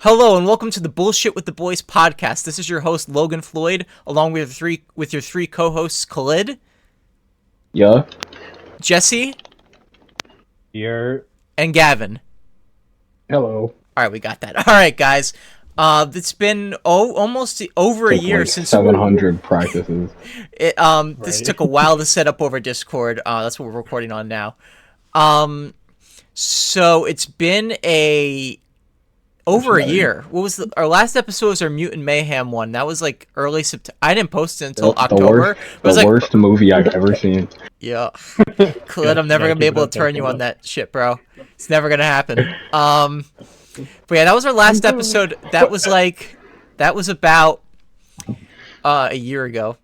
Hello and welcome to the Bullshit with the Boys podcast. This is your host Logan Floyd, along with your three co-hosts Khalid, Yeah. Jesse, Here. and Gavin. Hello. All right, we got that. All right, guys. It's been almost over a year since 700 practices. it. This took a while to set up over Discord. That's what we're recording on now. So it's been over a year. What was our last episode? Was our Mutant Mayhem one? That was like early September. I didn't post it until October. The worst movie I've ever seen. Yeah, Khalid, I'm never gonna be able to turn you on that shit, bro. It's never gonna happen. But yeah, that was our last episode. That was about a year ago.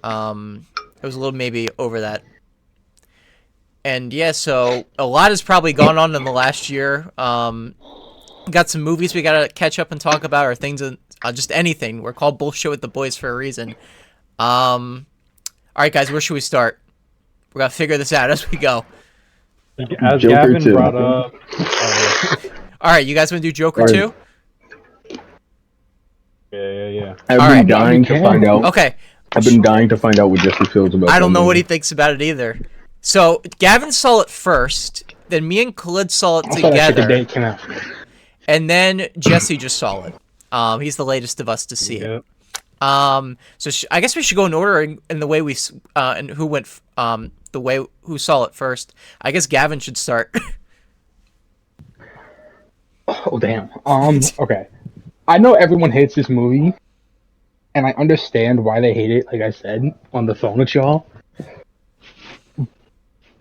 It was a little maybe over that. And yeah, so a lot has probably gone on in the last year. Got some movies we gotta catch up and talk about, or things, just anything. We're called Bullshit with the Boys for a reason. All right, guys, where should we start? We're gonna figure this out as we go. As Joker Gavin 2. brought up... All right, you guys want to do Joker 2? Yeah. I've All been right. dying to find out. Okay. I've been dying to find out what Jesse feels about. I don't that know what movie. he thinks about it either. So Gavin saw it first, then me and Khalid saw it together, and then Jesse just saw it. He's the latest of us to see it. So I guess we should go in order in the way we and who went who saw it first. I guess Gavin should start. Oh damn. Okay. I know everyone hates this movie, and I understand why they hate it. Like I said on the phone with y'all,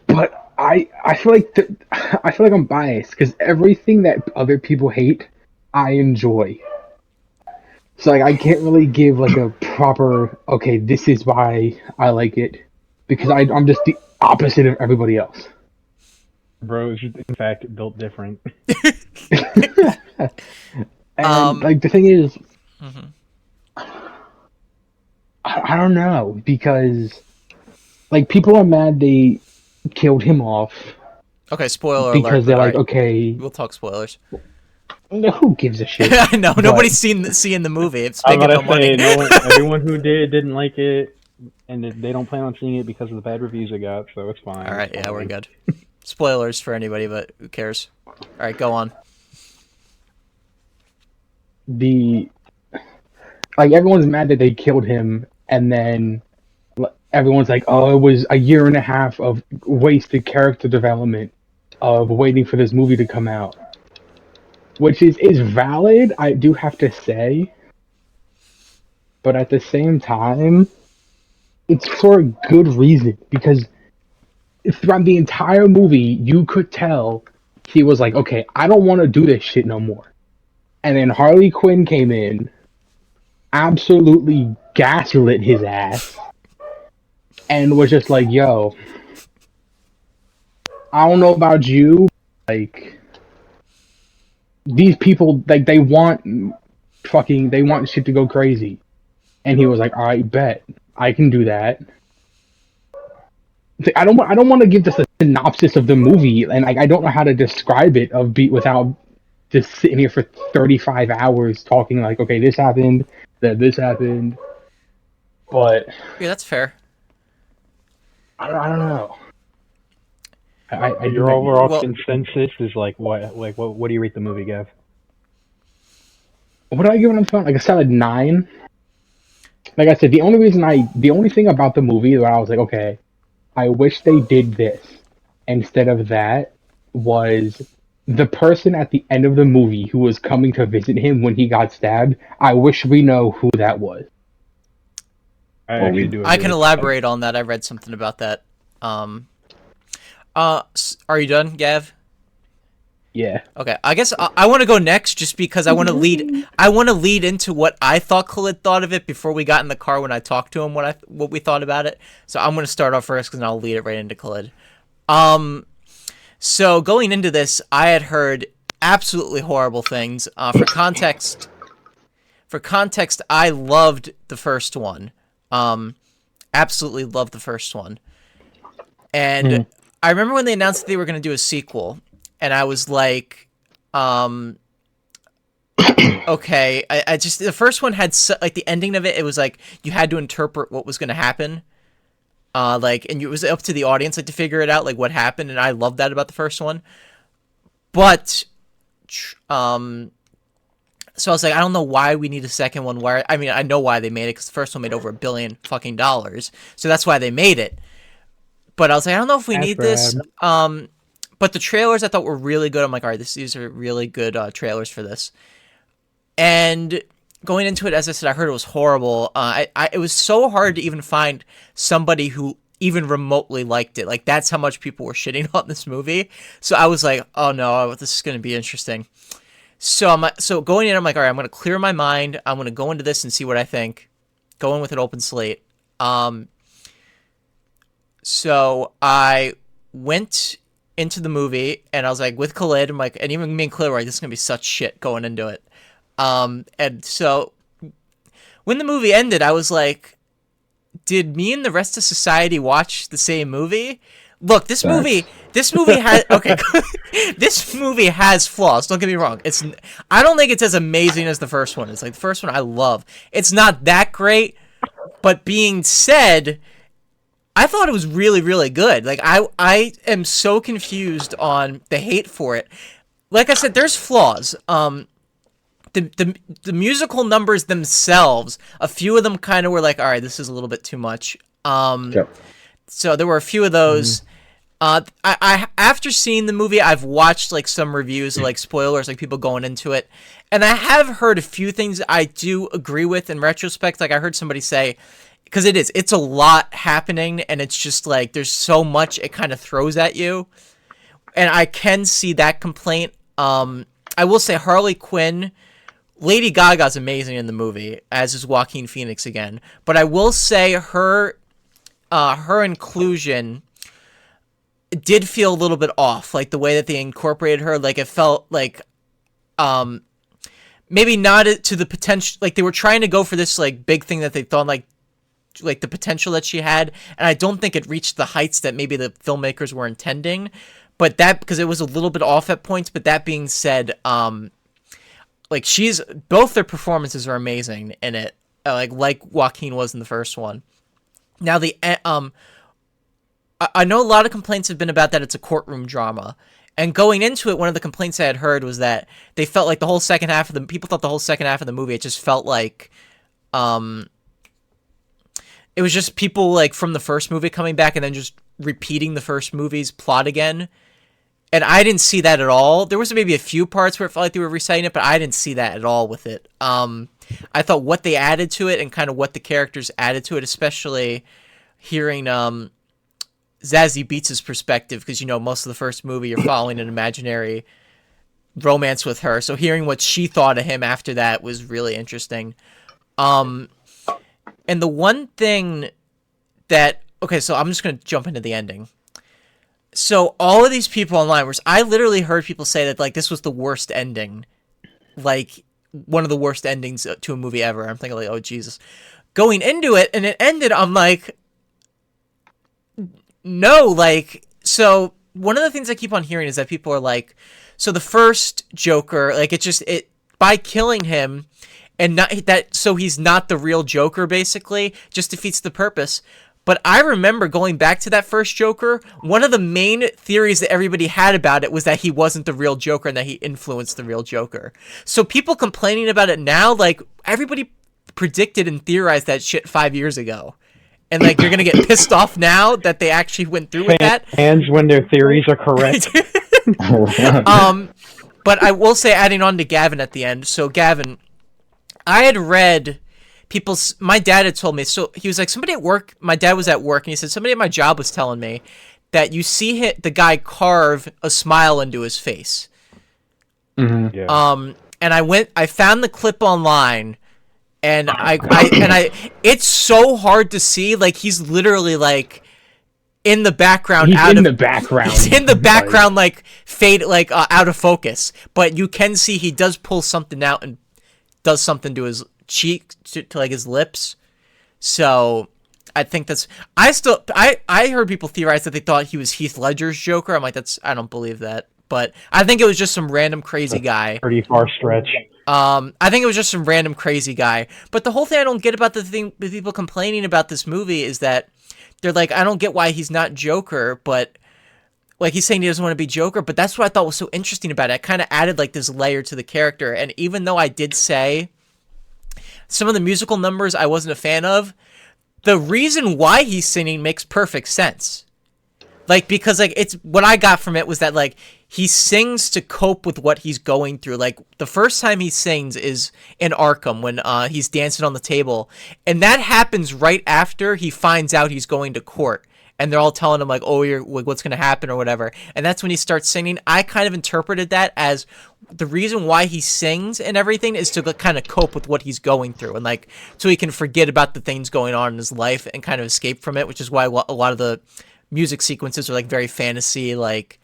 but I feel like I'm biased because everything that other people hate, I enjoy. So like I can't really give like a proper okay. This is why I like it because I'm just the opposite of everybody else. Bro, it's just, in fact, built different. And like the thing is, Mm-hmm. I don't know because like people are mad they killed him off Okay, spoiler because alert. they're like, All right, okay, we'll talk spoilers. who gives a shit? I know nobody's seen the movie. It's I was making about no to say, money. everyone who didn't like it, and they don't plan on seeing it because of the bad reviews it got, so it's fine. All right, yeah, we're good. Spoilers for anybody, but who cares? All right, go on. Like everyone's mad that they killed him, and then everyone's like, oh, it was a year and a half of wasted character development of waiting for this movie to come out, which is valid. I do have to say, but at the same time, it's for a good reason because throughout the entire movie, you could tell he was like, okay, I don't want to do this shit no more. And then Harley Quinn came in, absolutely gaslit his ass, and was just like, yo, I don't know about you, like, these people, like, they want shit to go crazy. And he was like, alright, bet, I can do that. I don't want to give just a synopsis of the movie, and I don't know how to describe it without just sitting here for 35 hours talking like, okay, this happened, then this happened, but Yeah, that's fair. I don't know. Your overall Well- consensus is like what? Like what do you rate the movie, Gav? What do I give it on the phone? Like a solid 9. Like I said, the only thing about the movie where I was like, okay, I wish they did this instead of that was the person at the end of the movie who was coming to visit him when he got stabbed. I wish we know who that was. I Well, actually do. I agree. can elaborate on that. I read something about that. Are you done, Gav? Yeah. Okay, I guess I want to go next just because I want to lead. I want to lead into what I thought Khalid thought of it before we got in the car when I talked to him what we thought about it. So I'm going to start off first because I'll lead it right into Khalid. So going into this, I had heard absolutely horrible things. For context, I loved the first one. Absolutely loved the first one, and I remember when they announced that they were going to do a sequel. And I was like, okay, I just the first one had like the ending of it. It was like you had to interpret what was going to happen. Like, and it was up to the audience like to figure it out, like what happened, and I loved that about the first one. But, so I was like, I don't know why we need a second one. Why? I mean, I know why they made it because the first one made over $1 billion fucking dollars, so that's why they made it. But I was like, I don't know if we need this. But the trailers I thought were really good. I'm like, all right, these are really good trailers for this. And going into it, as I said, I heard it was horrible. It was so hard to even find somebody who even remotely liked it. Like, that's how much people were shitting on this movie. So I was like, oh no, this is going to be interesting. So going in, I'm like, all right, I'm going to clear my mind. I'm going to go into this and see what I think. Go in with an open slate. So I went into the movie and I was like, with Khalid, I'm like, and even me and Khalid were like, this is going to be such shit going into it. And so when the movie ended, I was like, did me and the rest of society watch the same movie? Look, this movie has, okay, this movie has flaws. Don't get me wrong. I don't think it's as amazing as the first one. It's like the first one I love. It's not that great, but being said, I thought it was really, really good. Like, I am so confused on the hate for it. Like I said, there's flaws. The musical numbers themselves, a few of them kind of were like, all right, this is a little bit too much. Yep. So there were a few of those. I after seeing the movie, I've watched like some reviews, like spoilers, like people going into it, and I have heard a few things I do agree with in retrospect. Like I heard somebody say, because it's a lot happening, and it's just like there's so much it kind of throws at you, and I can see that complaint. I will say Harley Quinn. Lady Gaga's amazing in the movie, as is Joaquin Phoenix again. But I will say her inclusion did feel a little bit off. Like the way that they incorporated her, like it felt like maybe not to the potential. Like they were trying to go for this like big thing that they thought like the potential that she had, and I don't think it reached the heights that maybe the filmmakers were intending. But that because it was a little bit off at points. But that being said, like both their performances are amazing in it, like Joaquin was in the first one. Now I know a lot of complaints have been about that it's a courtroom drama, and going into it, one of the complaints I had heard was that they felt like the whole second half of people thought the whole second half of the movie it just felt like, it was just people like from the first movie coming back and then just repeating the first movie's plot again. And I didn't see that at all. There was maybe a few parts where it felt like they were reciting it, but I didn't see that at all with it. I thought what they added to it and kind of what the characters added to it, especially hearing Zazie Beetz' perspective, because, you know, most of the first movie you're following an imaginary romance with her. So hearing what she thought of him after that was really interesting. And the one thing that... Okay, so I'm just going to jump into the ending. So all of these people online, I literally heard people say that like this was the worst ending, like one of the worst endings to a movie ever. I'm thinking like, oh Jesus, going into it and it ended. I'm like, no, like so. One of the things I keep on hearing is that people are like, so the first Joker, like it by killing him and not that, so he's not the real Joker. Basically, just defeats the purpose. But I remember going back to that first Joker, one of the main theories that everybody had about it was that he wasn't the real Joker and that he influenced the real Joker. So people complaining about it now, like, everybody predicted and theorized that shit 5 years ago. And, like, you're going to get pissed off now that they actually went through with that. Fans when their theories are correct. But I will say, adding on to Gavin at the end. So, Gavin, I had read... my dad had told me, so he was like, somebody at work, my dad was at work, and he said, somebody at my job was telling me that you see the guy carve a smile into his face. Mm-hmm. Yeah. And I found the clip online, and it's so hard to see, like, he's literally, like, in the background. He's in the background. He's in the background, like, fade, like, out of focus. But you can see he does pull something out and does something to his cheek to like his lips. So I think that's I heard people theorize that they thought he was Heath Ledger's Joker. I'm like, I don't believe that, but I think it was just some random crazy guy. Pretty far stretch. I think it was just some random crazy guy. But the whole thing I don't get about the people complaining about this movie is that they're like, I don't get why he's not Joker, but like he's saying he doesn't want to be Joker. But that's what I thought was so interesting about it. It kind of added like this layer to the character. And even though I did say some of the musical numbers I wasn't a fan of, the reason why he's singing makes perfect sense. Like, because, like, it's, what I got from it was that, like, he sings to cope with what he's going through. Like, the first time he sings is in Arkham when he's dancing on the table. And that happens right after he finds out he's going to court. And they're all telling him, like, oh, what's going to happen or whatever. And that's when he starts singing. I kind of interpreted that as the reason why he sings and everything is to kind of cope with what he's going through. And, like, so he can forget about the things going on in his life and kind of escape from it, which is why a lot of the music sequences are like very fantasy, like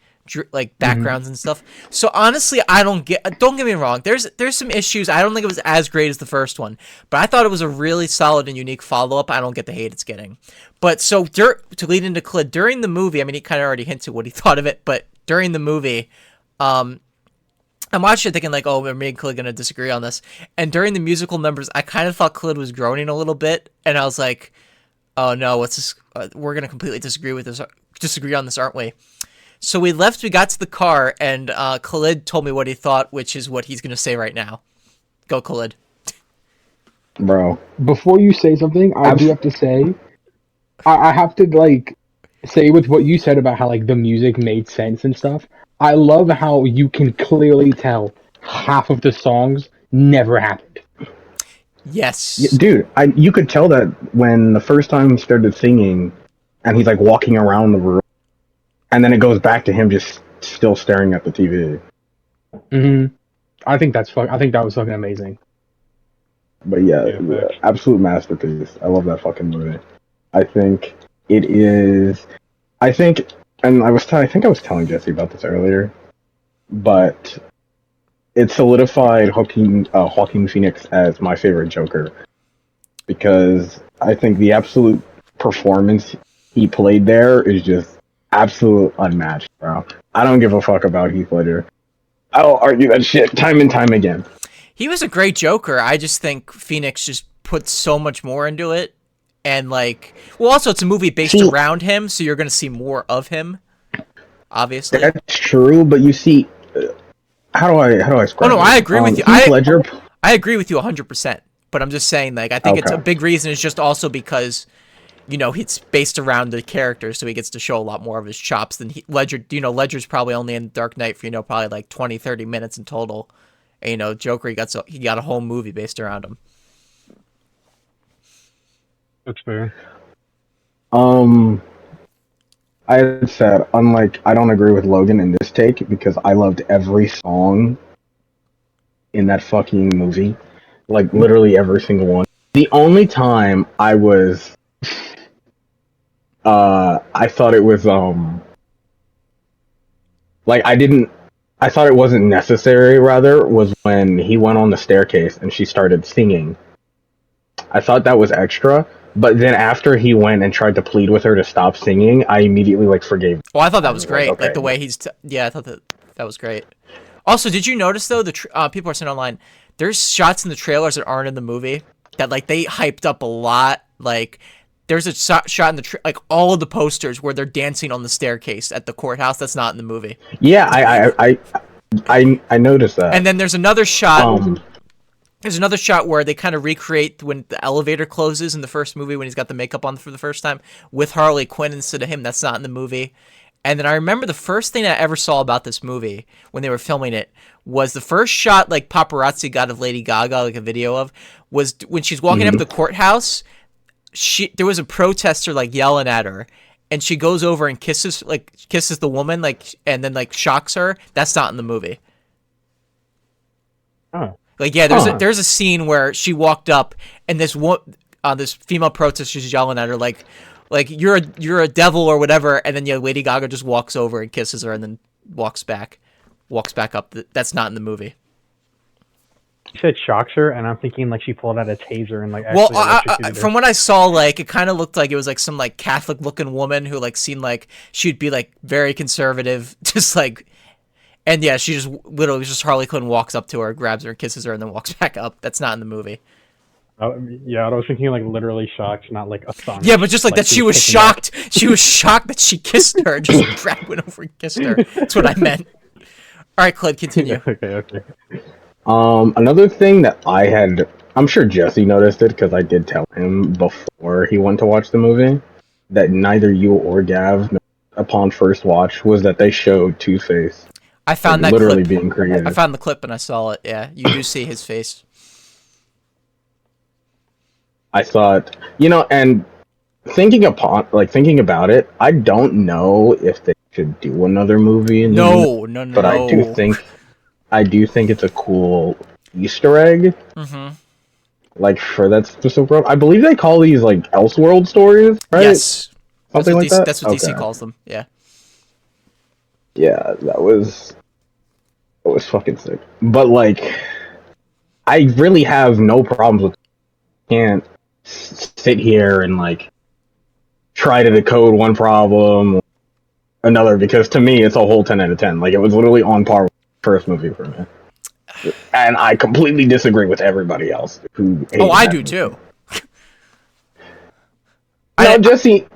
backgrounds and stuff. So honestly, don't get me wrong. There's some issues. I don't think it was as great as the first one, but I thought it was a really solid and unique follow-up. I don't get the hate it's getting. But so to lead into Clid, during the movie, I mean, he kind of already hinted what he thought of it, but during the movie, I'm watching it thinking like, oh, me and Clid going to disagree on this. And during the musical numbers, I kind of thought Clid was groaning a little bit. And I was like, oh no, what's this? We're going to completely disagree on this, aren't we? So we left, we got to the car, and Khalid told me what he thought, which is what he's going to say right now. Go, Khalid. Bro. Before you say something, I do have to say, I have to, like, say with what you said about how, like, the music made sense and stuff. I love how you can clearly tell half of the songs never happened. Yes. Yeah, dude, you could tell that when the first time he started singing, and he's like walking around the room, and then it goes back to him just still staring at the TV. Mm-hmm. I think that was fucking amazing. But yeah, absolute masterpiece. I love that fucking movie. I think it is. I think I was telling Jesse about this earlier, but it solidified Joaquin Phoenix as my favorite Joker, because I think the absolute performance he played there is just absolute unmatched, bro. I don't give a fuck about Heath Ledger. I'll argue that shit time and time again. He was a great Joker. I just think Phoenix just put so much more into it. And like, well, also it's a movie based around him, so you're going to see more of him, obviously. That's true, but you see, how do I describe Oh no, it? I agree with you. Ledger. I agree with you 100%. But I'm just saying, like, I think it's a big reason is just also because, you know, it's based around the character, so he gets to show a lot more of his chops than Ledger. You know, Ledger's probably only in Dark Knight for, you know, probably like 20, 30 minutes in total. And, you know, Joker, he got a whole movie based around him. That's fair. I had said, unlike, I don't agree with Logan in this take, because I loved every song in that fucking movie. Like, literally every single one. The only time I was, I thought it was, like, I thought it wasn't necessary, rather, was when he went on the staircase and she started singing. I thought that was extra. But then after he went and tried to plead with her to stop singing, I immediately, like, forgave. Well, I thought that was great. Like, the way he's... yeah, I thought that was great. Also, did you notice, though, people are saying online, there's shots in the trailers that aren't in the movie that, like, they hyped up a lot. Like, there's a shot in the... like, all of the posters where they're dancing on the staircase at the courthouse. That's not in the movie. Yeah, I noticed that. And then there's another shot... There's another shot where they kind of recreate when the elevator closes in the first movie when he's got the makeup on for the first time with Harley Quinn instead of him. That's not in the movie. And then I remember the first thing I ever saw about this movie when they were filming it was the first shot like paparazzi got of Lady Gaga, like a video of, was when she's walking up the courthouse. There was a protester like yelling at her, and she goes over and kisses the woman, like, and then like shocks her. That's not in the movie. Oh. Like, yeah, there's a scene where she walked up and this female protester is yelling at her like you're a devil or whatever, and then Lady Gaga just walks over and kisses her and then walks back up. That's not in the movie. You said shocks her, and I'm thinking like she pulled out a taser and like. Well, from what I saw, like it kind of looked like it was like some like Catholic looking woman who like seemed like she'd be like very conservative, just like. And yeah, she just literally just Harley Quinn walks up to her, grabs her, kisses her, and then walks back up. That's not in the movie. Yeah, I was thinking like literally shocked, not like astonished. Yeah, but just like that, she was shocked. She was shocked that she kissed her. Just Brad went over and kissed her. That's what I meant. All right, Clint, continue. Okay. Another thing that I'm sure Jesse noticed it because I did tell him before he went to watch the movie that neither you or Gav, upon first watch, was that they showed Two-Face. I found that literally clip. Being created. I found the clip and I saw it. Yeah, you do see his face. I saw it, and thinking about it, I don't know if they should do another movie. No. But I do think it's a cool Easter egg. Mm-hmm. Like for that specific, I believe they call these like Elseworld stories, right? Yes, something like that. That's what DC calls them. Yeah. Yeah, that was fucking sick. But like, I really have no problems with. Can't sit here and like try to decode one problem, another, because to me it's a whole 10 out of 10. Like it was literally on par with the first movie for me. And I completely disagree with everybody else who. I do too. Jesse.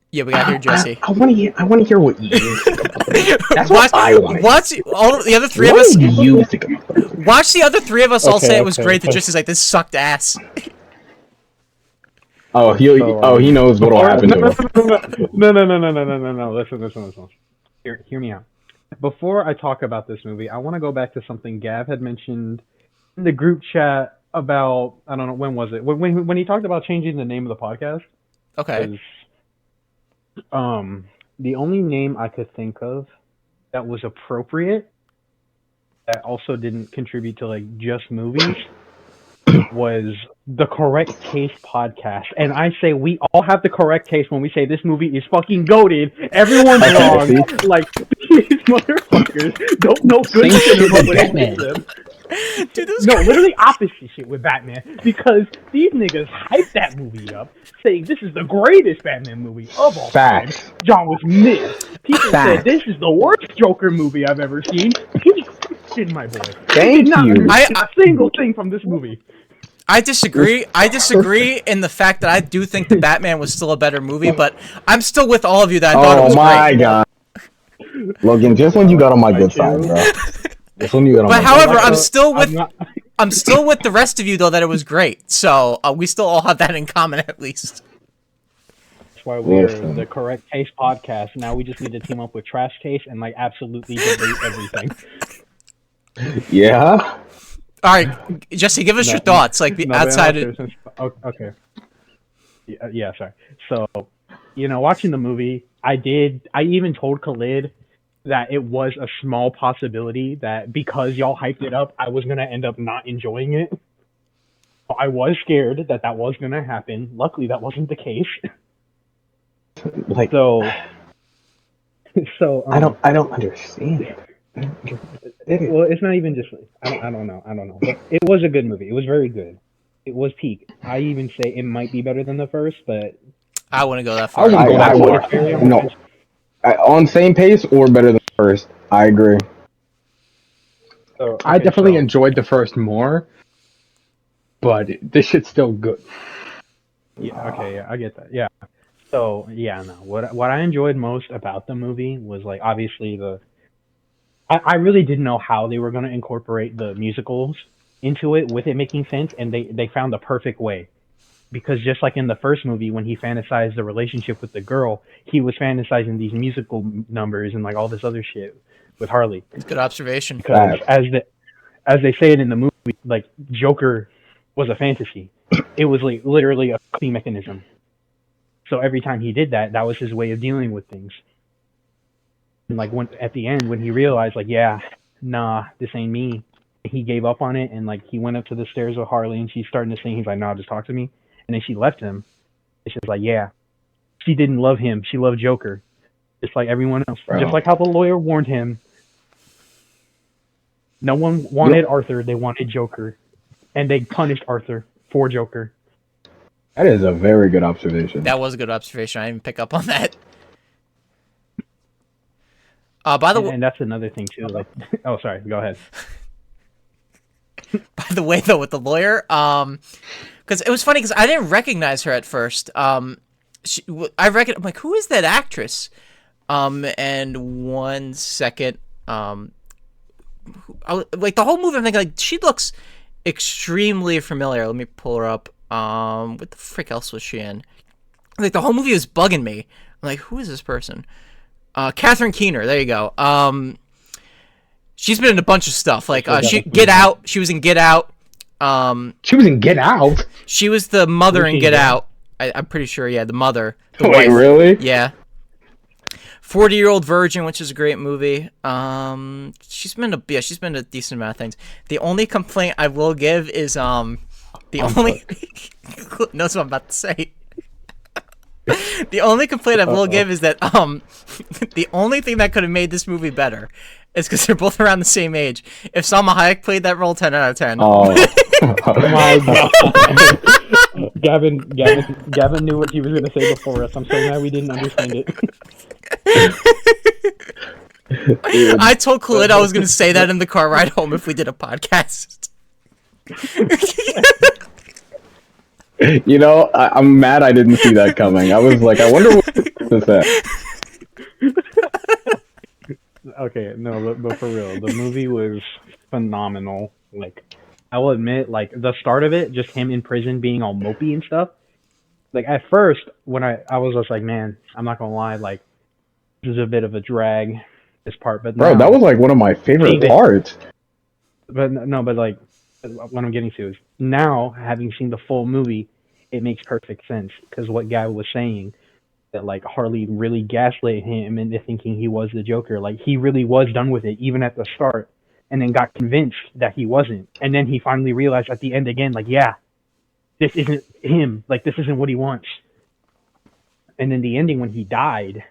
Yeah, we gotta hear Jesse. I want to hear what you think about it. That's what I want. Watch all the other three of us. What do you think about it? Watch the other three of us all say it was great. That Jesse's like, this sucked ass. Oh, he knows what'll happen to him. No. Listen. Hear me out. Before I talk about this movie, I want to go back to something Gav had mentioned in the group chat about, I don't know, when was it? When he talked about changing the name of the podcast. Okay. The only name I could think of that was appropriate, that also didn't contribute to like just movies, was the Correct Taste podcast. And I say we all have the correct taste when we say this movie is fucking goated. Everyone's wrong. Like, these motherfuckers don't know good cinema when they them. Dude, literally opposite shit with Batman. Because these niggas hyped that movie up, saying this is the greatest Batman movie of all time. John was missed. People said this is the worst Joker movie I've ever seen. Shit, my boy. Thank you. A single thing from this movie. I disagree. I disagree in the fact that I do think the Batman was still a better movie, but I'm still with all of you that I thought it was great. Oh my god. Logan, just when you got on my good side, bro. Just when you got on my however, good side. I'm still with the rest of you though that it was great. So we still all have that in common at least. That's why we're the Correct Taste podcast. Now we just need to team up with Trash Case and like absolutely debate everything. Yeah. All right, Jesse, give us your thoughts. Like outside. Okay. Yeah. Sorry. So, watching the movie, I even told Khalid that it was a small possibility that because y'all hyped it up, I was gonna end up not enjoying it. I was scared that was gonna happen. Luckily, that wasn't the case. Like so. I don't understand it. Well, it's not even just. I don't know. But it was a good movie. It was very good. It was peak. I even say it might be better than the first, but I wouldn't go that far. I would. No. On same pace or better than the first. I agree. I definitely enjoyed the first more, but this shit's still good. Yeah. Okay. Yeah, I get that. Yeah. So yeah, no. What I enjoyed most about the movie was like obviously I really didn't know how they were going to incorporate the musicals into it with it making sense, and they found the perfect way. Because just like in the first movie, when he fantasized the relationship with the girl, he was fantasizing these musical numbers and like all this other shit with Harley. Good observation. Because as they say it in the movie, like Joker was a fantasy. It was like literally a coping mechanism. So every time he did that, that was his way of dealing with things. And like at the end, when he realized, like, yeah, nah, this ain't me, he gave up on it, and like he went up to the stairs with Harley, and she's starting to sing. He's like, nah, just talk to me. And then she left him. It's just like, yeah, she didn't love him. She loved Joker, just like everyone else. Bro. Just like how the lawyer warned him. No one wanted Arthur. They wanted Joker, and they punished Arthur for Joker. That is a very good observation. That was a good observation. I didn't pick up on that. By the way, and that's another thing too. Like, oh, sorry, go ahead. by the way, though, with the lawyer, because it was funny because I didn't recognize her at first. I'm like, who is that actress? And 1 second, like the whole movie, I'm thinking like she looks extremely familiar. Let me pull her up. What the frick else was she in? Like the whole movie was bugging me. I'm like, who is this person? Catherine Keener. There you go. She's been in a bunch of stuff. Like Get Out. She was in Get Out. She was in Get Out. She was the mother in Get Out. I'm pretty sure. Yeah, the mother. The Wait, wife. really? Yeah. 40-Year-Old Virgin, which is a great movie. She's been a decent amount of things. The only complaint I will give is knows what I'm about to say. The only complaint I will give is that the only thing that could have made this movie better is because they're both around the same age. If Salma Hayek played that role, 10 out of 10. Oh. My God. Gavin knew what he was going to say before us. I'm so glad we didn't understand it. I told Khalid I was going to say that in the car ride home if we did a podcast. You know, I'm mad I didn't see that coming. I was like, I wonder what this is. Okay, no, but for real, the movie was phenomenal. Like, I will admit, like, the start of it, just him in prison being all mopey and stuff. Like, at first, when I was just like, man, I'm not gonna lie, like, this is a bit of a drag, this part, but Bro, now, that was like one of my favorite parts. But no, but like, what I'm getting to is, now, having seen the full movie, it makes perfect sense, because what Guy was saying, that, like, Harley really gaslit him into thinking he was the Joker. Like, he really was done with it, even at the start, and then got convinced that he wasn't. And then he finally realized at the end again, like, yeah, this isn't him. Like, this isn't what he wants. And then the ending when he died,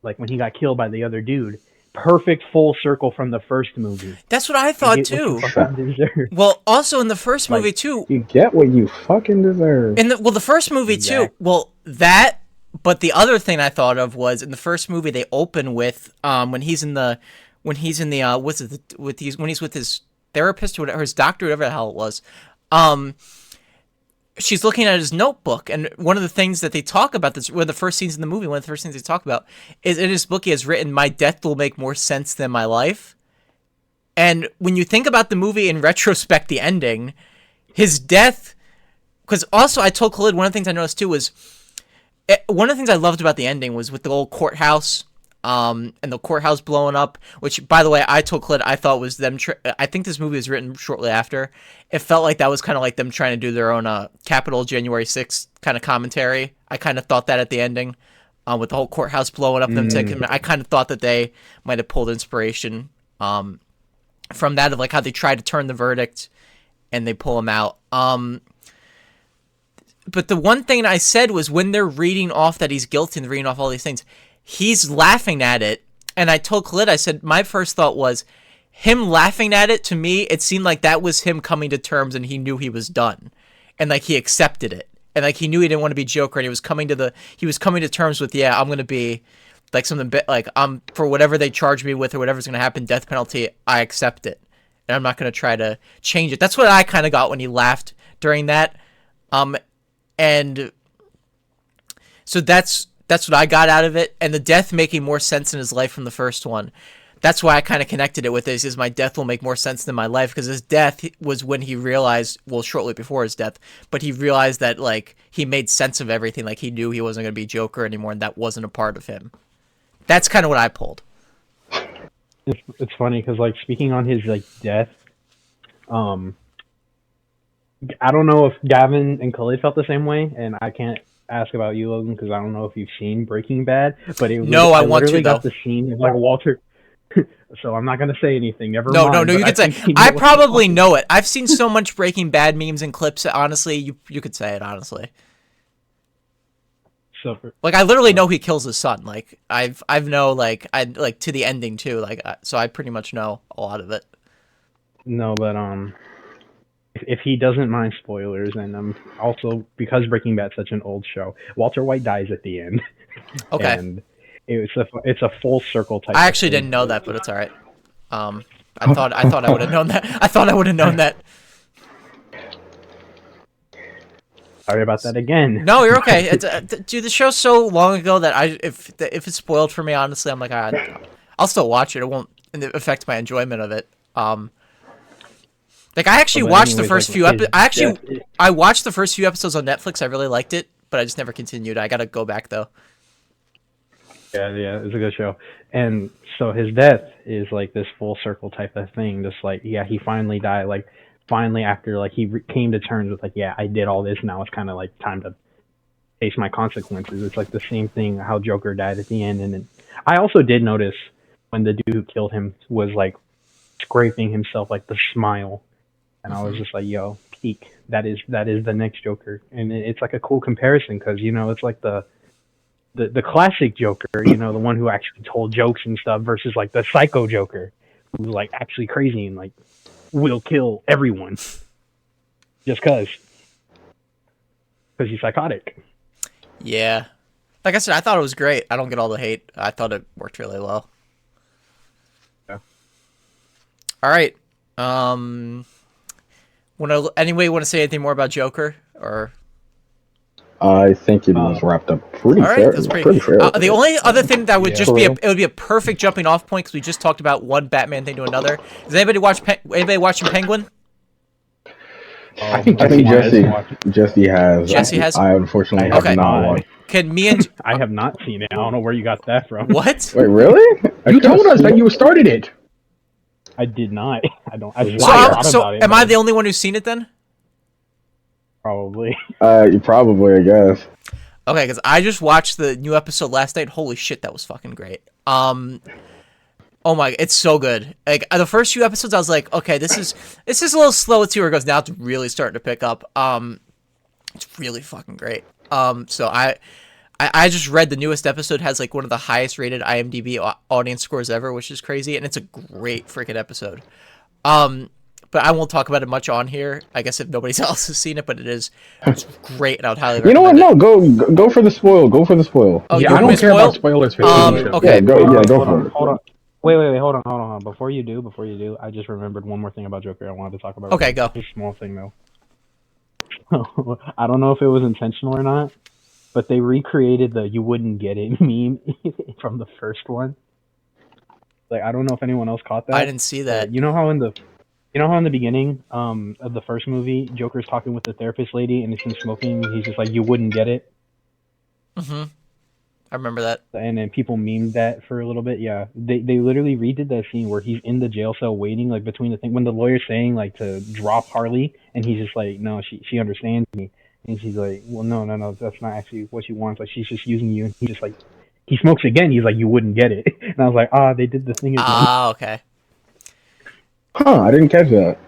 like, when he got killed by the other dude, perfect full circle from the first movie. That's what I thought, too. Well, also in the first movie, too. You get what you fucking deserve. The first movie, too. Well, that... But the other thing I thought of was in the first movie they open with when he's with his therapist or whatever, his doctor, whatever the hell it was. She's looking at his notebook, and one of the things that they talk about, one of the first scenes in the movie, one of the first things they talk about is in his book he has written, "My death will make more sense than my life." And when you think about the movie in retrospect, the ending, his death, because also I told Khalid one of the things I noticed too was. One of the things I loved about the ending was with the old courthouse, and the courthouse blowing up, which, by the way, I told Clint I thought was them. I think this movie was written shortly after. It felt like that was kind of like them trying to do their own Capitol January 6th kind of commentary. I kind of thought that at the ending, with the whole courthouse blowing up, them taking. I kind of thought that they might have pulled inspiration from that, of like how they try to turn the verdict and they pull him out. But the one thing I said was when they're reading off that he's guilty and reading off all these things, he's laughing at it. And I told Khalid, I said, my first thought was him laughing at it. To me, it seemed like that was him coming to terms and he knew he was done. And like he accepted it. And like he knew he didn't want to be Joker. And he was coming to terms with, yeah, I'm going to be like something like for whatever they charge me with or whatever's going to happen, death penalty, I accept it. And I'm not going to try to change it. That's what I kind of got when he laughed during that. And so that's what I got out of it. And the death making more sense in his life from the first one. That's why I kind of connected it with this, is my death will make more sense than my life. Because his death was when he realized, well, shortly before his death, but he realized that, like, he made sense of everything. Like, he knew he wasn't going to be Joker anymore, and that wasn't a part of him. That's kind of what I pulled. It's funny, because, like, speaking on his, like, death, I don't know if Gavin and Khalid felt the same way, and I can't ask about you, Logan, because I don't know if you've seen Breaking Bad. But I want to, got the scene of like Walter. So I'm not gonna say anything. Never mind. No. You could say. I probably know it. I've seen so much Breaking Bad memes and clips. Honestly, you could say it. Honestly. So like I literally know he kills his son. Like I've know like I like to the ending too. Like so I pretty much know a lot of it. No, but if he doesn't mind spoilers, and also because Breaking Bad's such an old show, Walter White dies at the end. Okay. And It's a full circle type. I actually didn't know that, but it's all right. I thought I would have known that. I thought I would have known that. Sorry about that again. No, you're okay. It's, dude, the show's so long ago that if it's spoiled for me, honestly, I'm like, I'll still watch it. It won't affect my enjoyment of it. Like I actually watched the first few episodes. I watched the first few episodes on Netflix. I really liked it, but I just never continued. I gotta go back though. Yeah, it's a good show. And so his death is like this full circle type of thing. Just like, yeah, he finally died. Like, finally after like he came to terms with like, yeah, I did all this. Now it's kind of like time to face my consequences. It's like the same thing how Joker died at the end. And then I also did notice when the dude who killed him was like scraping himself like the smile, and I was just like, yo, peak. That is the next Joker. And it's like a cool comparison because it's like the classic Joker, the one who actually told jokes and stuff versus like the psycho Joker who's like actually crazy and like will kill everyone just because he's psychotic. Yeah. Like I said, I thought it was great. I don't get all the hate. I thought it worked really well. Yeah. All right. Anyway, want to say anything more about Joker or? I think it was wrapped up pretty fair. That's pretty fair. The only other thing that would just be it would be a perfect jumping off point because we just talked about one Batman thing to another. Does anybody watching Penguin? I think Jesse has. Jesse has. I unfortunately have not watched. Can me and I have not seen it. I don't know where you got that from. What? Wait, really? You told us that you started it. I did not. I don't. Am I the only one who's seen it then? Probably. You probably, I guess. Okay, because I just watched the new episode last night. Holy shit, that was fucking great. Oh my, it's so good. Like the first few episodes, I was like, okay, this is a little slow. Let's see where it goes. Now it's really starting to pick up. It's really fucking great. So I just read the newest episode has like one of the highest rated IMDb audience scores ever, which is crazy, and it's a great freaking episode. But I won't talk about it much on here. I guess if nobody else has seen it, but it's great, and I would highly recommend it. You know what? No, go for the spoil. Go for the spoil. Oh, yeah, I don't care about spoilers for okay. Yeah, go for it. Hold on. Wait, hold on. Before you do, I just remembered one more thing about Joker I wanted to talk about. Okay, go. It's a small thing though. I don't know if it was intentional or not, but they recreated the "you wouldn't get it" meme from the first one. Like, I don't know if anyone else caught that. I didn't see that. You know how in the beginning of the first movie, Joker's talking with the therapist lady and he's been smoking. He's just like, "You wouldn't get it." Mhm. I remember that. And then people memed that for a little bit. Yeah, they literally redid that scene where he's in the jail cell waiting, like between the thing when the lawyer's saying like to drop Harley, and he's just like, "No, she understands me," and she's like, "Well, no, that's not actually what she wants. Like, she's just using you." And he just like, he smokes again. He's like, "You wouldn't get it," and I was like, they did the thing again. Okay. Huh? I didn't catch that.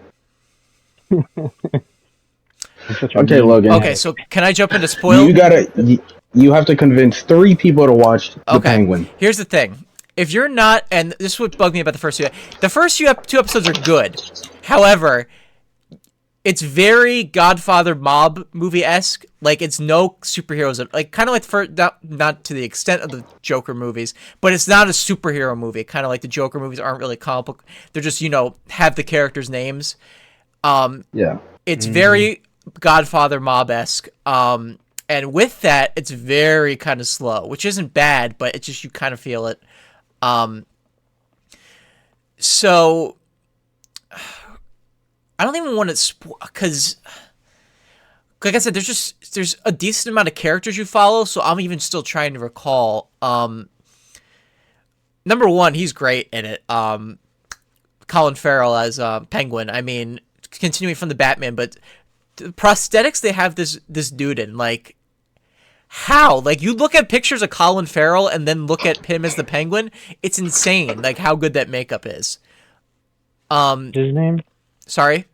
Okay, Logan. Okay, so can I jump into spoil? You have to convince 3 people to watch The Penguin. Here's the thing. If you're not, and this would bug me about the first two two episodes are good. However, it's very Godfather mob movie-esque. Like, it's no superheroes. Like, kind of like not to the extent of the Joker movies, but it's not a superhero movie. Kind of like the Joker movies aren't really comic book. They're just, have the characters' names. Yeah. It's very Godfather mob-esque. And with that, it's very kind of slow, which isn't bad, but it's just you kind of feel it. So I don't even want to because, like I said, there's a decent amount of characters you follow, so I'm even still trying to recall. Number one, he's great in it. Colin Farrell as Penguin. I mean, continuing from the Batman, but the prosthetics they have this dude in, like, how? Like, you look at pictures of Colin Farrell and then look at him as the Penguin, it's insane, like, how good that makeup is. His name? Sorry?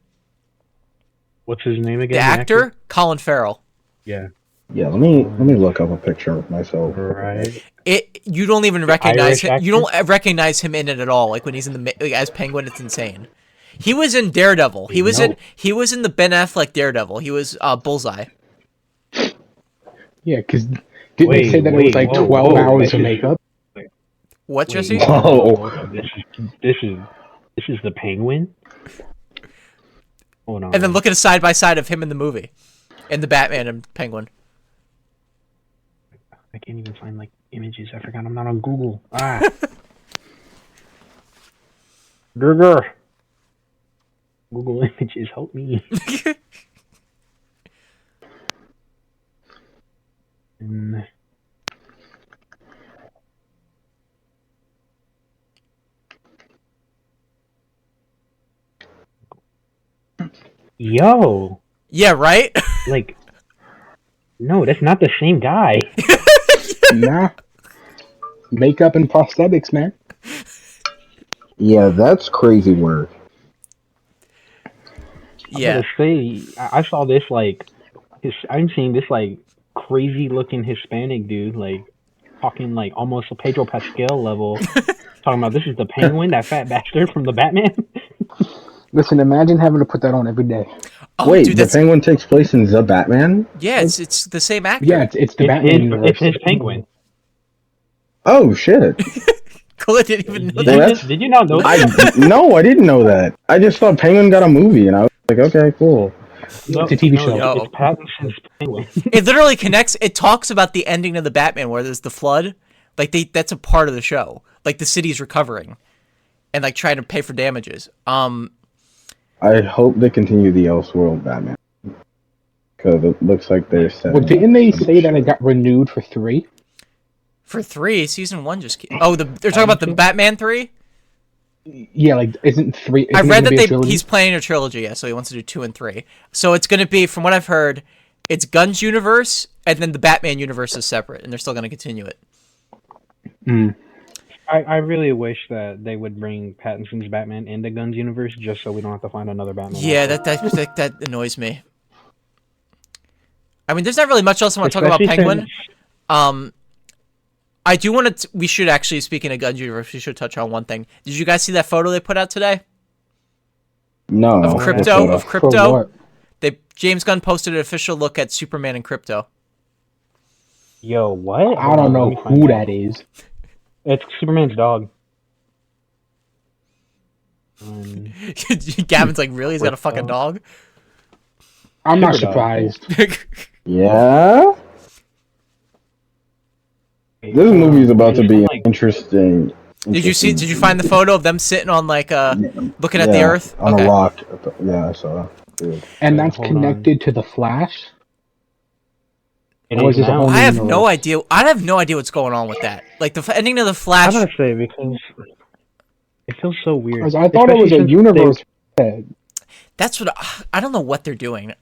What's his name again? The actor? Colin Farrell. Yeah. Yeah, let me look up a picture of myself. Right. You don't even recognize him. You don't recognize him in it at all. Like, when he's in as Penguin, it's insane. He was in Daredevil. He was in the Ben Affleck Daredevil. He was Bullseye. Yeah, because didn't they say that it was like 12 hours of makeup? What, Jesse? Whoa. This is the Penguin. Hold on. And then look at a side by side of him in the movie, and the Batman and Penguin. I can't even find like images. I forgot I'm not on Google. Google Images, help me. Yo. Yeah, right? Like, no, that's not the same guy. Nah. Makeup and prosthetics, man. Yeah, that's crazy work. Yeah. I saw this like, I'm seeing this like crazy looking Hispanic dude like talking like almost a Pedro Pascal level, talking about this is the Penguin, that fat bastard from the Batman. Listen, imagine having to put that on every day. Oh, Wait, dude, the Penguin takes place in The Batman? Yeah, it's the same actor. Yeah, it's the Batman universe. It's his Penguin. Oh, shit. Cool, I didn't even know Well, that. that's- Did you not know that? No, I didn't know that. I just thought Penguin got a movie, and I was like, okay, cool. No, It's a TV show. No. It's Pattinson's Penguin. It literally connects. It talks about the ending of the Batman where there's the flood. Like that's a part of the show. Like the city's recovering, and like trying to pay for damages. I hope they continue the Elseworld Batman. Because it looks like they're set. Well, didn't they say that it got renewed for 3? For 3, season 1 just. They're talking about the Batman 3. Yeah, like isn't 3? I isn't it read gonna that be a trilogy? he's planning a trilogy, yeah, so he wants to do 2 and 3. So it's going to be, from what I've heard, it's Gunn's universe, and then the Batman universe is separate, and they're still going to continue it. I really wish that they would bring Pattinson's Batman into Gunn's universe just so we don't have to find another Batman. Yeah, that annoys me. I mean, there's not really much else I want to talk about Especially Penguin. I do want to. We should actually, speaking of Gunn's universe, we should touch on one thing. Did you guys see that photo they put out today No. of Crypto? Of For Crypto, what? James Gunn posted an official look at Superman and Crypto. Yo, what? I don't know who that is. It's Superman's dog. Gavin's like, really? He's got a fucking dog? I'm not Super dog. surprised. Yeah? This movie is about to be Like, interesting. Did you find the photo of them sitting on like looking at the Earth? On a rock. Yeah, I saw that. And that's hold connected to the Flash? it Or is is this a now. whole I have universe? no idea. I have no idea what's going on with that. Like the ending of the I'm Flash. gonna say because it feels so weird. 'Cause I thought it was a Especially since universe. That's what I don't know what they're doing.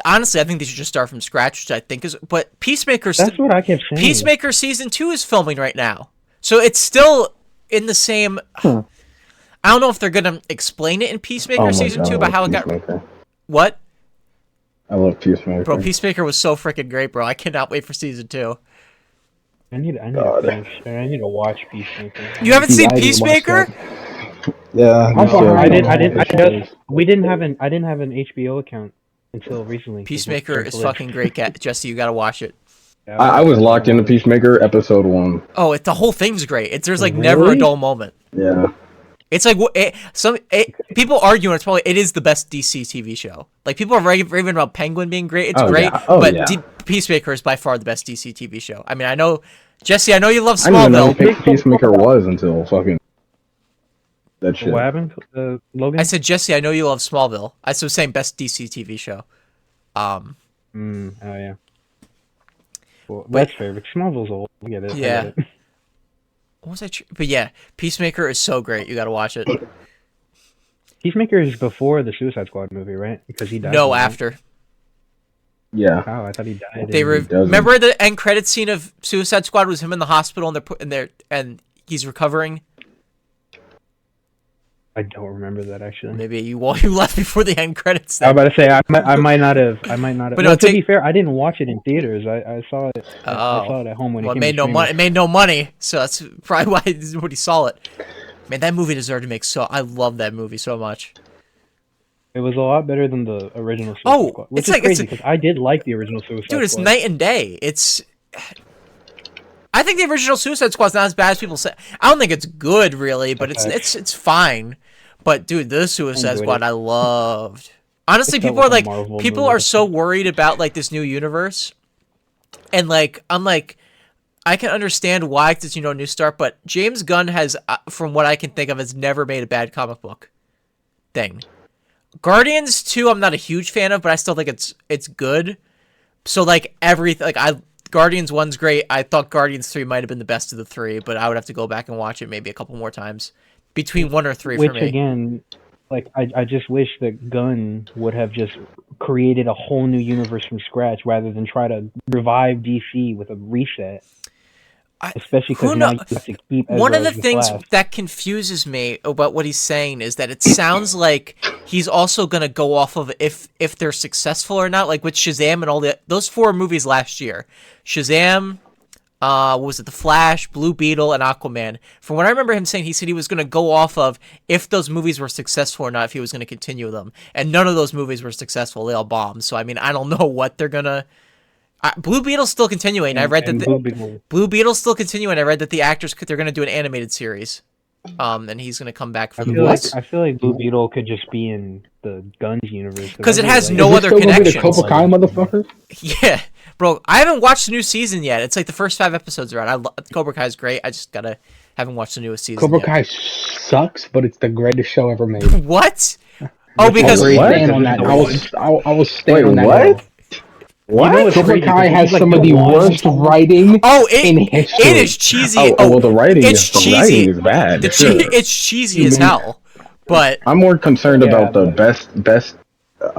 Honestly, I think they should just start from scratch, which I think is. But Peacemaker. That's what I kept saying. Peacemaker season 2 is filming right now, so it's still in the same. I don't know if they're gonna explain it in Peacemaker Oh my season God, 2 I about how it love got. Peacemaker. What? I love Peacemaker. Bro, Peacemaker was so freaking great, bro. I cannot wait for season 2. I need God. to finish. I need to watch Peacemaker. You haven't See, seen I didn't watch Peacemaker? Yeah, I thought yeah. I don't didn't. know. We didn't have an. I didn't have an HBO account until recently. Peacemaker is fucking great, Jesse. You gotta watch it. I was locked into Peacemaker episode 1. Oh, the whole thing's great. There's like never a Really? dull moment. Yeah. It's like people argue it is the best DC TV show. Like people are raving about Penguin being great. It's Oh, great, yeah. Oh, but yeah. Peacemaker is by far the best DC TV show. I mean, I know Jesse. I know you love I didn't even know Smallville. who Peacemaker was until fucking that shit. What happened, Logan? I said Jesse. I know you love Smallville. I was saying best DC TV show. Oh yeah. Well, that's fair. But Smallville's old. I get it. Yeah. I get it. What was I? But yeah, Peacemaker is so great. You gotta watch it. Peacemaker is before the Suicide Squad movie, right? Because he died. No, right? after. Yeah. Oh, I thought he died. They in- doesn't. remember the end credit scene of Suicide Squad was him in the hospital and they're put in there and he's recovering. I don't remember that actually. Maybe you left before the end credits. I was Then. about to say I might not have. But But no, to be fair, I didn't watch it in theaters. I saw it. I Oh. saw it at home when Well, it it came made to no streaming. money. It made no money, so that's probably why nobody saw it. Man, that movie deserved to make so. I love that movie so much. It was a lot better than the original Suicide Oh, Squad. Which it's is like- crazy because I did like the original Suicide Dude, it's Squad. night and day. It's. I think the original Suicide Squad's not as bad as people say. I don't think it's good, really, but it's fine. But dude, the Suicide Squad I loved. Honestly, people are like, people are so worried about like this new universe, and like I'm like, I can understand why, because it's New Start, but James Gunn has, from what I can think of, has never made a bad comic book thing. Guardians 2, I'm not a huge fan of, but I still think it's good. So like Guardians 1's great. I thought Guardians 3 might have been the best of the three, but I would have to go back and watch it maybe a couple more times. Between 1 or 3 for me. Which again, like I just wish that Gunn would have just created a whole new universe from scratch rather than try to revive DC with a reset. Especially because now you have to keep one of the things that confuses me about what he's saying is that it sounds like he's also going to go off of if they're successful or not, like with Shazam and those 4 movies last year. Shazam, what was it, The Flash, Blue Beetle, and Aquaman. From what I remember him saying, he said he was going to go off of if those movies were successful or not, if he was going to continue them. And none of those movies were successful. They all bombed. So, I mean, I don't know what they're going to... Blue Beetle's still continuing. I read that Blue Beetle's still continuing. I read that the actors they're going to do an animated series, and he's going to come back for the voice. I feel like Blue Beetle could just be in the Guns universe because it has no other connections. Cobra Kai, motherfucker. Yeah, bro. I haven't watched the new season yet. It's like the first 5 episodes are out. Cobra Kai is great. I just haven't watched the newest season. Cobra Kai sucks, but it's the greatest show ever made. What? Oh, because I was staying on that. What? What? Cobra Kai has some of the worst writing in history. It is cheesy. Well, the writing is cheesy. The writing is bad. It's cheesy as hell. But I'm more concerned about the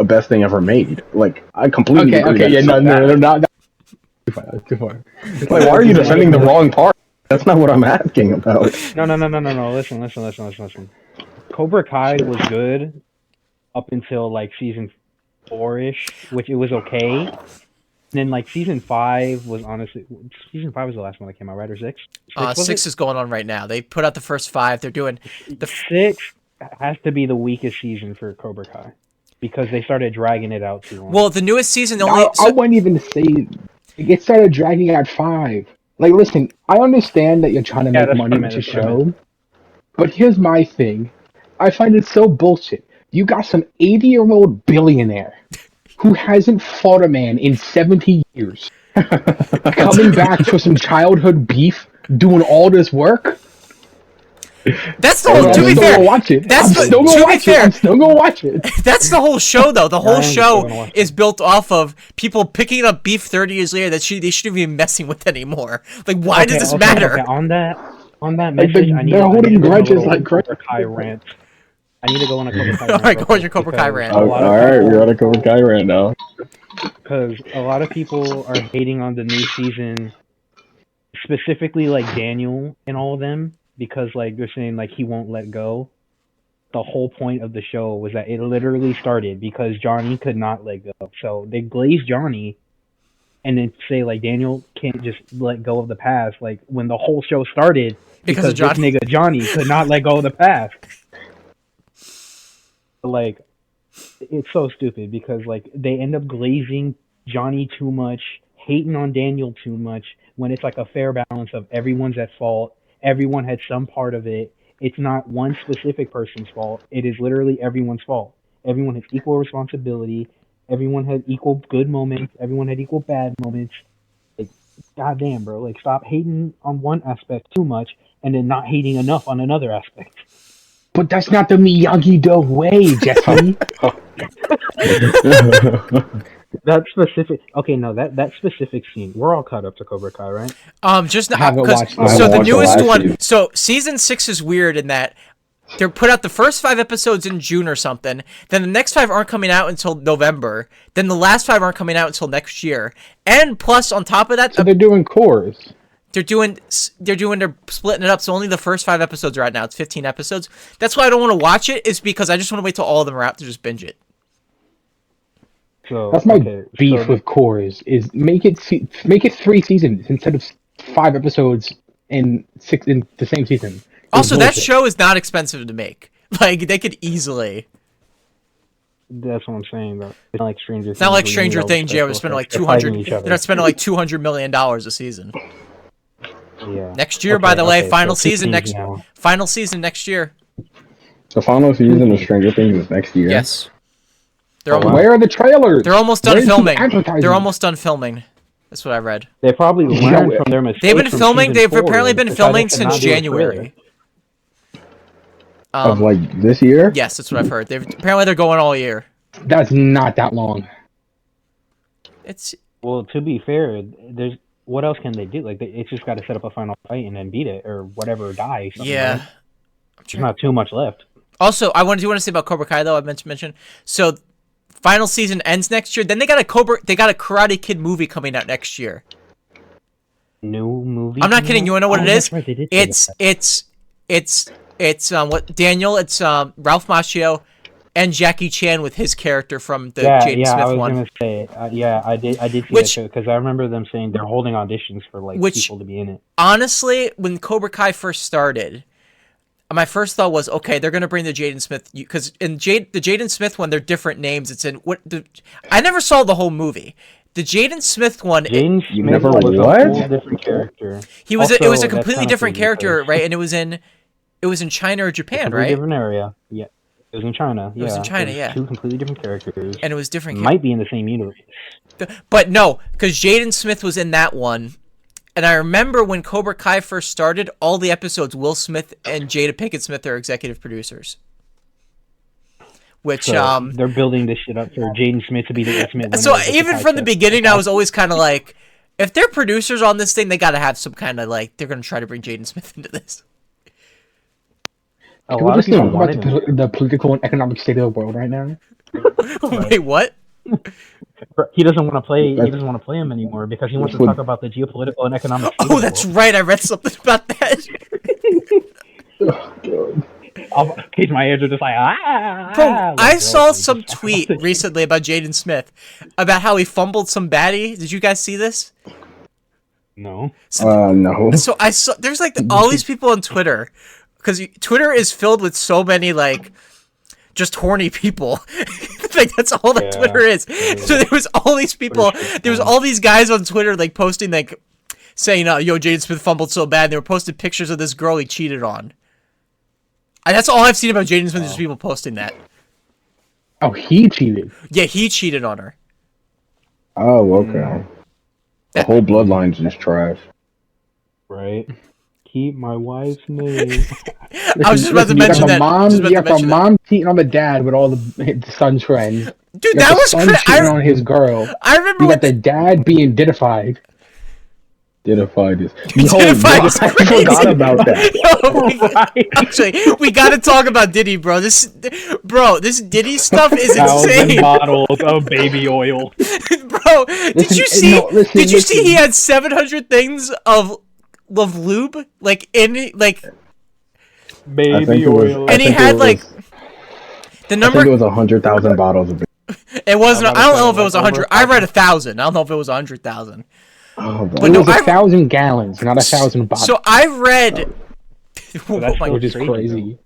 best thing ever made. Like, I completely agree. Okay, yeah, no, not too far. Like, why are you defending the wrong part? That's not what I'm asking about. No. Listen. Cobra Kai was good up until like season 4-ish, which it was okay. And then like season 5 was the last one that came out, right? Or 6? 6 is going on right now. They put out the first 5. They're doing the 6 has to be the weakest season for Cobra Kai because they started dragging it out too long. Well, the newest season I wouldn't even say it started dragging at 5. Like, listen, I understand that you're trying to make money with your show, but here's my thing. I find it so bullshit. You got some 80-year-old billionaire who hasn't fought a man in 70 years coming back for some childhood beef, doing all this work. That's the whole. To be fair, I'm still gonna watch it. That's the whole show, though. The whole show is built off of people picking up beef 30 years later that they shouldn't be messing with anymore. Like, why does this matter? On that message, they're holding grudges like Cobra Kai rant. I need to go on a Cobra Kai rant. Alright, go on your Cobra Kai rant. Alright, we're on a Cobra Kai rant now. Because a lot of people are hating on the new season, specifically like Daniel and all of them, because like they're saying like he won't let go. The whole point of the show was that it literally started because Johnny could not let go. So they glazed Johnny and then say like Daniel can't just let go of the past, like when the whole show started because this nigga Johnny could not let go of the past. Like, it's so stupid because like they end up glazing Johnny too much, hating on Daniel too much, when it's like a fair balance of everyone's at fault, everyone had some part of it. It's not one specific person's fault. It is literally everyone's fault. Everyone has equal responsibility. Everyone had equal good moments. Everyone had equal bad moments. Like, goddamn, bro. Like, stop hating on one aspect too much and then not hating enough on another aspect. But that's not the Miyagi-Do way, Jesse. That specific... Okay, no, that specific scene. We're all caught up to Cobra Kai, right? Just not... So the newest one... So season 6 is weird in that they're put out the first 5 episodes in June or something. Then the next 5 aren't coming out until November. Then the last 5 aren't coming out until next year. And plus, on top of that... So they're doing cores. They're splitting it up, so only the first 5 episodes are out now. It's 15 episodes. That's why I don't want to watch it, is because I just want to wait till all of them are out to just binge it. So that's my beef with cores, is make it 3 seasons instead of 5 episodes in the same season. Also, that show is not expensive to make. Like, they could easily... That's what I'm saying, though. It's not like Stranger Things. It's not like Stranger Things, yeah, we're spending like $200... They're not spending like $200 million a season. Yeah. Next year, by the way, okay, final so two season things next now. final season next year. The final season of Stranger Things is next year. Yes. They're Oh, wow. Where are the trailers? They're almost done Where's the filming. advertising? They're almost done filming. That's what I read. They probably learned from their mistakes. They've been from filming. season They've 4 apparently been and filming decided to since not do a trailer. January. Of like this year? Yes, that's what I've heard. Apparently they're going all year. That's not that long. It's Well, to be fair, there's what else can they do? Like, it's just got to set up a final fight and then beat it or whatever, die. yeah. Right? There's not too much left. Also, I want to say about Cobra Kai though. I meant to mention. So, final season ends next year. Then they got a Karate Kid movie coming out next year. New movie? I'm not kidding. You wanna know what it is? Right, they did say that. It's what Daniel. It's Ralph Macchio and Jackie Chan with his character from the Jaden I Smith was one. gonna say, I did see Which- that because I remember them saying they're holding auditions for like Which- people to be in it. Honestly, when Cobra Kai first started, my first thought was, okay, they're gonna bring the Jaden Smith because in the Jaden Smith one, they're different names. It's in I never saw the whole movie. The Jaden Smith one, Jaden You Smith never was what? a whole different character. it was Also, a that's completely kinda different crazy character, because- right? And it was in China or Japan, Completely right? different area. Yeah, it was in China. was in China, It was yeah. Two completely different characters. And it was different. Might be in the same universe. But no, because Jaden Smith was in that one. And I remember when Cobra Kai first started, all the episodes, Will Smith and Jada Pinkett Smith are executive producers. Which, So they're building this shit up for Jaden Smith to be the ultimate winner. so of the even Kai from the Test. beginning, I was always kind of like, if they're producers on this thing, they got to have some kind of like, they're going to try to bring Jaden Smith into this. A Can we lot of just talk people about wanted him. the political and economic state of the world right now? Wait, what? He doesn't want to play. He doesn't want to play him anymore because he wants to Would- talk about the geopolitical and economic. state Oh, of the that's world. right. I read something about that. Oh, God. Case my ears are just like Bro, I like, saw bro, some just- tweet recently about Jaden Smith, about how he fumbled some baddie. Did you guys see this? No. No. So I saw there's like all these people on Twitter, because Twitter is filled with so many like just horny people. Like that's all that Yeah. Twitter is. So there was all these people. Twitter's There was all these guys on Twitter like posting like saying, "Yo, Jaden Smith fumbled so bad." And they were posting pictures of this girl he cheated on. And that's all I've seen about Jaden Smith. Is people posting that. Oh, he cheated. Yeah, he cheated on her. Oh, okay. The whole bloodline's just trash. Right. Keep my wife's name. I was just about to mention that. Mom, Just about you to got the mention that. mom cheating on the dad with all the son's friends. Dude, You got that the was son crazy. cheating on his girl. I remember You when got the dad being diddified. Diddified is. Diddified is I crazy. forgot about that. Actually, we gotta talk about Diddy, bro. This Diddy stuff is 1,000 insane, bottles of baby oil. bro. Did you see? Did you see he had 700 things of lube, like in like, I Baby think it was. oil. And he had, like, the I number. think it was 100,000 bottles of it. It wasn't. I'm I about don't to know say, if it was like, 100. over I read 1,000. I don't know if it was 100,000. Oh, But It no, was 1,000 gallons, not 1,000 bottles. So I read. Oh that's my still which is crazy, crazy.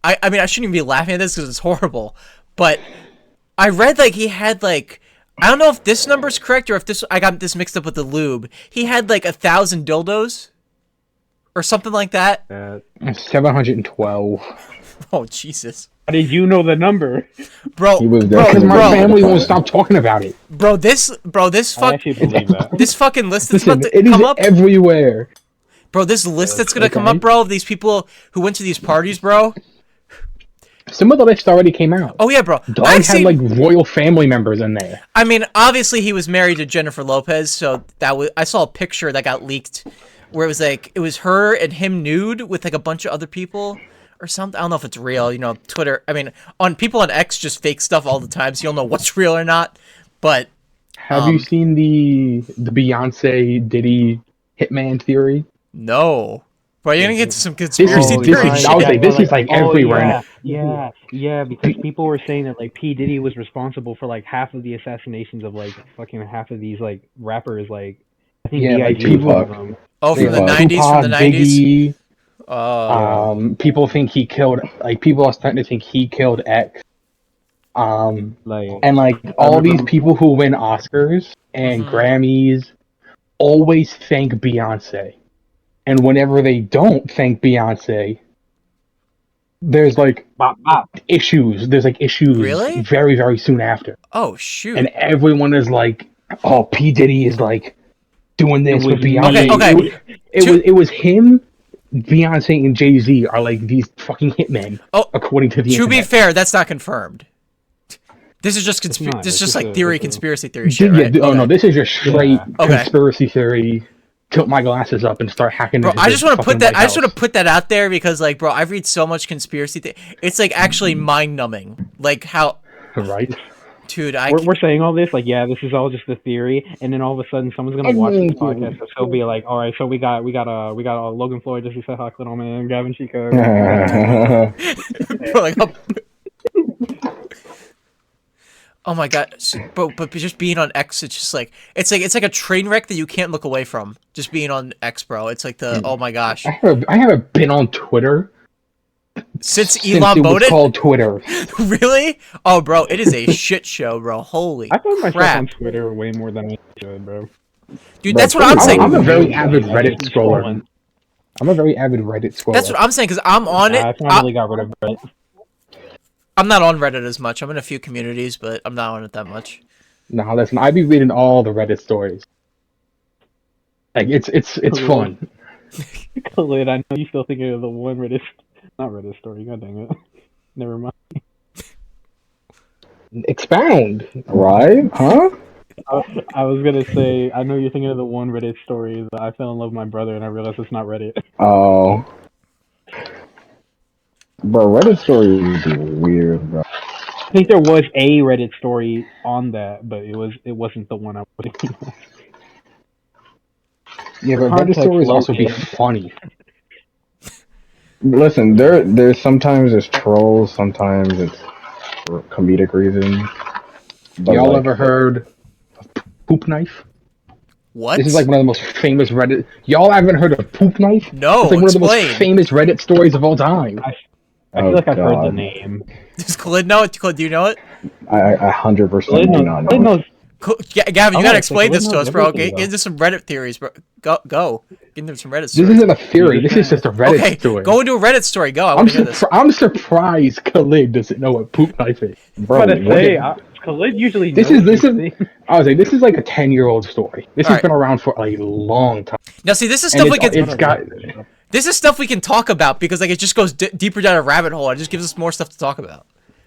I mean, I shouldn't even be laughing at this because it's horrible, but I read like he had like, I don't know if this number's correct or if I got this mixed up with the lube. He had like 1,000 dildos or something like that. 712. Oh Jesus, How did you know the number? bro, He was bro, definitely- Because my bro, family won't stop talking about it. this I fuck, actually believe that. this fucking list that's Listen, about to it is come up, everywhere. bro. This list that's gonna come okay. up, bro. Of these people who went to these parties, bro. Some of the lists already came out. Oh yeah, bro. Dog I've had seen- like royal family members in there. I mean, obviously he was married to Jennifer Lopez, so that was. I saw a picture that got leaked, where it was like it was her and him nude with like a bunch of other people or something. I don't know if it's real. You know, Twitter. I mean, on people on X just fake stuff all the time, so you'll know what's real or not. But Have you seen the Beyonce Diddy hitman theory? no, bro, you're gonna get to some This conspiracy is theory I shit. was like, this is like everywhere. Yeah, because people were saying that like P Diddy was responsible for like half of the assassinations of like fucking half of these like rappers. Like I think Yeah, like B.I.G. was one of Tupac. them. Oh, from the Yeah. '90s, from the Tupac, '90s. Biggie, Oh, people think he killed. Like people are starting to think he killed X. Like And like all these people who win Oscars and Mhm. Grammys always thank Beyonce. and whenever they don't thank Beyonce, there's like issues. There's like issues Really? very, very soon after. Oh shoot! And everyone is like, "Oh, P Diddy is like doing this with Beyonce." Okay. It was him, Beyonce, and Jay-Z are like these fucking hitmen. Oh, according to the to internet. be fair, that's not confirmed. This is just this is just like conspiracy theory shit, right? Oh no, this is just straight conspiracy theory. Tilt my glasses up and start hacking. Bro, I just want to put that. I just want to put that out there because, like, bro, I've read so much conspiracy. It's like actually mind numbing. Like how, right, dude? We're saying all this like, yeah, this is all just a theory, and then all of a sudden someone's gonna watch this podcast, so they'll be like, all right, so we got a Logan Floyd, Jesse Seth, Little Man, Gavin Chico. Like, oh my god, bro! But just being on X, it's just like it's like a train wreck that you can't look away from. Just being on X, bro. It's like oh my gosh. I haven't been on Twitter since Elon voted. Was called Twitter. Really? Oh, bro, it is a shit show, bro. Holy crap! I find myself on Twitter way more than I should, bro. Dude, that's what I'm saying. I'm a very avid Reddit scroller. That's what I'm saying because I'm on it. I finally got rid of Reddit. I'm not on Reddit as much. I'm in a few communities, but I'm not on it that much. No, listen, I be reading all the Reddit stories. Like it's fun. Khalid, I know you still thinking of the one not Reddit story. God dang it. Never mind. Expound, right? Huh? I was gonna say, I know you're thinking of the one Reddit story that I fell in love with my brother, and I realized it's not Reddit. Oh. Bro, Reddit stories would be weird, bro. I think there was a Reddit story on that, but it wasn't the one I was thinking of. Yeah, but Reddit stories also be funny. Listen, there's sometimes it's trolls, sometimes it's for comedic reasons. Y'all ever heard of Poop Knife? What? This is like one of the most famous Reddit. Y'all haven't heard of Poop Knife? No, it's like one of the most famous Reddit stories of all time. I feel like I've heard the name. Does Khalid know it? Khalid, do you know it? I 100% do not know it. Gavin, you gotta explain this to us, bro. Get into some Reddit theories, bro. Go. Get into some Reddit stories. This isn't a theory. This is just a Reddit story. Go into a Reddit story. Go. I'm surprised Khalid doesn't know what Poop Knife is. Bro, Khalid usually knows. This is like a 10-year-old story. This has been around for a long time. Now, see, this is stuff This is stuff we can talk about because like it just goes deeper down a rabbit hole. It just gives us more stuff to talk about,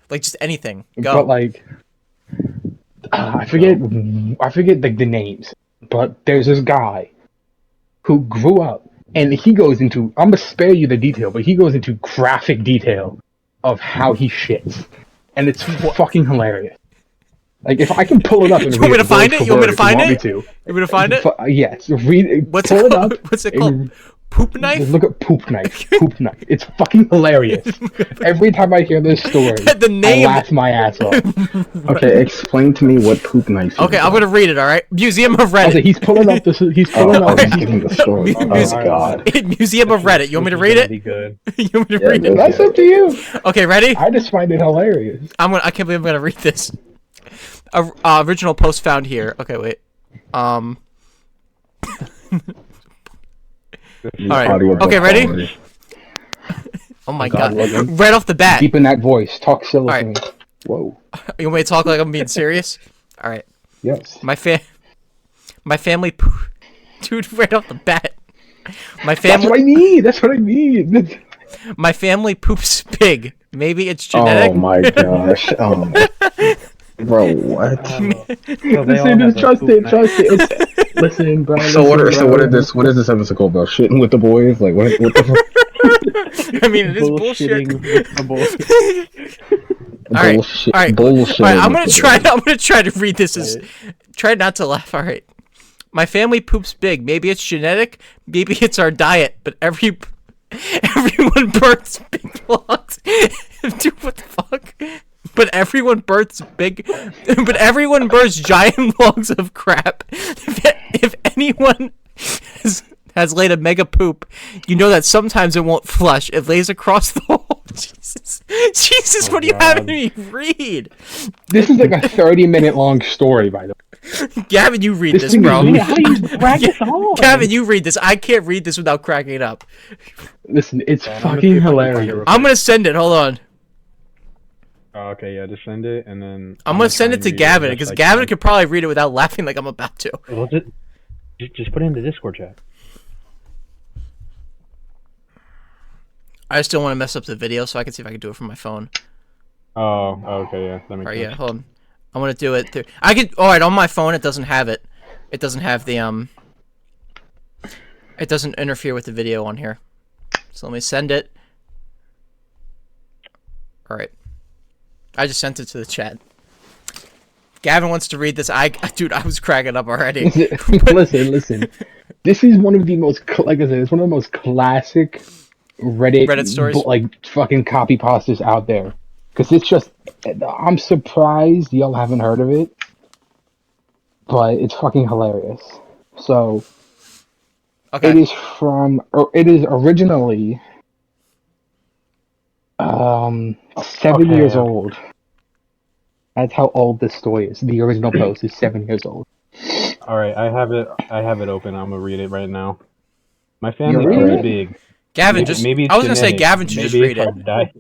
like just anything. Go. But like, I forget like the names. But there's this guy who grew up, and he goes into. I'm gonna spare you the detail, but he goes into graphic detail of how he shits, and it's fucking hilarious. Like if I can pull it up and you want me to find it? You want me to find it? You want me to find it? Yes. Read it. What's it called? What's it called? Poop Knife? Look at Poop Knife. Poop Knife. It's fucking hilarious. Every time I hear this story, I laugh my ass off. Okay, explain to me what Poop Knife is. Okay, I'm gonna read it, alright? Museum of Reddit. Okay, he's pulling up this. He's pulling up. He's giving the story. Oh, God. Museum of Reddit. You want me to read it? You want me to read it? That's up to you. Okay, ready? I just find it hilarious. I can't believe I'm gonna read this. Original post found here. Okay, wait. Alright. Okay, ready? Oh my god. Right off the bat. Deep in that voice. Talk silly to me. Whoa. You want me to talk like I'm being serious? Alright. Yes. My family dude, right off the bat. My family That's what I need. My family poops pig. Maybe it's genetic. Oh my gosh. Bro, what? Listen, trust it. Listen, bro. What is this episode called, bro? Shitting with the boys? Like, what the fuck? I mean, it is bullshit. Bullshit. All right. Bullshit. All right, I'm gonna try to read this. Try not to laugh. All right. My family poops big. Maybe it's genetic. Maybe it's our diet. But everyone births big logs. Dude, what the fuck? But everyone births giant logs of crap. If anyone has laid a mega poop, you know that sometimes it won't flush. It lays across the hole. Jesus, what are you having me read? This is like a 30-minute long story, by the way. Gavin, you read this, thing bro. is- How do you crack this on? Gavin, you read this. I can't read this without cracking it up. Listen, it's I'm gonna see fucking if I can find it hilarious. real I'm gonna send it. Hold on. Oh, okay, yeah, just send it, and then... I'm gonna send it to Gavin, because Gavin could probably read it without laughing like I'm about to. Well, just put it in the Discord chat. I just don't want to mess up the video, so I can see if I can do it from my phone. Oh, okay, yeah, that makes Alright, sense. yeah, hold on. I'm gonna do it through... I could... Alright, on my phone, it doesn't have it. It doesn't have the, It doesn't interfere with the video on here. So let me send it. Alright. I just sent it to the chat. Gavin wants to read this. Dude, I was cracking up already. Listen. This is one of the most, like I said, it's one of the most classic Reddit stories? like fucking copy pastas out there. Because it's just, I'm surprised y'all haven't heard of it, but it's fucking hilarious. So, Okay. it is originally 7 years Okay. old. That's how old this story is. The original post is 7 years old. Alright, I have it open. I'm gonna read it right now. My family's You're pretty reading big. Gavin, Maybe I was gonna say genetic. Gavin should just Maybe read if it. I die.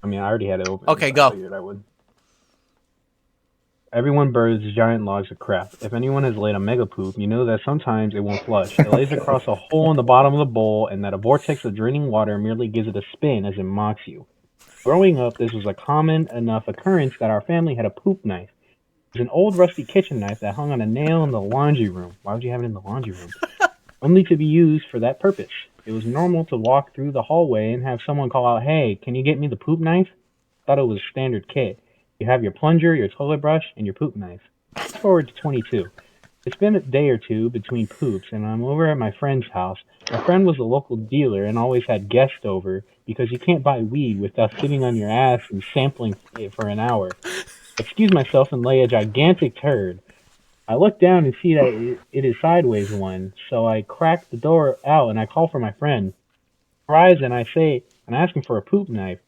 I mean, I already had it open. Okay, so go. I figured I would. Everyone burns giant logs of crap. If anyone has laid a mega poop, you know that sometimes it won't flush. It lays across a hole in the bottom of the bowl, and that a vortex of draining water merely gives it a spin as it mocks you. Growing up, this was a common enough occurrence that our family had a poop knife. It was an old rusty kitchen knife that hung on a nail in the laundry room. Why would you have it in the laundry room? Only to be used for that purpose. It was normal to walk through the hallway and have someone call out, "Hey, can you get me the poop knife?" Thought it was a standard kit. You have your plunger, your toilet brush, and your poop knife. Fast forward to 22. It's been a day or two between poops, and I'm over at my friend's house. My friend was a local dealer and always had guests over because you can't buy weed without sitting on your ass and sampling it for an hour. Excuse myself and lay a gigantic turd. I look down and see that it is sideways one, so I crack the door out and I call for my friend. Surprised, and I ask him for a poop knife.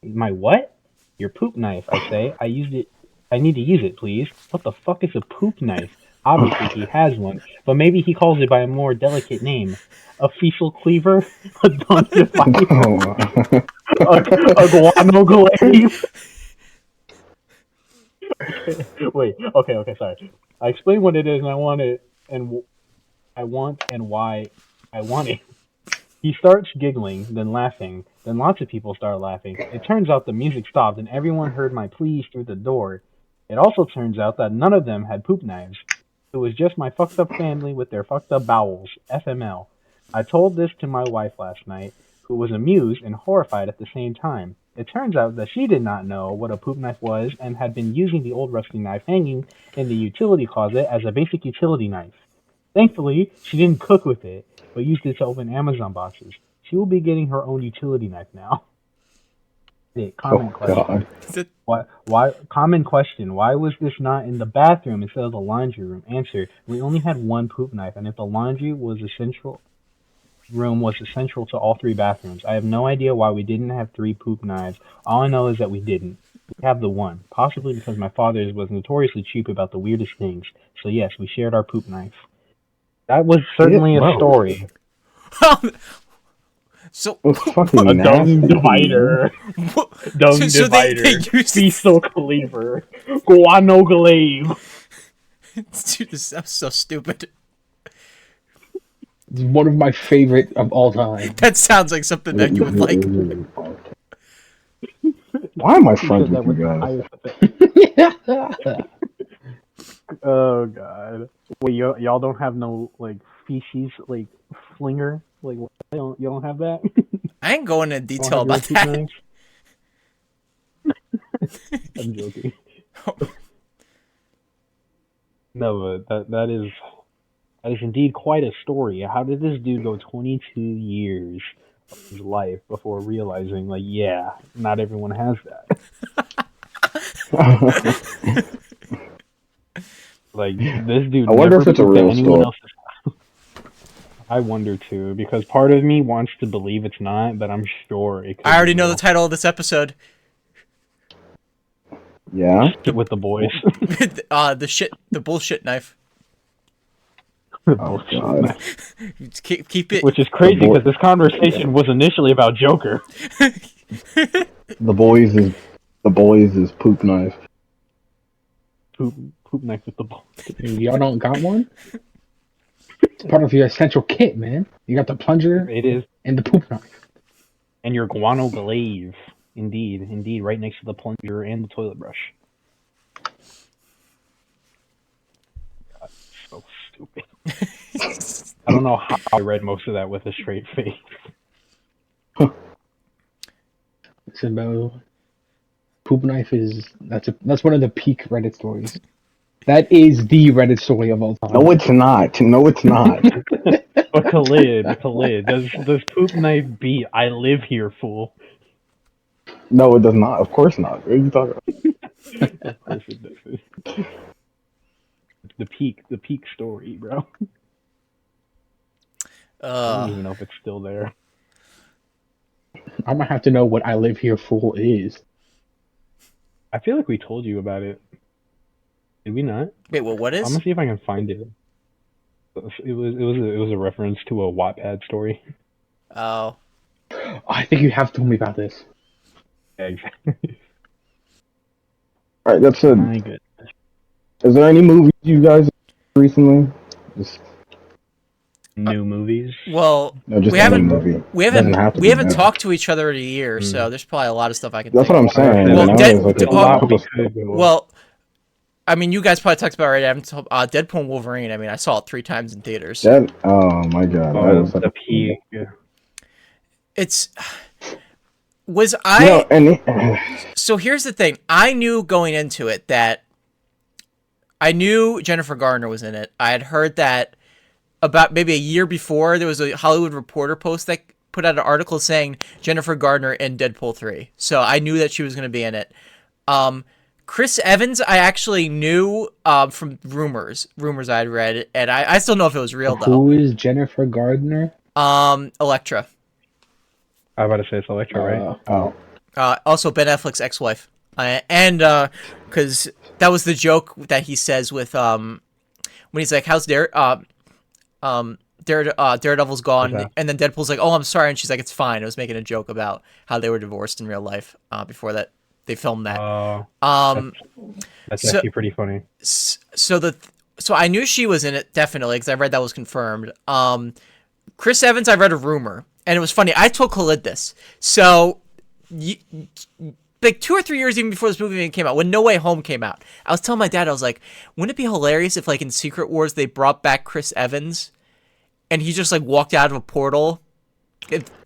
My what? Your poop knife, I say. I used it. I need to use it, please. What the fuck is a poop knife? Obviously he has one, but maybe he calls it by a more delicate name. A fecal cleaver? A dung divider? A guano glaive? Wait, okay, sorry. I explain what it is, and I want and why I want it. He starts giggling, then laughing, then lots of people start laughing. It turns out the music stopped, and everyone heard my pleas through the door. It also turns out that none of them had poop knives. It was just my fucked up family with their fucked up bowels, FML. I told this to my wife last night, who was amused and horrified at the same time. It turns out that she did not know what a poop knife was and had been using the old rusty knife hanging in the utility closet as a basic utility knife. Thankfully, she didn't cook with it, but used it to open Amazon boxes. She will be getting her own utility knife now. Comment question. Why? Common question. Why was this not in the bathroom instead of the laundry room? Answer. We only had one poop knife, and if the laundry was essential to all three bathrooms. I have no idea why we didn't have 3 poop knives. All I know is that we didn't. We have the one. Possibly because my father was notoriously cheap about the weirdest things. So yes, we shared our poop knife. That was certainly a story. So fucking A nasty. dung divider. Dung divider. They used Fecal cleaver. Guano glaive. Dude, that's so stupid. It's one of my favorite of all time. That sounds like something that you would like. Why am I friends with you guys? Oh god. Wait, y'all don't have no like feces like flinger? Like you don't have that? I ain't going into detail about that. I'm joking. No, but that is indeed quite a story. How did this dude go 22 years of his life before realizing, like, yeah, not everyone has that? Like, this dude. I wonder never if it's a pooped at real anyone story. else's house. I wonder too, because part of me wants to believe it's not, but I'm sure it could. I already be know real. the title of this episode. Yeah. with the boys. the bullshit knife. Oh god. Keep it. Which is crazy because this conversation was initially about Joker. The boys is poop knife. Poop knife with the ball. Y'all don't got one? It's part of your essential kit, man. You got the plunger It is. and the poop knife. And your guano glaive. Indeed, right next to the plunger and the toilet brush. God, so stupid. I don't know how I read most of that with a straight face. It's about poop knife that's one of the peak Reddit stories. That is the Reddit story of all time. No, it's not. No, it's not. But Khalid, does poop knife beat I live here, fool? No, it does not. Of course not. What are you talking about? Of course it does. The peak story, bro. I don't even know if it's still there. I'm gonna have to know what I live here fool is. I feel like we told you about it. Did we not? Wait, well, what is? I'm gonna see if I can find it. It was a reference to a Wattpad story. Oh. I think you have told me about this. Yeah, exactly. All right, that's it. My goodness. Is there any movies you guys recently? Just New movies? Well, no, just we any haven't movie. we Doesn't have haven't to we be haven't bad. talked to each other in a year, so there's probably a lot of stuff I can That's think what I'm of. saying. Well, you know? Dead- There's like Dead- a couple of- Well, I mean, you guys probably talked about it already. I haven't told, Deadpool and Wolverine. I mean, I saw it 3 times in theaters. Oh my god. That Oh, was the peak. Yeah. It's was I and So here's the thing. I knew going into it that I knew Jennifer Garner was in it. I had heard that about maybe a year before there was a Hollywood Reporter post that put out an article saying Jennifer Garner in Deadpool 3. So I knew that she was going to be in it. Chris Evans, I actually knew from rumors I had read, and I still know if it was real though. Who is Jennifer Gardner? Elektra. I was about to say it's Electra, right? oh, Also Ben Affleck's ex-wife. And because that was the joke that he says with when he's like, "How's Daredevil's gone?" Okay. And then Deadpool's like, "Oh, I'm sorry," and she's like, "It's fine." I was making a joke about how they were divorced in real life before that they filmed that. That's so- actually pretty funny. So I knew she was in it definitely because I read that was confirmed. Chris Evans, I read a rumor, and it was funny. I told Khalid this. So, like 2 or 3 years even before this movie even came out, when No Way Home came out, I was telling my dad, I was like, wouldn't it be hilarious if, like, in Secret Wars they brought back Chris Evans, and he just like walked out of a portal,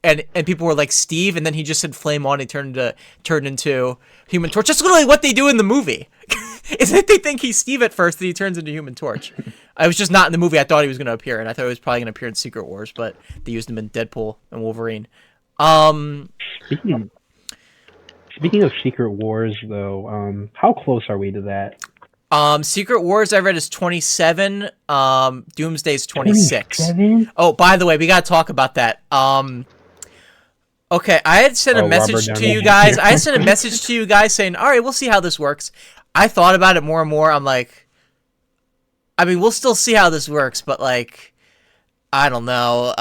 and people were like, Steve, and then he just said flame on, he turned into Human Torch. That's literally what they do in the movie. Is that they think he's Steve at first, then he turns into Human Torch. I was just not in the movie I thought he was going to appear, and I thought he was probably going to appear in Secret Wars, but they used him in Deadpool and Wolverine. Speaking of Secret Wars, though, how close are we to that? Secret Wars I read is 27. Doomsday's 26. 27? Oh, by the way, we got to talk about that. Okay, I had sent a message Robert to you Downey guys. Jr. I had sent a message to you guys saying, all right, we'll see how this works. I thought about it more and more. I'm like, I mean, we'll still see how this works, but like, I don't know.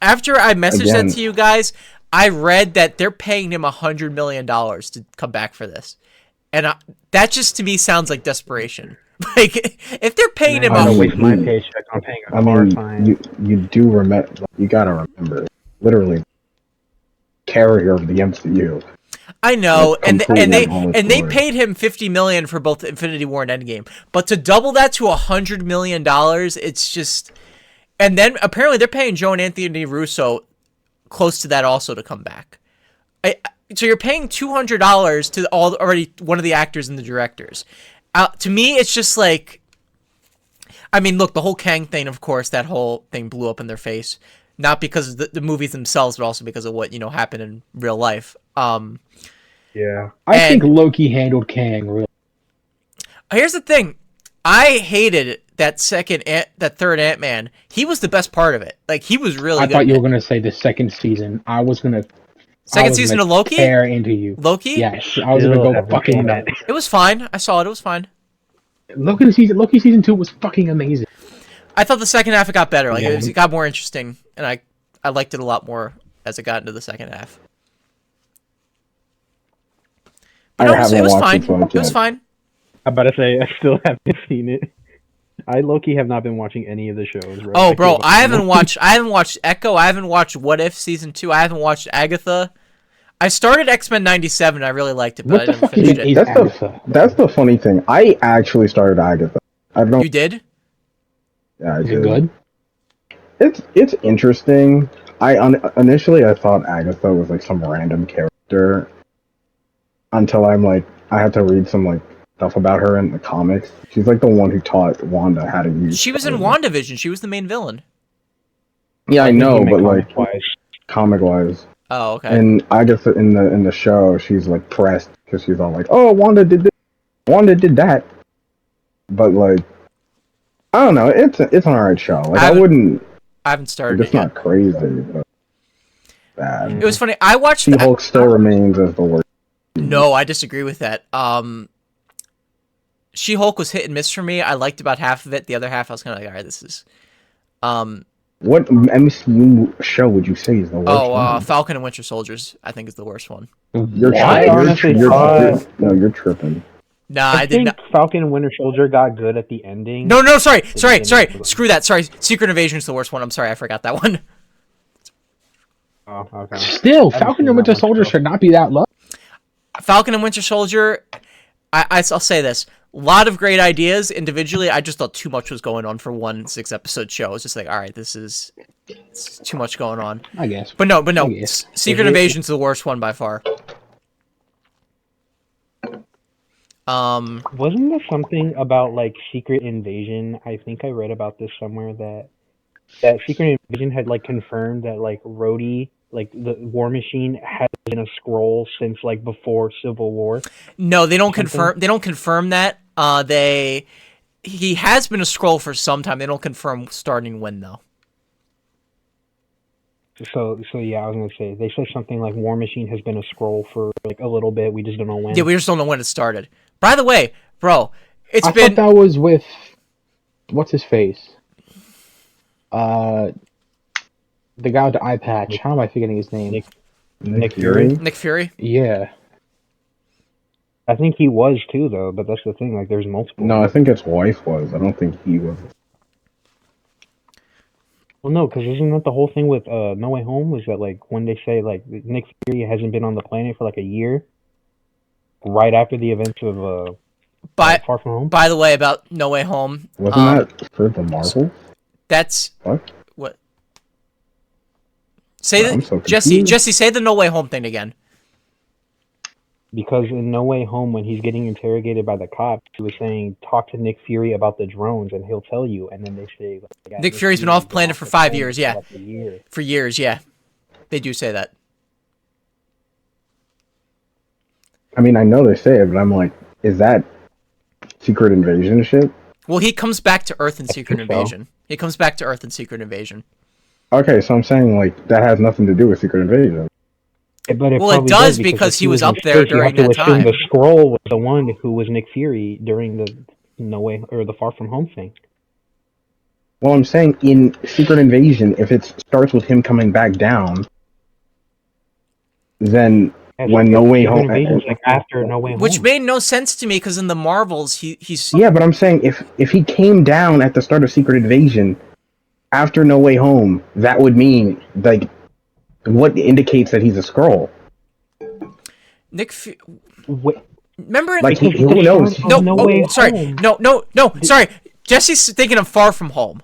After I messaged that to you guys, I read that they're paying him $100 million to come back for this. And that just to me sounds like desperation. Like, if they're paying him, I'm gonna waste my paycheck on paying a car fine. you do remember. You gotta remember, literally, carrier of the MCU. I know, and they story. paid him $50 million for both Infinity War and Endgame, but to double that to $100 million, it's just. And then apparently they're paying Joe and Anthony Russo close to that also to come back. So you're paying $200 to already one of the actors and the directors. To me, it's just like, I mean, look, the whole Kang thing, of course, that whole thing blew up in their face, not because of the movies themselves, but also because of what happened in real life. Yeah, I think Loki handled Kang really. Here's the thing, I hated that third Ant-Man. He was the best part of it. Like, he was really good. I thought you were gonna say the second season. I was gonna Second season of Loki? Tear into you. Loki? Yes, I was gonna go fucking nuts. It was fine. I saw it. It was fine. Loki season 2 was fucking amazing. I thought the second half it got better. Like it got more interesting, and I liked it a lot more as it got into the second half. But no, it was fine. It was fine. I'm about to say I still haven't seen it. I low-key have not been watching any of the shows. Bro. Oh, bro, I haven't watched Echo. I haven't watched What If season 2. I haven't watched Agatha. I started X-Men '97. I really liked it, but I didn't finish it. That's the funny thing. I actually started Agatha. I don't. You did? Yeah, I did. Is it good? It's interesting. Initially I thought Agatha was like some random character until I had to read some like stuff about her in the comics. She's like the one who taught Wanda how to use. She was in WandaVision. She was the main villain. Yeah, I know, but like comic-wise. Oh, okay. And Agatha in the show, she's like pressed because she's all like, "Oh, Wanda did this, Wanda did that," but like, I don't know. It's an alright show. Like I haven't started. It's not crazy, but bad. It was funny. I watched. She-Hulk still remains as the worst. No, I disagree with that. She-Hulk was hit and miss for me. I liked about half of it. The other half, I was kind of like, all right, this is. What MCU show would you say is the worst one? Falcon and Winter Soldiers, I think, is the worst one. You're tripping. Nah, I did not. Falcon and Winter Soldier got good at the ending. No, sorry. Screw that. Sorry, Secret Invasion is the worst one. I'm sorry, I forgot that one. Oh, okay. Still, Falcon and Winter Soldier should not be that low. Falcon and Winter Soldier, I'll say this. A lot of great ideas individually. I just thought too much was going on for one 6-episode show. It was just like, all right, it's too much going on. I guess. But no. Secret Invasion's the worst one by far. Wasn't there something about like Secret Invasion? I think I read about this somewhere that Secret Invasion had like confirmed that like Rhodey, like the War Machine, has been a Skrull since like before Civil War. No, they don't confirm. They don't confirm that. He has been a Skrull for some time. They don't confirm starting when though. So yeah, I was gonna say they said something like War Machine has been a Skrull for like a little bit. We just don't know when. Yeah, we just don't know when it started. By the way, bro, I thought that was with what's his face? The guy with the eye patch. How am I forgetting his name? Nick Fury. Nick Fury. Yeah. I think he was too, though. But that's the thing. Like, there's multiple. No, I think his wife was. I don't think he was. Well, no, because isn't that the whole thing with No Way Home? Was that like when they say like Nick Fury hasn't been on the planet for like a year, right after the events of Far From Home? By the way, about No Way Home, wasn't that for the Marvel? That's what? Say that, so Jesse. Say the No Way Home thing again. Because in No Way Home, when he's getting interrogated by the cops, he was saying, "Talk to Nick Fury about the drones, and he'll tell you." And then they say, like, "Nick Fury's been off planet for 5 years." Yeah, for years. Yeah, they do say that. I mean, I know they say it, but I'm like, is that Secret Invasion shit? Well, he comes back to Earth in Secret Invasion. He comes back to Earth in Secret Invasion. Okay, so I'm saying like that has nothing to do with Secret Invasion. But it does because he was up there during that time. The Skrull was the one who was Nick Fury during the No Way or the Far From Home thing. Well, I'm saying in Secret Invasion, if it starts with him coming back down, then when No Way Home, like after No Way Home, which made no sense to me because in the Marvels, he's yeah, but I'm saying if he came down at the start of Secret Invasion after No Way Home, that would mean like. What indicates that he's a Skrull? Remember? Like who knows? Sorry. No. Sorry. Jesse's thinking of Far From Home.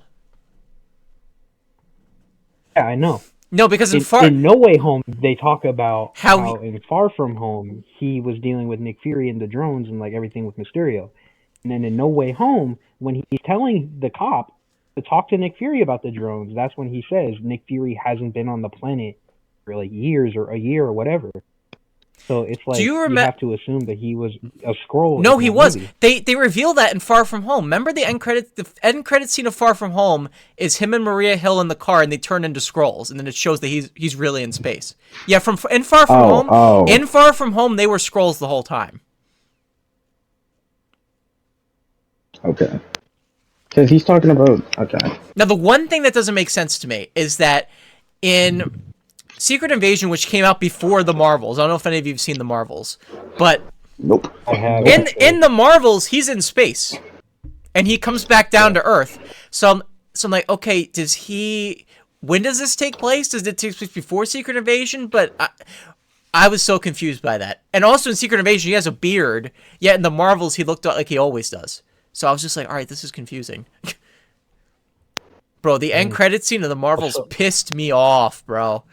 Yeah, I know. No, because in No Way Home, they talk about how in Far From Home he was dealing with Nick Fury and the drones and like everything with Mysterio, and then in No Way Home, when he's telling the cop to talk to Nick Fury about the drones, that's when he says Nick Fury hasn't been on the planet for like years or a year or whatever. So it's like Do you you have to assume that he was a Skrull. No, in he that was. movie. They reveal that in Far From Home. Remember the end credit? The end credit scene of Far From Home is him and Maria Hill in the car, and they turn into Skrulls, and then it shows that he's really in space. Yeah, in Far From Home. In Far From Home, they were Skrulls the whole time. Okay. Because he's talking about... Okay. Now, the one thing that doesn't make sense to me is that in Secret Invasion, which came out before the Marvels, I don't know if any of you have seen the Marvels, but Nope. I have in the Marvels, he's in space, and he comes back down to Earth. So I'm like, okay, when does this take place? Does it take place before Secret Invasion? But I was so confused by that. And also in Secret Invasion, he has a beard, yet in the Marvels, he looked like he always does. So I was just like, all right, this is confusing. Bro, the end credit scene of the Marvels pissed me off, bro.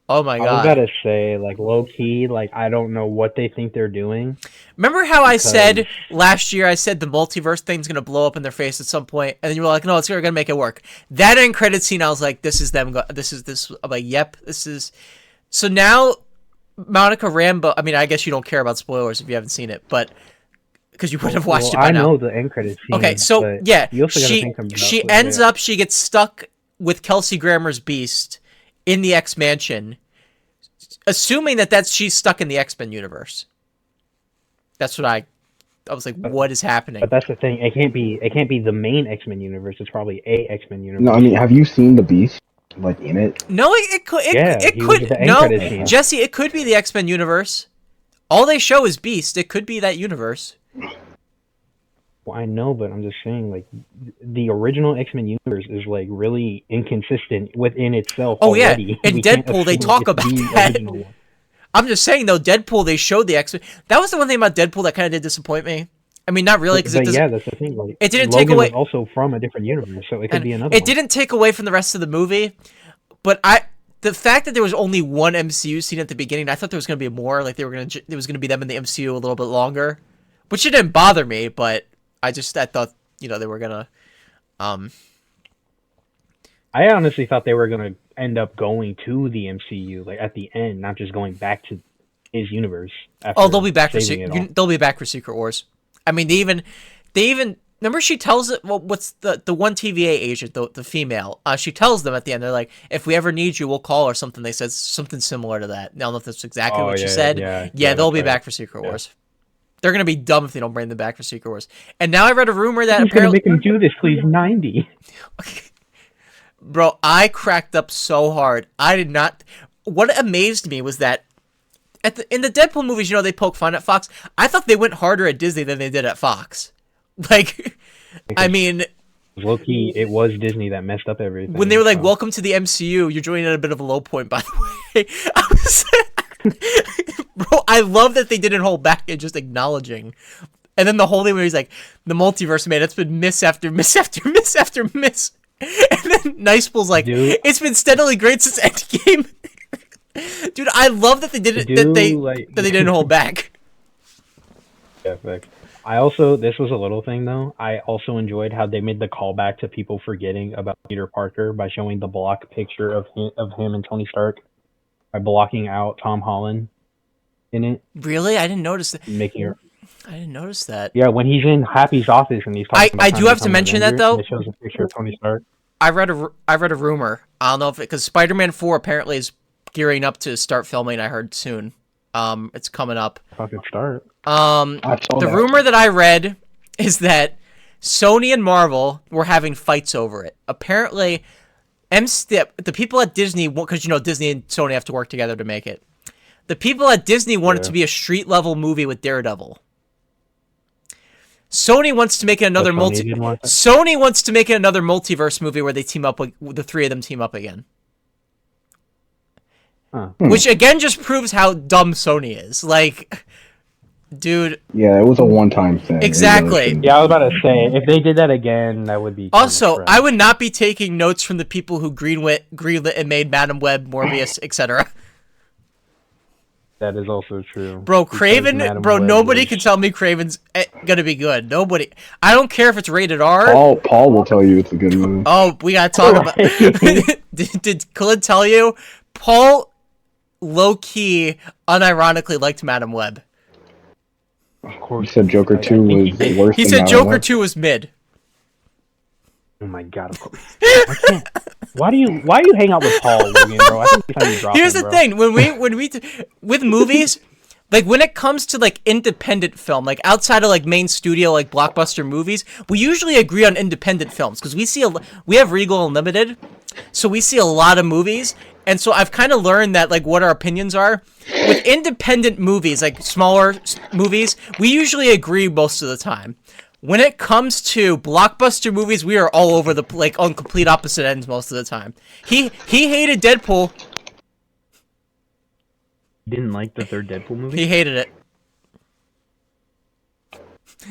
Oh my god. I was about to say, like, low key, like, I don't know what they think they're doing. Remember how I said last year, I said the multiverse thing's going to blow up in their face at some point, and then you were like, no, it's going to make it work. That end credit scene, I was like, this is them. I'm like, yep, this is. So now, Monica Rambeau, I mean, I guess you don't care about spoilers if you haven't seen it, but because you would have watched it by now. I know the end credit scene. Okay, so yeah, you also gotta think about she ends up, she gets stuck with Kelsey Grammer's Beast in the X Mansion, assuming that she's stuck in the X-Men universe. That's what I was like, what is happening? But that's the thing. It can't be the main X-Men universe. It's probably a X-Men universe. No, I mean, have you seen the Beast, like, in it? No, it could. It could. No, Jesse, it could be the X-Men universe. All they show is Beast. It could be that universe. Well, I know, but I'm just saying, like, the original X-Men universe is, like, really inconsistent within itself. Oh, already. Yeah. In Deadpool, they talk about that. I'm just saying, though, Deadpool, they showed the X-Men. That was the one thing about Deadpool that kind of did disappoint me. I mean, not really, because it doesn't. Yeah, that's the thing. Like, it didn't Logan take away. Was also from a different universe, so it could be another. It didn't take away from the rest of the movie, but the fact that there was only one MCU scene at the beginning, I thought there was going to be more. Like there was going to be them in the MCU a little bit longer, which it didn't bother me, but I thought they were gonna. I honestly thought they were gonna end up going to the MCU, like at the end, not just going back to his universe. Oh, they'll be back for Secret Wars. I mean, they even remember she tells it. Well, what's the one TVA agent, the female? She tells them at the end. They're like, "If we ever need you, we'll call," or something. They said something similar to that. I don't know if that's exactly what she said. Yeah, they'll be back for Secret Wars. They're gonna be dumb if they don't bring them back for Secret Wars. And now I read a rumor that apparently gonna make him do this, please. 90. Bro, I cracked up so hard. I did not. What amazed me was that in the Deadpool movies, they poke fun at Fox. I thought they went harder at Disney than they did at Fox. Like, I mean, low-key, it was Disney that messed up everything. When they were like, "Welcome to the MCU," you're joining at a bit of a low point, by the way. Bro, I love that they didn't hold back and just acknowledging. And then the whole thing where he's like, the multiverse, man, it's been miss after miss after miss after miss. And then Nicepool's like, it's been steadily great since Endgame. Dude, I love that they didn't that they didn't hold back. Yeah, fact. This was a little thing though. I also enjoyed how they made the callback to people forgetting about Peter Parker by showing the block picture of him and Tony Stark by blocking out Tom Holland in it. Really? I didn't notice that. I didn't notice that. Yeah, when he's in Happy's office and he's talking about I do have to mention that though. It shows a picture of Tony Stark. I read a rumor. I don't know if because Spider-Man 4 apparently is gearing up to start filming. I heard soon. It's coming up. Fucking start. The rumor that I read is that Sony and Marvel were having fights over it. Apparently, the people at Disney, because Disney and Sony have to work together to make it. The people at Disney want it to be a street level movie with Daredevil. Sony wants to make it another Sony wants to make it another multiverse movie where they team up the three of them team up again. Which again just proves how dumb Sony is. Like, dude. Yeah, it was a one-time thing. Exactly. Yeah, I was about to say, if they did that again, that would be. Also, I would not be taking notes from the people who greenlit and made Madam Web, Morbius, etc. That is also true. Bro, Craven, nobody can tell me Craven's gonna be good. Nobody. I don't care if it's rated R. Paul will tell you it's a good movie. Oh, we gotta talk about. Did Clint tell you? Paul low-key, unironically liked Madam Web. Of course. You said Joker 2 was worse He than said Madam Joker Web? 2 was mid. Oh my god, of course. I can't. Why do you hang out with Paul, Logan, bro? I think it's time you drop Here's him, the bro. thing, with movies, like when it comes to like independent film, like outside of like main studio, like blockbuster movies, we usually agree on independent films because we have Regal Unlimited, so we see a lot of movies, and so I've kind of learned that like what our opinions are. With independent movies, like smaller movies, we usually agree most of the time. When it comes to blockbuster movies, we are all over the like on complete opposite ends most of the time. He hated Deadpool. Didn't like the third Deadpool movie? He hated it.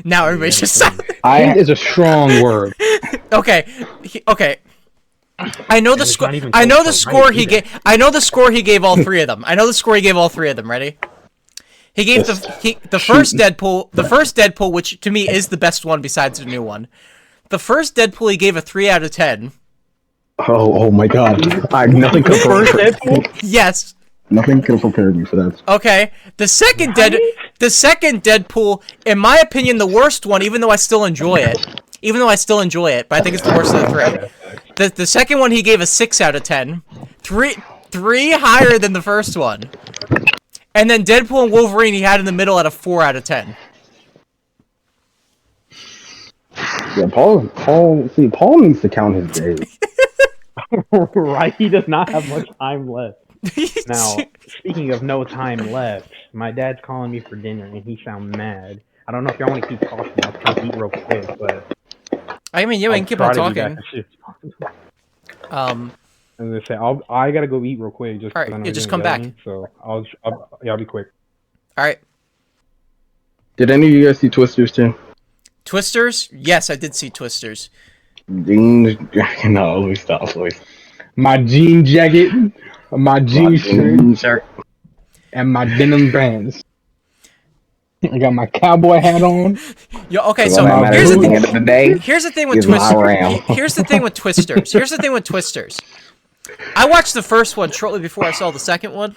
Now everybody's just silent. Hate is a strong word. Okay. Okay. I know the it's score. not even I know close the to score right he either. gave. I know the score he gave all three of them. I know the score he gave all three of them. Ready? He gave the first Deadpool. The first Deadpool, which to me is the best one besides the new one. The first Deadpool he gave a 3 out of 10. Oh my god. Nothing could First prepare, Deadpool? Yes. nothing could have prepared me for that. Okay. The second Deadpool, in my opinion, the worst one. Even though I still enjoy it. But I think it's the worst of the three. The second one he gave a 6 out of 10. Three higher than the first one. And then Deadpool and Wolverine he had in the middle at a 4 out of 10. Yeah, Paul needs to count his days. Right, he does not have much time left. Now, speaking of no time left, my dad's calling me for dinner and he sounds mad. I don't know if y'all want to keep talking. I'll try to eat real quick, but I mean, yeah, we can keep on talking. I was gonna say I gotta go eat real quick. Just All right, I know yeah, you're just gonna come yell back. at me, so I'll be quick. All right. Did any of you guys see Twisters too? Twisters? Yes, I did see Twisters. Jeans? No, Louis, stop, Louis. My jean jacket, my jean shirt, and my denim bands. I got my cowboy hat on. Yo, okay, so Well, that here's the matters thing. at the end of the day. Here's the thing with is my ram. Twisters. Here's the thing with Twisters. I watched the first one shortly before I saw the second one.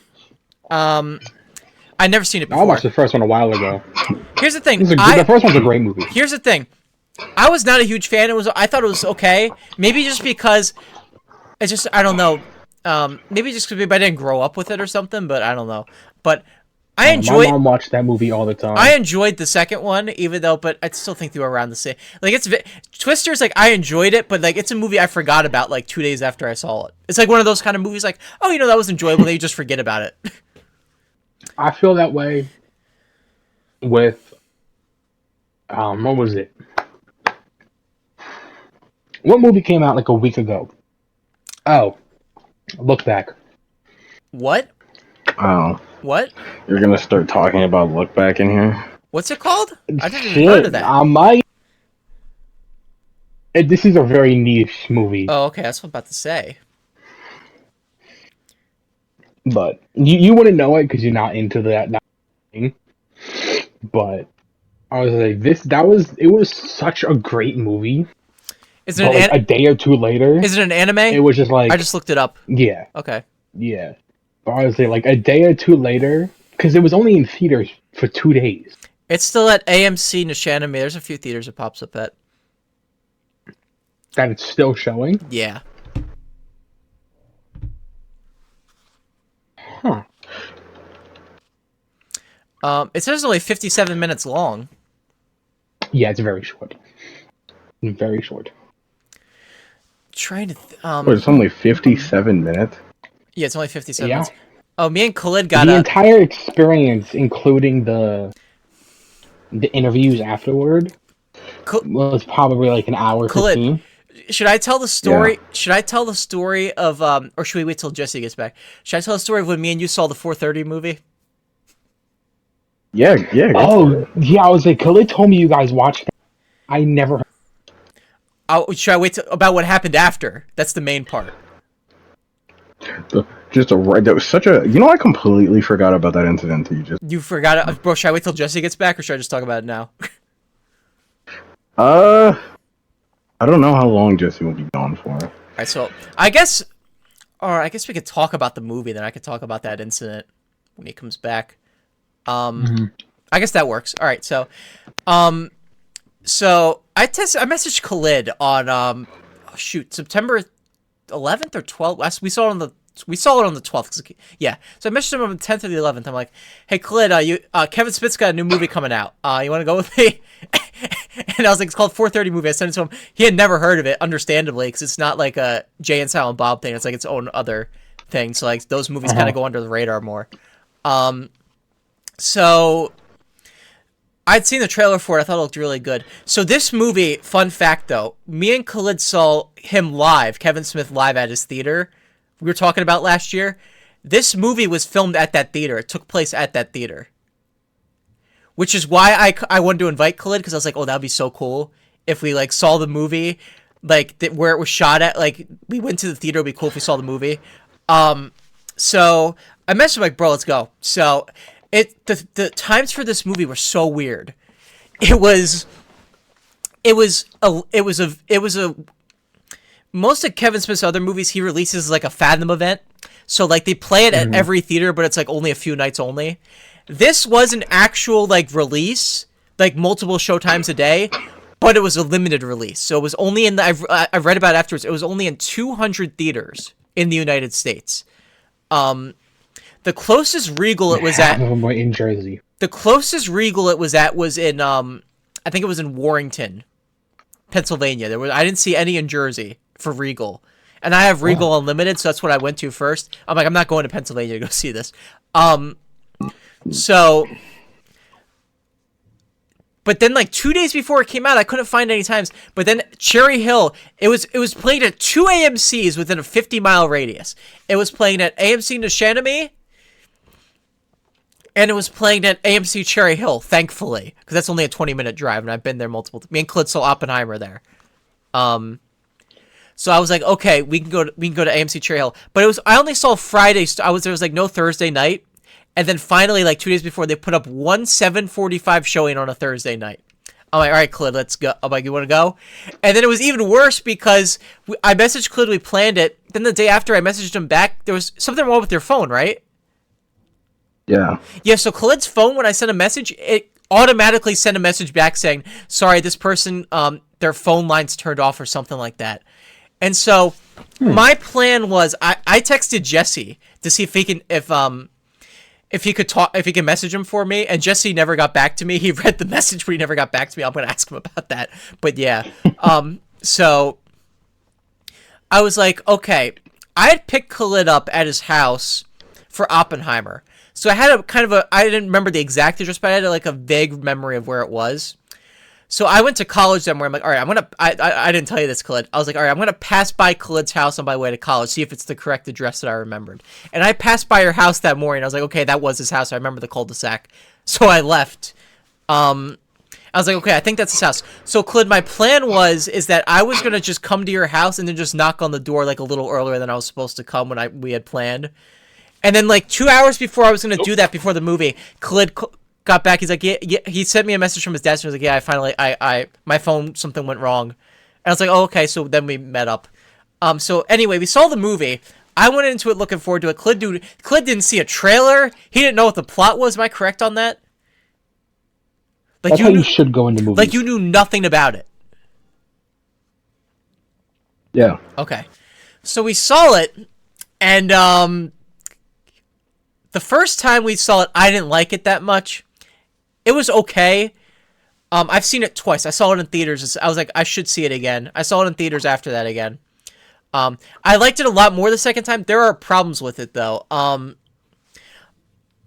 I'd never seen it I before. watched the first one a while ago. Here's the thing. The first one's a great movie. Here's the thing. I was not a huge fan. I thought it was okay. Maybe just because it's just I don't know. Maybe just because I didn't grow up with it or something. But I don't know. But I enjoyed. My mom watched that movie all the time. I enjoyed the second one, even though, but I still think they were around the same. Like Twisters, like I enjoyed it, but like it's a movie I forgot about like 2 days after I saw it. It's like one of those kind of movies, like oh, that was enjoyable. Then you just forget about it. I feel that way with what was it? What movie came out like a week ago? Oh, Look Back. What? Oh. What? You're gonna start talking about Look Back in here? What's it called? I didn't even heard of that. I might. This is a very niche movie. Oh, okay. That's what I'm about to say. But you wouldn't know it because you're not into that thing. But I was like, it was such a great movie. Is it But like a day or two later, Is it an anime? it was just like I just looked it up. yeah, Okay. yeah. But I was like a day or two later, because it was only in theaters for 2 days. It's still at AMC Nishanami. There's a few theaters it pops up at. That it's still showing. Yeah. Huh. It says it's only 57 minutes long. Yeah, it's very short. Very short. Trying to. Wait, it's only 57 minutes? Yeah, it's only 57 Yeah. minutes. Oh, me and Khalid got The a. entire experience, including the interviews afterward, was probably like an hour Khalid, 15. Should I tell the story? Should I tell the story of or should we wait till Jesse gets back? Should I tell the story of when me and you saw the 4:30 movie? Yeah. Oh, yeah, I was like, Khalid told me you guys watched that. I never heard. Oh, should I wait about what happened after? That's the main part. That was such a. I completely forgot about that incident that you just. You forgot it, bro. Should I wait till Jesse gets back, or should I just talk about it now? I don't know how long Jesse will be gone for. Alright, so I guess or I guess we could talk about the movie. Then I could talk about that incident when he comes back. I guess that works. All right, so I messaged Khalid on September 11th or 12th. We saw it on the 12th. Yeah. So I messaged him on the 10th or the 11th. I'm like, hey, Khalid, Kevin Smith's got a new movie coming out. You want to go with me? And I was like, it's called 4:30 movie. I sent it to him. He had never heard of it, understandably, because it's not like a Jay and Silent Bob thing. It's like its own other thing. So like those movies kind of go under the radar more. So I'd seen the trailer for it. I thought it looked really good. So this movie, fun fact though, me and Khalid saw him live, Kevin Smith live at his theater. We were talking about last year. This movie was filmed at that theater. It took place at that theater. Which is why I wanted to invite Khalid, because I was like, oh, that'd be so cool if we like saw the movie, like where it was shot at. Like we went to the theater. It'd be cool if we saw the movie. So I messaged him like, bro, let's go. So the times for this movie were so weird. It was a most of Kevin Smith's other movies he releases like a Fathom event. So like they play it at every theater, but it's like only a few nights only. This was an actual like release, like multiple showtimes a day, but it was a limited release. So it was only in I read about it afterwards. It was only in 200 theaters in the United States. The closest Regal it was at in Jersey. The closest Regal it was at was in I think it was in Warrington, Pennsylvania. I didn't see any in Jersey for Regal. And I have Regal Unlimited, so that's what I went to first. I'm like, I'm not going to Pennsylvania to go see this. But then like 2 days before it came out, I couldn't find any times. But then Cherry Hill, it was playing at 2 AMCs within a 50-mile radius. It was playing at AMC Neshannomy, and it was playing at AMC Cherry Hill, thankfully, because that's only a 20-minute drive, and I've been there multiple times. Me and Clid saw Oppenheimer there. So I was like, okay, we can go to AMC Cherry Hill. But I only saw Friday. There was like no Thursday night. And then finally, like 2 days before, they put up one 7:45 showing on a Thursday night. I'm like, all right, Clid, let's go. I'm like, you want to go? And then it was even worse because I messaged Clid, we planned it. Then the day after I messaged him back, there was something wrong with your phone, right? Yeah. Yeah, so Khalid's phone, when I sent a message, it automatically sent a message back saying, sorry, this person, their phone line's turned off or something like that. And so my plan was I texted Jesse to see if he could message him for me, and Jesse never got back to me. He read the message, but he never got back to me. I'm going to ask him about that. But yeah. So I was like, okay, I had picked Khalid up at his house for Oppenheimer. So I had I didn't remember the exact address, but I had like a vague memory of where it was. So I went to college then, where I'm like, all right, I didn't tell you this, Khalid. I was like, all right, I'm going to pass by Khalid's house on my way to college, see if it's the correct address that I remembered. And I passed by your house that morning. I was like, okay, that was his house. I remember the cul-de-sac. So I left. I was like, okay, I think that's his house. So Khalid, my plan is that I was going to just come to your house and then just knock on the door like a little earlier than I was supposed to come when we had planned. And then like 2 hours before I was going to do that before the movie, Khalid got back. He's like, yeah, he sent me a message from his desk. And he was like, yeah, I finally, my phone, something went wrong. And I was like, oh, okay. So then we met up. So anyway, we saw the movie. I went into it looking forward to it. Clid didn't see a trailer. He didn't know what the plot was. Am I correct on that? Like That's how you should go into movies. Like you knew nothing about it. Yeah. Okay. So we saw it, and the first time we saw it, I didn't like it that much. It was okay. I've seen it twice. I saw it in theaters. I was like, I should see it again. I saw it in theaters after that again. I liked it a lot more the second time. There are problems with it though.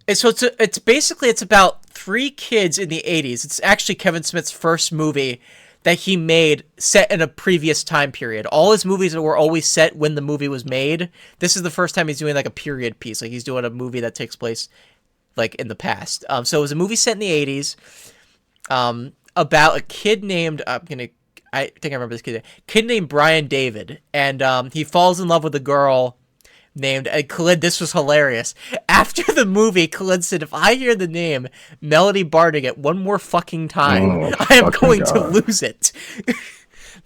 It's basically about 3 kids in the 80s. It's actually Kevin Smith's first movie that he made set in a previous time period. All his movies were always set when the movie was made. This is the first time he's doing like a period piece. Like he's doing a movie that takes place like in the past. So it was a movie set in the 80s about a kid named, I think I remember this kid named Brian David. And he falls in love with a girl named, and Khalid, this was hilarious. After the movie, Khalid said, if I hear the name Melody Barnegat one more fucking time, I am going to lose it.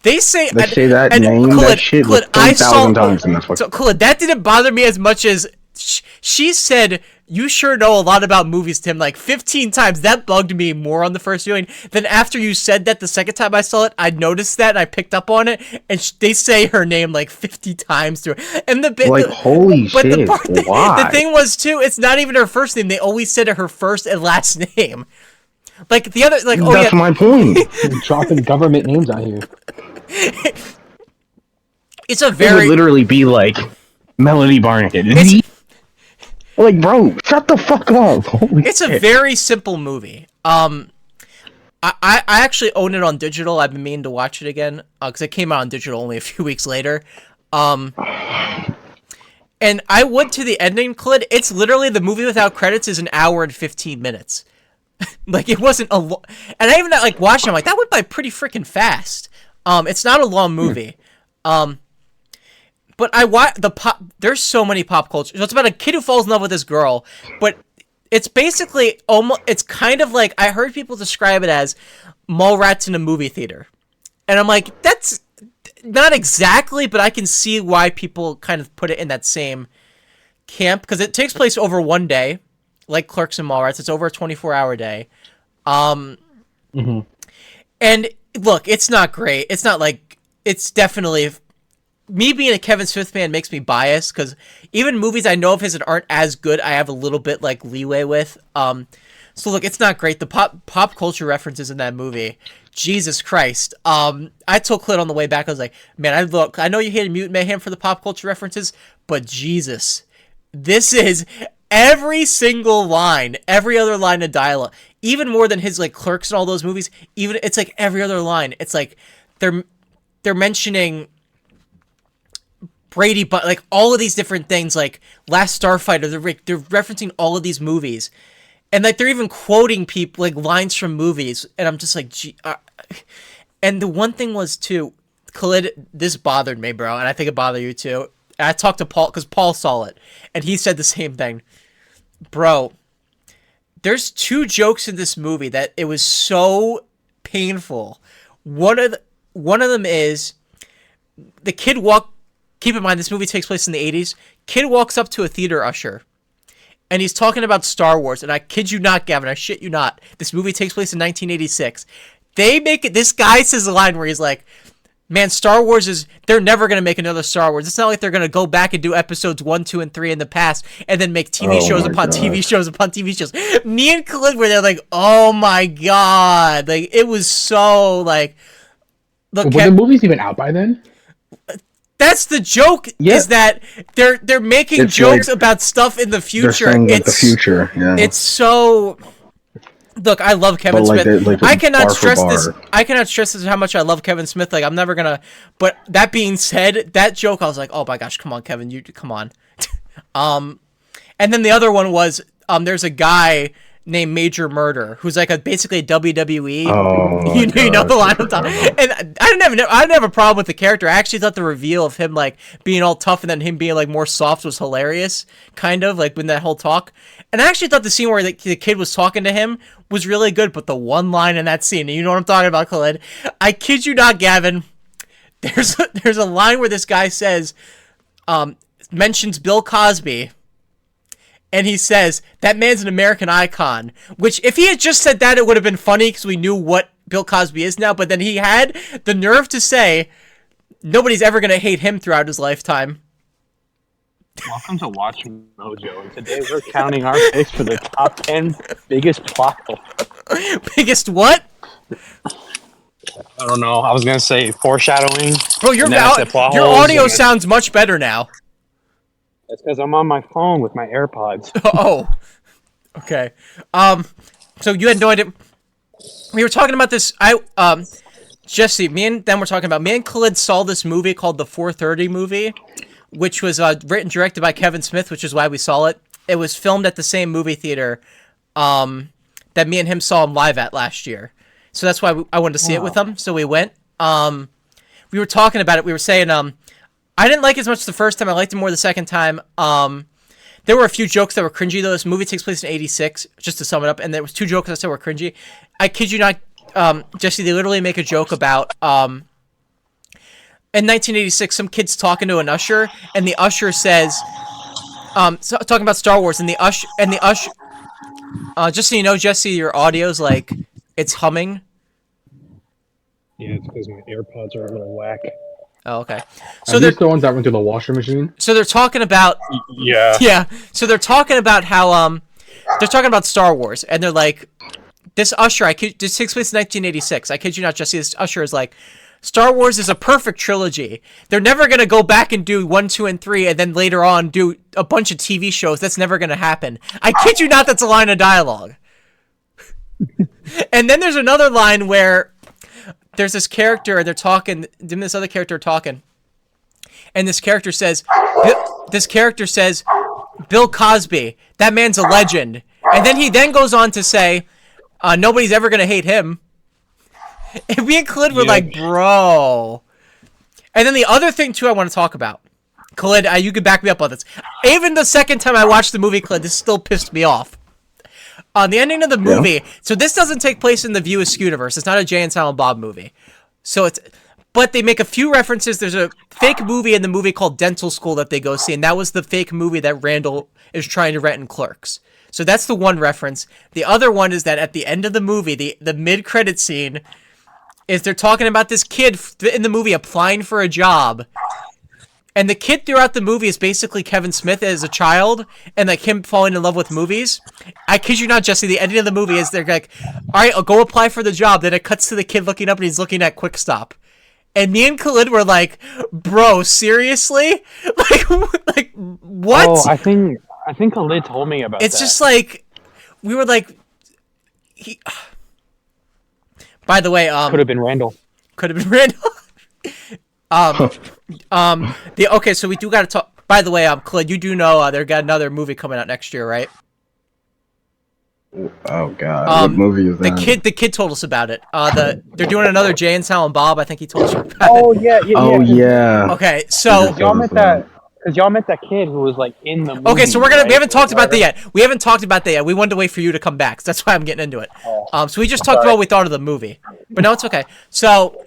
They say that name, Khalid, that shit, Khalid, 3,000 times in that fucking... So, Khalid, that didn't bother me as much as she said, you sure know a lot about movies, Tim, like 15 times. That bugged me more on the first viewing. Then after you said that the second time I saw it, I noticed that and I picked up on it. And they say her name like 50 times through it. And holy shit, why? The thing was, too, it's not even her first name. They always said her first and last name. Like, the other, like, That's my point. Dropping government names out here. It's a It very... would literally be like, Melody Barnegat. Like, bro, shut the fuck up. Holy It's shit. a very simple movie. I actually own it on digital. I've been meaning to watch it again because it came out on digital only a few weeks later. And I went to the ending, Clid. It's literally the movie without credits is an hour and 15 minutes. Like, it wasn't a and I even like watched it. I'm like, that went by pretty freaking fast. It's not a long movie. But there's so many pop culture. So it's about a kid who falls in love with this girl, but it's basically it's kind of like, I heard people describe it as Mallrats in a movie theater. And I'm like, that's not exactly, but I can see why people kind of put it in that same camp, because it takes place over one day, like Clerks and Mallrats. It's over a 24-hour day. And look, it's not great. It's not like, it's definitely... Me being a Kevin Smith fan makes me biased, because even movies I know of his that aren't as good, I have a little bit like leeway with. So look, it's not great. The pop culture references in that movie, Jesus Christ. I told Clint on the way back, I was like, man, I know you hated Mutant Mayhem for the pop culture references, but Jesus, this is every single line, every other line of dialogue, even more than his like Clerks and all those movies. Even it's like every other line. It's like they're mentioning Brady, but like all of these different things, like Last Starfighter, they're referencing all of these movies, and like they're even quoting people like lines from movies, and I'm just like, gee. And the one thing was too, Khalid, this bothered me, bro, and I think it bothered you too. And I talked to Paul because Paul saw it, and he said the same thing, bro. There's two jokes in this movie that it was so painful. One of them is the kid Keep in mind, this movie takes place in the 80s. Kid walks up to a theater usher, and he's talking about Star Wars. And I kid you not, Gavin, I shit you not. This movie takes place in 1986. They make it, this guy says a line where he's like, man, Star Wars they're never going to make another Star Wars. It's not like they're going to go back and do episodes 1, 2, and 3 in the past, and then make TV shows upon TV shows upon TV shows. Me and Khalid were there like, oh my God. Like, it was so like, look. Were the movies even out by then? That's the joke, is that they're making jokes about stuff in the future. They're saying the future, yeah. It's so... Look, I love Kevin Smith. I cannot stress this. I cannot stress this how much I love Kevin Smith. Like, I'm never gonna... But that being said, that joke, I was like, oh my gosh, come on, Kevin, come on. And then the other one was, there's a guy named Major Murder, who's like basically a WWE. Oh, you know the line I'm talking. And I didn't have a problem with the character. I actually thought the reveal of him like being all tough and then him being like more soft was hilarious, kind of like when that whole talk. And I actually thought the scene where the kid was talking to him was really good, but the one line in that scene, and you know what I'm talking about, Khalid. I kid you not, Gavin. There's a line where this guy says, mentions Bill Cosby. And he says, that man's an American icon. Which, if he had just said that, it would have been funny because we knew what Bill Cosby is now. But then he had the nerve to say, nobody's ever going to hate him throughout his lifetime. Welcome to Watch Mojo. And today we're counting our picks for the top 10 biggest plot holes. Biggest what? I don't know. I was going to say foreshadowing. Bro, your audio sounds much better now. That's because I'm on my phone with my AirPods. Oh, okay. So you had no idea. We were talking about this. Jesse, me and Khalid saw this movie called the 4:30 movie, which was written and directed by Kevin Smith, which is why we saw it. It was filmed at the same movie theater that me and him saw him live at last year. So that's why I wanted to see it with him. So we went. We were talking about it. We were saying, I didn't like it as much the first time. I liked it more the second time. There were a few jokes that were cringy, though. This movie takes place in 86, just to sum it up, and there was 2 jokes I said were cringy. I kid you not, Jesse, they literally make a joke about, in 1986, some kid's talking to an usher, and the usher says, talking about Star Wars, and the usher, just so you know, Jesse, your audio's like, it's humming. Yeah, it's because my AirPods are a little whack. Oh, okay. So they're the ones that went to the washer machine. So they're talking about yeah. So they're talking about how they're talking about Star Wars, and they're like, this usher, this takes place in 1986. I kid you not, Jesse. This usher is like, Star Wars is a perfect trilogy. They're never gonna go back and do 1, 2, and 3, and then later on do a bunch of TV shows. That's never gonna happen. I kid you not. That's a line of dialogue. And then there's another line where there's this character, they're talking, them and this other character are talking, and this character says, Bill Cosby, that man's a legend. And then he then goes on to say, nobody's ever going to hate him. And me and Khalid were like, bro. And then the other thing, too, I want to talk about. Khalid, you can back me up on this. Even the second time I watched the movie, Khalid, this still pissed me off. On the ending of the movie, so this doesn't take place in the View Askew-universe. It's not a Jay and Silent Bob movie. But they make a few references. There's a fake movie in the movie called Dental School that they go see, and that was the fake movie that Randall is trying to rent in Clerks. So that's the one reference. The other one is that at the end of the movie, the mid-credit scene, is they're talking about this kid in the movie applying for a job. And the kid throughout the movie is basically Kevin Smith as a child, and like him falling in love with movies. I kid you not, Jesse, the ending of the movie is they're like, all right, I'll go apply for the job. Then it cuts to the kid looking up, and he's looking at Quick Stop. And me and Khalid were like, bro, seriously? Like what? Oh, I think Khalid told me about it's that. Just like, we were like, by the way, could have been Randall. Okay, so we do got to talk. By the way, Khalid, you do know they got another movie coming out next year, right? Oh God, what movie is that? The kid told us about it. They're doing another Jay and Silent Bob. I think he told us about it. Oh yeah. Okay, so y'all met that kid who was like in the movie. Okay, so we haven't talked about that yet. We haven't talked about that yet. We wanted to wait for you to come back. So that's why I'm getting into it. So we just talked about what we thought of the movie, but no, it's okay. So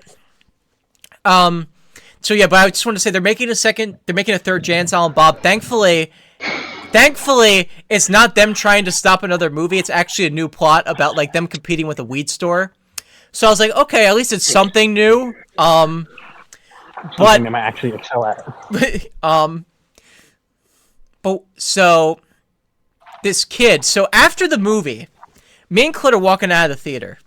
yeah, but I just want to say they're making a 3rd Jay and Silent Bob. Thankfully, it's not them trying to stop another movie. It's actually a new plot about like them competing with a weed store. So I was like, okay, at least it's something new. But they might actually excel at. but so this kid. So after the movie, me and Clint are walking out of the theater.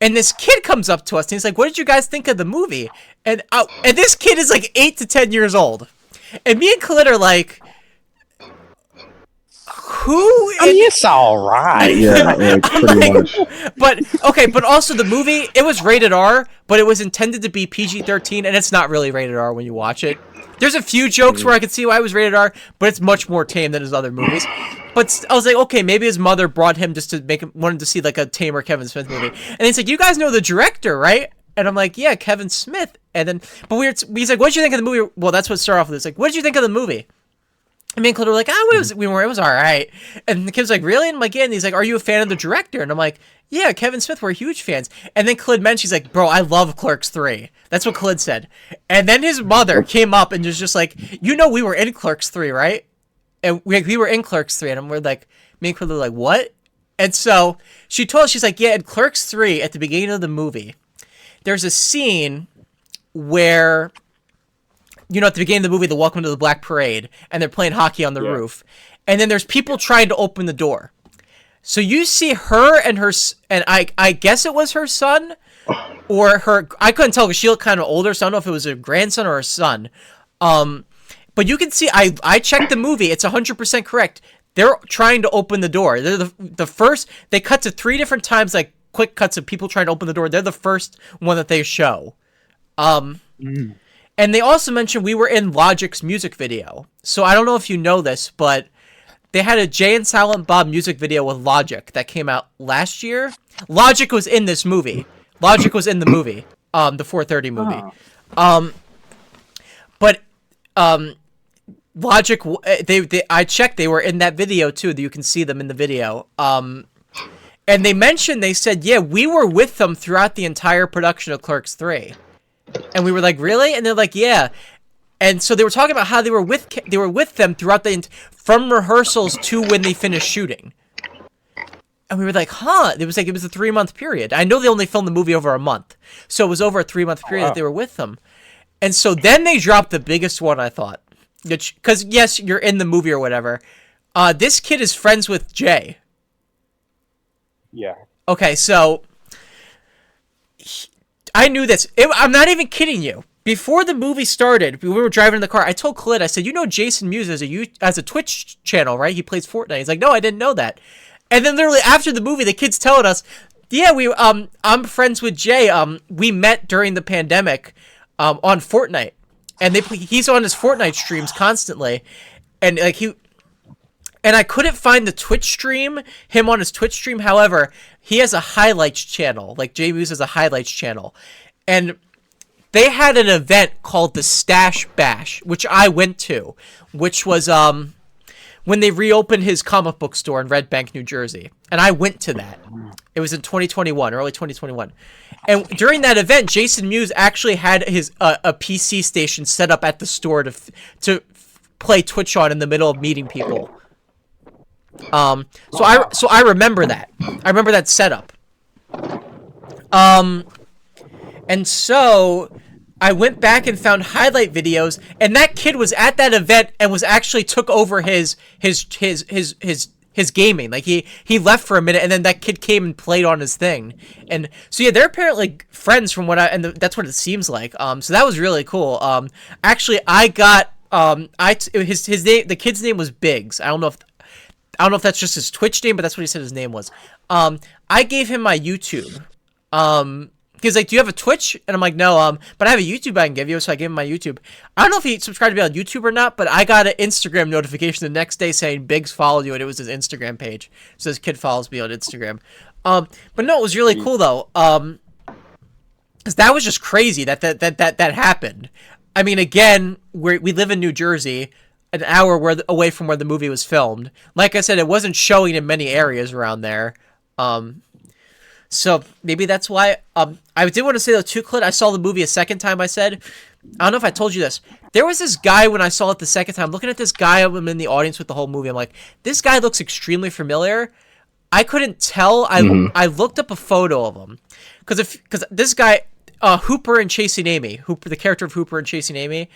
And this kid comes up to us, and he's like, what did you guys think of the movie? And this kid is like 8 to 10 years old. And me and Khalid are like, who? It's all right. Yeah, like, pretty much. But also the movie, it was rated R, but it was intended to be PG-13, and it's not really rated R when you watch it. There's a few jokes where I could see why it was rated R, but it's much more tame than his other movies. But I was like, okay, maybe his mother brought him just to make him wanted to see like a tamer Kevin Smith movie. And he's like, you guys know the director, right? And I'm like, yeah, Kevin Smith. And then, he's like, what did you think of the movie? Well, that's what started off with. It's like, what did you think of the movie? And me and Clint were like, it was all right. And the kid's like, really? And I'm like, yeah. And he's like, are you a fan of the director? And I'm like, yeah, Kevin Smith, we're huge fans. And then Clint mentioned, she's like, bro, I love Clerks 3. That's what Clint said. And then his mother came up and was just like, we were in Clerks 3, right? And we were in Clerks 3. And we're like, me and Clint were like, what? And so she told us, she's like, yeah, in Clerks 3, at the beginning of the movie, there's a scene where, at the beginning of the movie, the Welcome to the Black Parade, and they're playing hockey on the roof. And then there's people trying to open the door. So you see her and I guess it was her son, or her, I couldn't tell because she looked kind of older, so I don't know if it was a grandson or a son. But you can see, I checked the movie, it's 100% correct. They're trying to open the door. They're the first, they cut to 3 different times, like quick cuts of people trying to open the door. They're the first one that they show. And they also mentioned we were in Logic's music video. So I don't know if you know this, but they had a Jay and Silent Bob music video with Logic that came out last year. Logic was in this movie. Logic was in the movie, the 4:30 movie. But Logic, I checked, they were in that video too. You can see them in the video. And they said, yeah, we were with them throughout the entire production of Clerks 3. And we were like, really? And they're like, yeah. And so they were talking about how they were with them throughout from rehearsals to when they finished shooting. And we were like, huh? It was a 3-month period. I know they only filmed the movie over a month, so it was over a 3-month period that they were with them. And so then they dropped the biggest one, I thought. Because, yes, you're in the movie or whatever. This kid is friends with Jay. Yeah. Okay, so I knew this. I'm not even kidding you. Before the movie started, we were driving in the car, I told Khalid, I said, you know Jason Mewes has a Twitch channel, right? He plays Fortnite. He's like, no, I didn't know that. And then literally after the movie, the kid's telling us, yeah, I'm friends with Jay. We met during the pandemic on Fortnite. And he's on his Fortnite streams constantly, and I couldn't find the Twitch stream, him on his Twitch stream. However, he has a highlights channel, like Jay Mewes has a highlights channel, and they had an event called the Stash Bash, which I went to, which was when they reopened his comic book store in Red Bank, New Jersey, and I went to that. It was in 2021, early 2021. And during that event, Jason Mewes actually had his a PC station set up at the store to play Twitch on in the middle of meeting people. So I remember that. I remember that setup. And so I went back and found highlight videos, and that kid was at that event and was actually took over his gaming. Like he left for a minute, and then that kid came and played on his thing. And so yeah, they're apparently friends from that's what it seems like. So that was really cool. Actually, I got his name. The kid's name was Biggs. I don't know if that's just his Twitch name, but that's what he said his name was. I gave him my YouTube. He's like, do you have a Twitch? And I'm like, no, but I have a YouTube I can give you, so I gave him my YouTube. I don't know if he subscribed to me on YouTube or not, but I got an Instagram notification the next day saying Biggs followed you, and it was his Instagram page. So this kid follows me on Instagram. But no, it was really cool, though. Because that was just crazy that happened. I mean, again, we live in New Jersey, an hour away from where the movie was filmed. Like I said, it wasn't showing in many areas around there. So maybe that's why. I did want to say though too, Clint, I saw the movie a second time. I don't know if I told you this. There was this guy when I saw it the second time. Looking at this guy, I'm in the audience with the whole movie. I'm like, this guy looks extremely familiar. I couldn't tell. I looked up a photo of him because this guy, Hooper and Chasing Amy, the character of Hooper and Chasing Amy,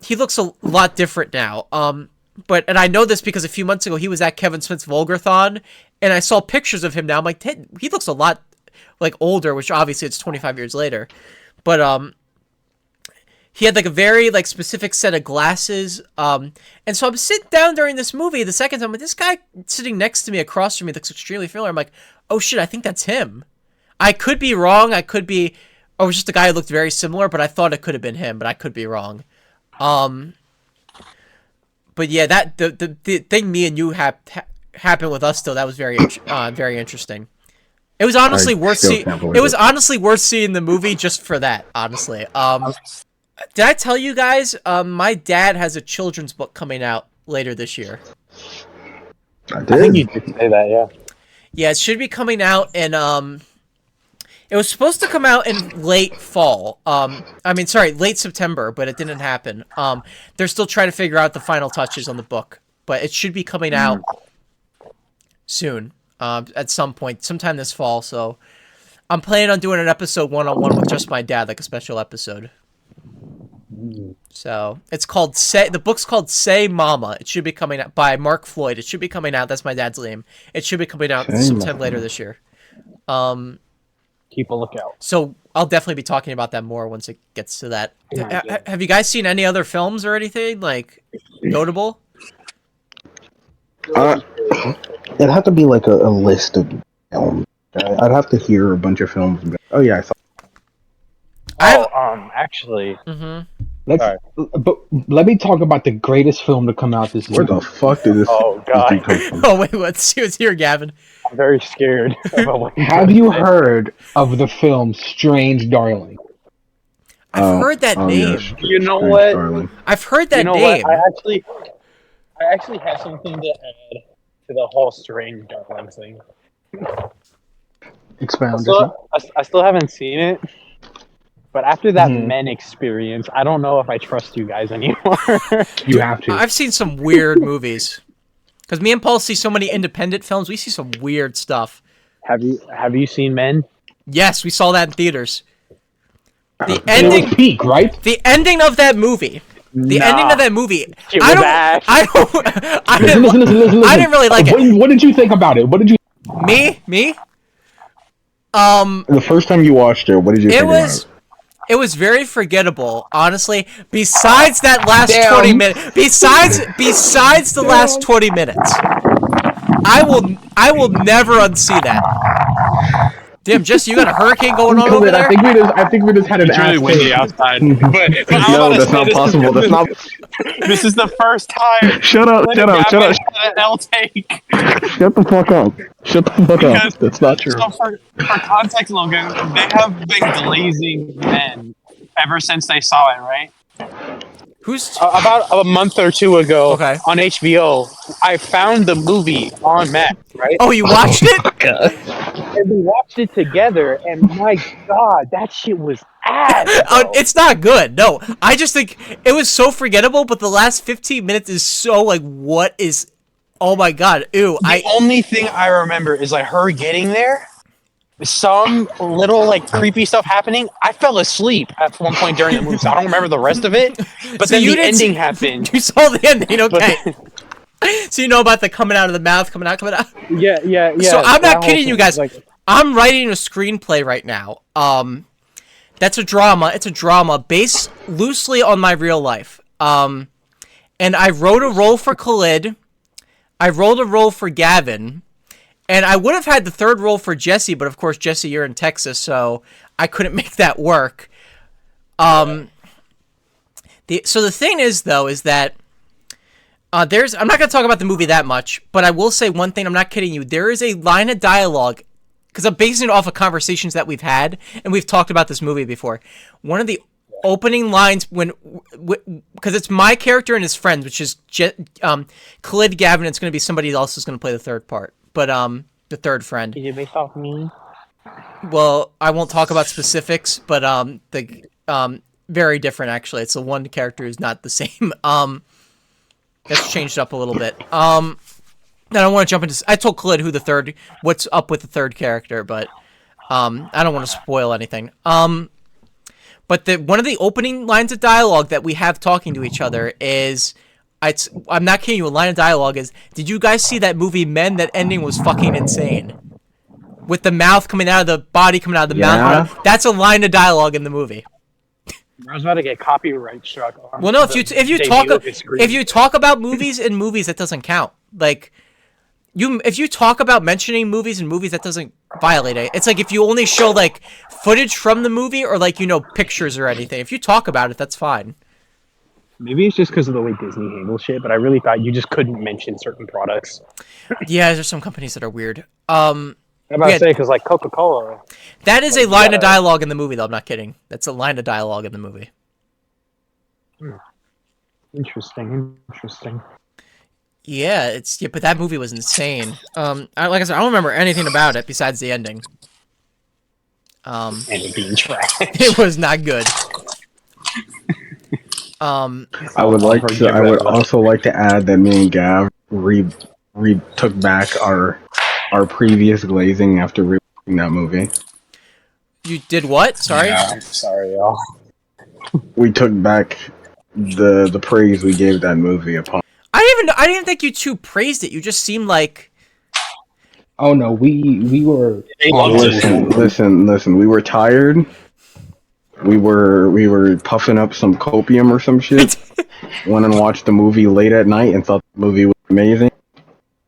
he looks a lot different now. And I know this because a few months ago he was at Kevin Smith's Vulgarthon, and I saw pictures of him now. I'm like, he looks a lot like older, which obviously it's 25 years later. But he had like a very like specific set of glasses. And so I'm sitting down during this movie the second time, like, this guy sitting next to me, across from me, looks extremely familiar. I'm like, oh shit, I think that's him. I could be wrong. Or it was just a guy who looked very similar, but I thought it could have been him, but I could be wrong. But yeah, that the thing me and you happened with us though, that was very interesting. It was honestly worth seeing. It was honestly worth seeing the movie just for that. Honestly, did I tell you guys? My dad has a children's book coming out later this year. I did. I think you did say that, yeah. Yeah, it should be coming out in it was supposed to come out in late fall. Late September, but it didn't happen. They're still trying to figure out the final touches on the book, but it should be coming out soon, at some point, sometime this fall. So I'm planning on doing an episode one-on-one with just my dad, like a special episode. So it's called the book's called Say Mama. It should be coming out by Mark Floyd. It should be coming out. That's my dad's name. It should be coming out sometime later this year. Keep a lookout. So I'll definitely be talking about that more once it gets to that. Have you guys seen any other films or anything like notable? It'd have to be like a list of films. I'd have to hear a bunch of films. Oh yeah, I saw. Actually, But let me talk about the greatest film to come out this year. Where the fuck did this? Oh god! This come from? Oh wait, let's see what's here, Gavin. I'm very scared about what Have you heard of the film Strange Darling? I've heard that name. Yes, You know Thanks, what? darling. I've heard that You know name. what? I actually have something to add to the whole strange darling thing. Expound, Jesse. I still haven't seen it, but after that Mhm. men experience, I don't know if I trust you guys anymore. You have to. I've seen some weird movies. Because me and Paul see so many independent films, we see some weird stuff. Have you seen Men? Yes, we saw that in theaters. The It ending, was peak, right? the ending of that movie. The ending of that movie. It was ass. I Listen. I didn't really like it. What did you think about it? What did you? Me? The first time you watched it, what did you think about It was very forgettable, honestly. Besides that last Damn. 20 minutes, besides the last 20 minutes, I will never unsee that. Damn, Jesse, you got a hurricane going on over there? I think we just had an It's really ass windy take. outside. But I'm No, about to that's say not this possible. Is, That's not. This is the first time. Shut up! Shut up! Shut up! An L take. Shut the fuck up! Shut the fuck Because- up! That's not true. So for context, Logan, they have been glazing Men ever since they saw it, right? Who's About a month or two ago, Okay. on HBO, I found the movie on Max, right? Oh, you watched it? And we watched it together, and my God, that shit was ass. bro. It's not good. No, I just think it was so forgettable. But the last 15 minutes is so like, what is? Oh my God! Ew! The only thing I remember is like her getting there, some little like creepy stuff happening. I fell asleep at one point during the movie, so I don't remember the rest of it. But So then you the didn't ending see- happened. You saw the ending, okay? But So you know about the coming out of the mouth, coming out. yeah. So I'm that not whole kidding you thing, guys. like- I'm writing a screenplay right now. That's a drama. It's a drama based loosely on my real life. And I wrote a role for Khalid. I wrote a role for Gavin. And I would have had the third role for Jesse, but of course, Jesse, you're in Texas, so I couldn't make that work. So the thing is, though, is that I'm not going to talk about the movie that much, but I will say one thing. I'm not kidding you. There is a line of dialogue, because I'm basing it off of conversations that we've had, and we've talked about this movie before. One of the opening lines, because it's my character and his friends, which is Khalid, Gavin. It's going to be somebody else who's going to play the third part, but the third friend. Is it based off me? Well, I won't talk about specifics, but very different actually. It's the one character who's not the same. That's changed up a little bit. I don't want to jump into. I told Khalid what's up with the third character, but I don't want to spoil anything. But one of the opening lines of dialogue that we have talking to each other is, I'm not kidding you. A line of dialogue is, "Did you guys see that movie Men? That ending was fucking insane." With the mouth coming out of the body, coming out of the mouth. That's a line of dialogue in the movie. I was about to get copyright struck. On Well, no, if if you talk about movies in movies, that doesn't count. Like, if you talk about mentioning movies in movies, that doesn't violate it. It's like if you only show like footage from the movie or like pictures or anything. If you talk about it, that's fine. maybe it's just because of the way Disney handles shit, but I really thought you just couldn't mention certain products. Yeah, there's some companies that are weird. I'm about to say because like Coca-Cola. That is a line of dialogue in the movie, though. I'm not kidding. That's a line of dialogue in the movie. Interesting. Yeah, but that movie was insane. Like I said, I don't remember anything about it besides the ending. And it being trash. It was not good. I would also like to add that me and Gav took back our previous glazing after rewatching that movie. You did what? Sorry? Yeah, sorry, y'all. We took back the praise we gave that movie upon. I didn't think you two praised it. You just seemed like... Oh no, we were. Listen. We were tired. We were puffing up some copium or some shit. Went and watched the movie late at night and thought the movie was amazing.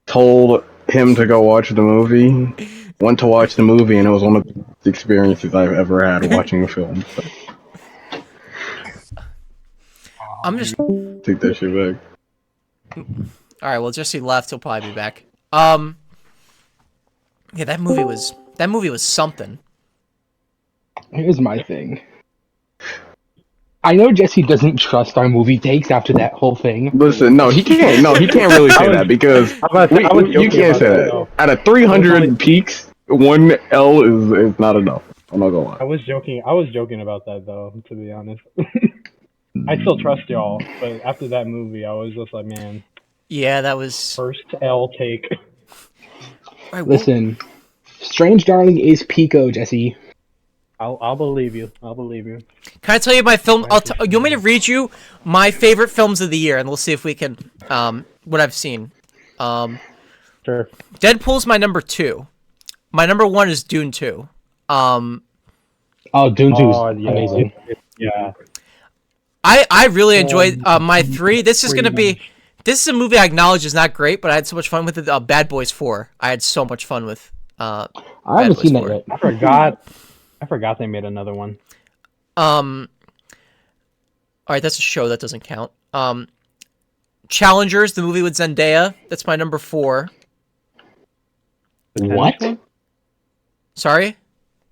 Told him to go watch the movie. Went to watch the movie, and it was one of the best experiences I've ever had watching a film. So. I'm just... Take that shit back. Alright, well, Jesse left. He'll probably be back. Yeah, that movie was something. Here's my thing. I know Jesse doesn't trust our movie takes after that whole thing. Listen, no, he can't. No, he can't really say that because you can't say that. Out of 300 peaks, 1 L is not enough. I'm not gonna lie. I was joking about that though, to be honest. I still trust y'all, but after that movie, I was just like, man. Yeah, that was first L take. Right, listen, Strange Darling is Pico, Jesse. I'll believe you. I'll believe you. Can I tell you my film? You want me to read you my favorite films of the year, and we'll see if we can what I've seen. Sure. Deadpool's my number 2. My number 1 is Dune 2. Dune 2 is amazing. Yeah. I really enjoyed my 3. This is a movie I acknowledge is not great, but I had so much fun with it. Bad Boys 4. I had so much fun with. I haven't seen that yet. I forgot they made another one. All right, that's a show that doesn't count. Challengers, the movie with Zendaya. That's my number 4. What? Sorry?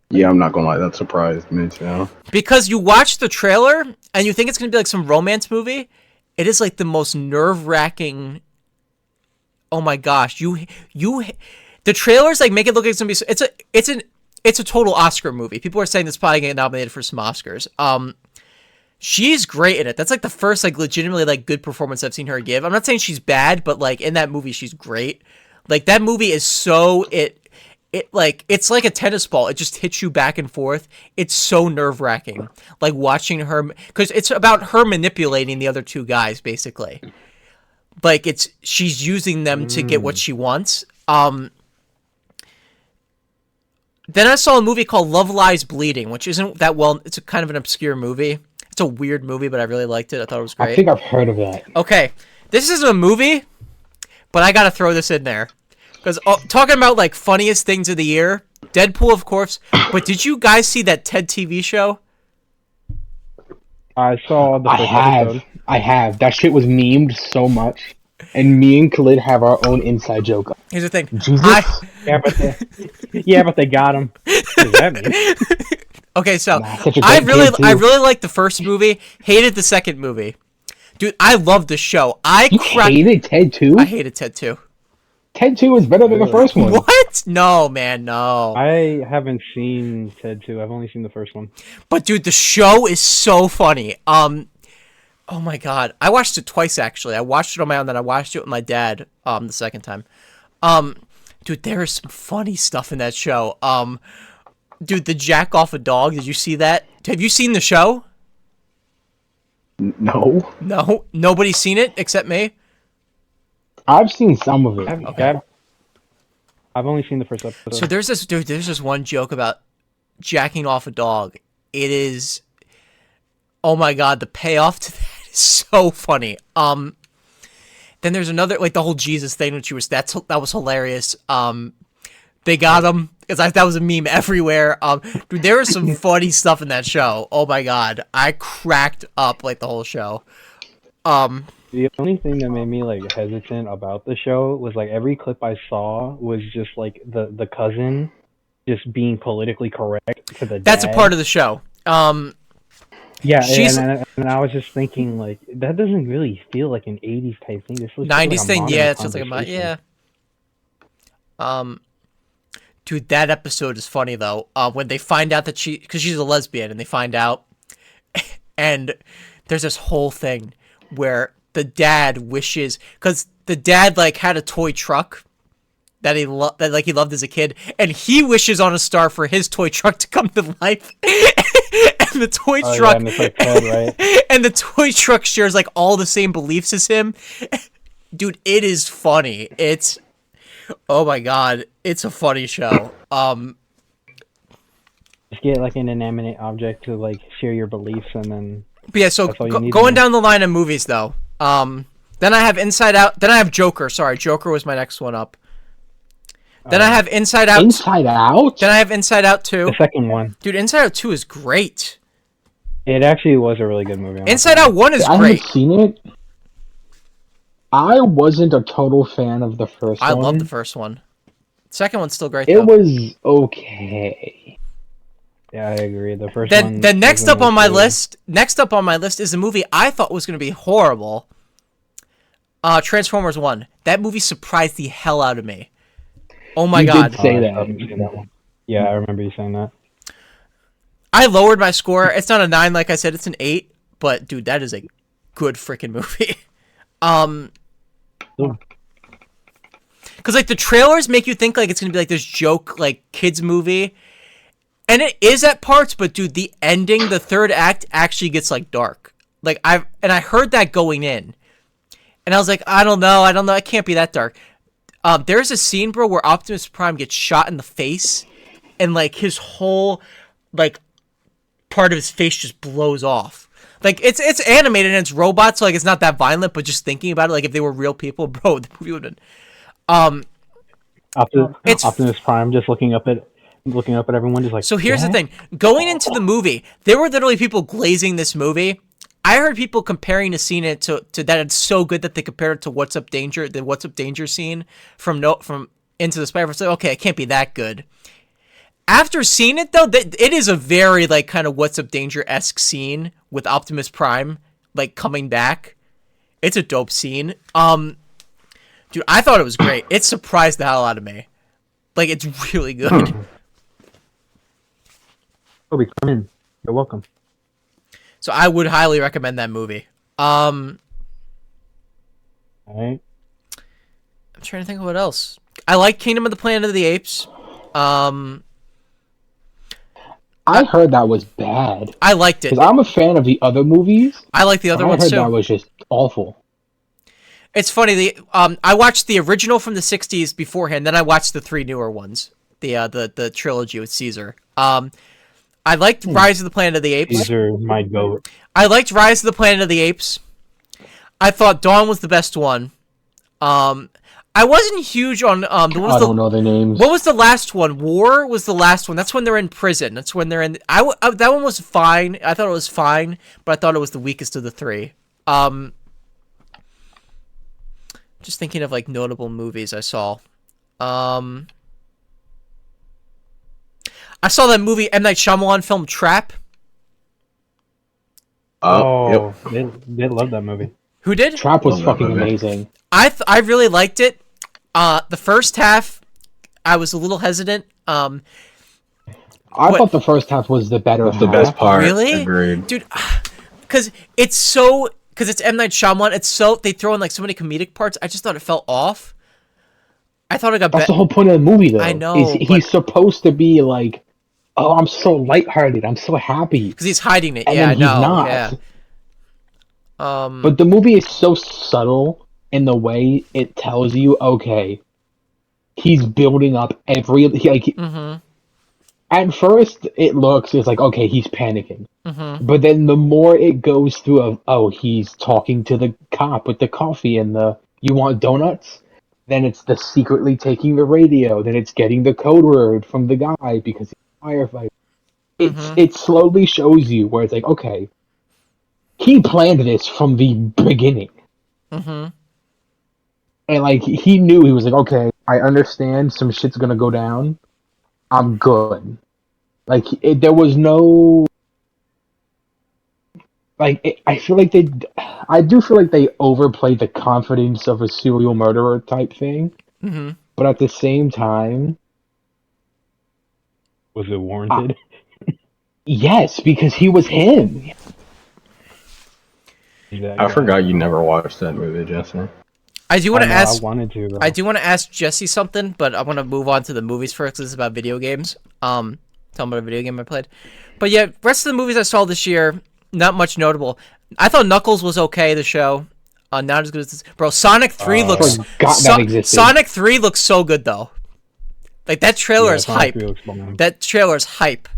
Yeah, I'm not gonna lie, that surprised me too. Because you watch the trailer and you think it's gonna be like some romance movie. It is like the most nerve-wracking. Oh my gosh, the trailers like make it look like it's gonna be. It's a total Oscar movie. People are saying this probably get nominated for some Oscars. She's great in it. That's like the first like legitimately like good performance I've seen her give. I'm not saying she's bad, but like in that movie she's great. Like that movie is so it's like a tennis ball. It just hits you back and forth. It's so nerve-wracking. Like watching her, because it's about her manipulating the other 2 guys basically. Like she's using them to get what she wants. Then I saw a movie called Love Lies Bleeding, which isn't that well. It's a kind of an obscure movie. It's a weird movie, but I really liked it. I thought it was great. I think I've heard of that. Okay, this isn't a movie, but I gotta throw this in there. Because talking about like funniest things of the year, Deadpool, of course. But did you guys see that TED TV show? I saw the first episode. I have. That shit was memed so much. And me and Khalid have our own inside joke. Here's the thing. Jesus. But they got him. What does that mean? Okay, so I really liked the first movie. Hated the second movie. Dude, I loved the show. Hated Ted 2? I hated Ted 2. Ted 2 is better than the first one. What? No, man, no. I haven't seen Ted 2. I've only seen the first one. But dude, the show is so funny. Oh my god, I watched it twice actually. I watched it on my own, then I watched it with my dad. The second time. Dude, there is some funny stuff in that show. Dude, the jack off a dog. Did you see that? Have you seen the show? No. No, nobody's seen it except me. I've seen some of it. Okay. I've only seen the first episode. So there's this one joke about jacking off a dog. It is, oh my god, the payoff to that is so funny. Then there's another, like the whole Jesus thing, which that was hilarious. They got him because that was a meme everywhere. Dude, there was some funny stuff in that show. Oh my god, I cracked up like the whole show. The only thing that made me like hesitant about the show was like every clip I saw was just like the cousin just being politically correct to the dad. That's a part of the show. Yeah, and I was just thinking like that doesn't really feel like an 80s type thing. This 90s like thing, yeah, it feels like yeah. Dude, that episode is funny though. When they find out that because she's a lesbian, and they find out, and there's this whole thing where the dad wishes, because the dad like had a toy truck that he loved as a kid, and he wishes on a star for his toy truck to come to life. And the toy truck, and, it's like Ted, right? And the toy truck shares like all the same beliefs as him. Dude, it is funny. Oh my god, it's a funny show. Just get like an inanimate object to like share your beliefs, and then. But yeah, so going down the line of movies though. Then I have Inside Out. Then I have Joker. Sorry, Joker was my next one up. Then I have Inside Out. Inside Out? Then I have Inside Out 2. The second one. Dude, Inside Out 2 is great. It actually was a really good movie. Inside Out 1 is great. I haven't seen it. I wasn't a total fan of the first one. I love the first one. Second one's still great, It though. was okay. Yeah, I agree. The first Then, one. then next up on my good. list, is a movie I thought was going to be horrible. Transformers 1. That movie surprised the hell out of me. Oh my You god. did say I that. haven't seen that one. Yeah, I remember you saying that. I lowered my score. It's not a 9 like I said, it's an 8. But dude, that is a good freaking movie. Because like the trailers make you think like it's gonna be like this joke like kids movie, and it is at parts. But dude, the ending, the third act actually gets like dark. Like I heard that going in, and I was like, I don't know, it can't be that dark. There's a scene, bro, where Optimus Prime gets shot in the face, and like his whole like part of his face just blows off. Like it's animated and it's robots, so like it's not that violent. But just thinking about it, like if they were real people, bro, the movie would have been. Optimus Prime just looking up at everyone, just like. So here's the thing: going into the movie, there were literally people glazing this movie. I heard people comparing the scene to that it's so good that they compared it to What's Up Danger, the What's Up Danger scene from Into the Spider-Verse. Like, okay, it can't be that good. After seeing it though, it is a very like kind of What's Up Danger-esque scene with Optimus Prime like coming back. It's a dope scene. Dude, I thought it was great. It surprised the hell out of me. Like, it's really good. Toby, come in. You're welcome. So I would highly recommend that movie. All right. I'm trying to think of what else. I like Kingdom of the Planet of the Apes. I heard that was bad. I liked it. Because I'm a fan of the other movies. I like the other ones too. I heard that was just awful. It's funny. I watched the original from the '60s beforehand. Then I watched the 3 newer ones. The trilogy with Caesar. I liked Rise of the Planet of the Apes. Caesar, my goat. I liked Rise of the Planet of the Apes. I thought Dawn was the best one. I wasn't huge on I don't know the names. What was the last one? War was the last one. That's when they're in prison. That's when they're in. That one was fine. I thought it was fine, but I thought it was the weakest of the 3. Just thinking of like notable movies I saw. I saw that movie M. Night Shyamalan film Trap. Oh, yep. They love that movie. Who did? Trap was fucking amazing. I really liked it. The first half, I was a little hesitant. I thought the first half was the better half. The best part. Really? Agreed. Dude, because it's M. Night Shyamalan, they throw in like so many comedic parts. I just thought it fell off. I thought it got That's the whole point of the movie, though. I know, He's supposed to be like, oh, I'm so lighthearted. I'm so happy. Because he's hiding it. And Yeah, I then know. he's not. Yeah. But the movie is so subtle in the way it tells you, okay, he's building up every... At first, it's like, okay, he's panicking. But then the more it goes through he's talking to the cop with the coffee and you want donuts? Then it's the secretly taking the radio. Then it's getting the code word from the guy because he's a firefighter. It slowly shows you where it's like, okay, he planned this from the beginning. And like, he knew, he was like, okay, I understand some shit's gonna go down. I'm good. Like, there was no... Like, I do feel like they overplayed the confidence of a serial murderer type thing. But at the same time... Was it warranted? Yes, because he was him. I forgot you never watched that movie, Jesse. I do want to ask. I wanted to. Bro. I do want to ask Jesse something, but I want to move on to the movies first. Because this is about video games. Tell him about a video game I played. But yeah, rest of the movies I saw this year, not much notable. I thought Knuckles was okay. The show, not as good as this. Bro, Sonic 3 looks. That existed. Sonic 3 looks so good though. Like that trailer is hype. That trailer is hype.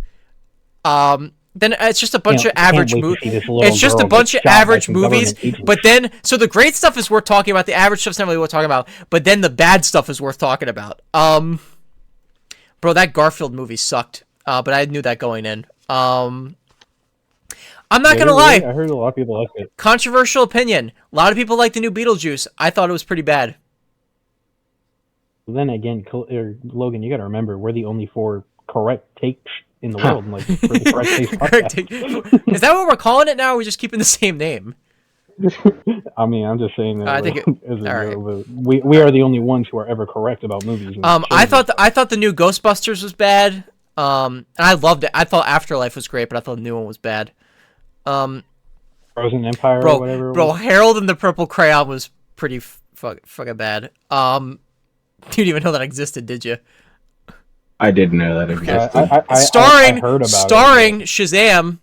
Then it's just a bunch of average movies. It's just a bunch of average movies. But then, so the great stuff is worth talking about. The average stuff's not really worth talking about. But then the bad stuff is worth talking about. Bro, that Garfield movie sucked. But I knew that going in. I'm not gonna lie. I heard a lot of people like it. Controversial opinion. A lot of people like the new Beetlejuice. I thought it was pretty bad. Then again, Logan, you got to remember, we're the only 4 correct takes in the world. Like for the Correct Taste podcast. Is that what we're calling it now? Or are we just keeping the same name? I mean, I'm just saying that. I think as a all joke, but we are the only ones who are ever correct about movies. I thought the new Ghostbusters was bad. And I loved it. I thought Afterlife was great, but I thought the new one was bad. Frozen Empire or whatever. Bro, Harold and the Purple Crayon was pretty fucking bad. You didn't even know that existed, did you? I didn't know that existed. Starring I heard about starring Shazam.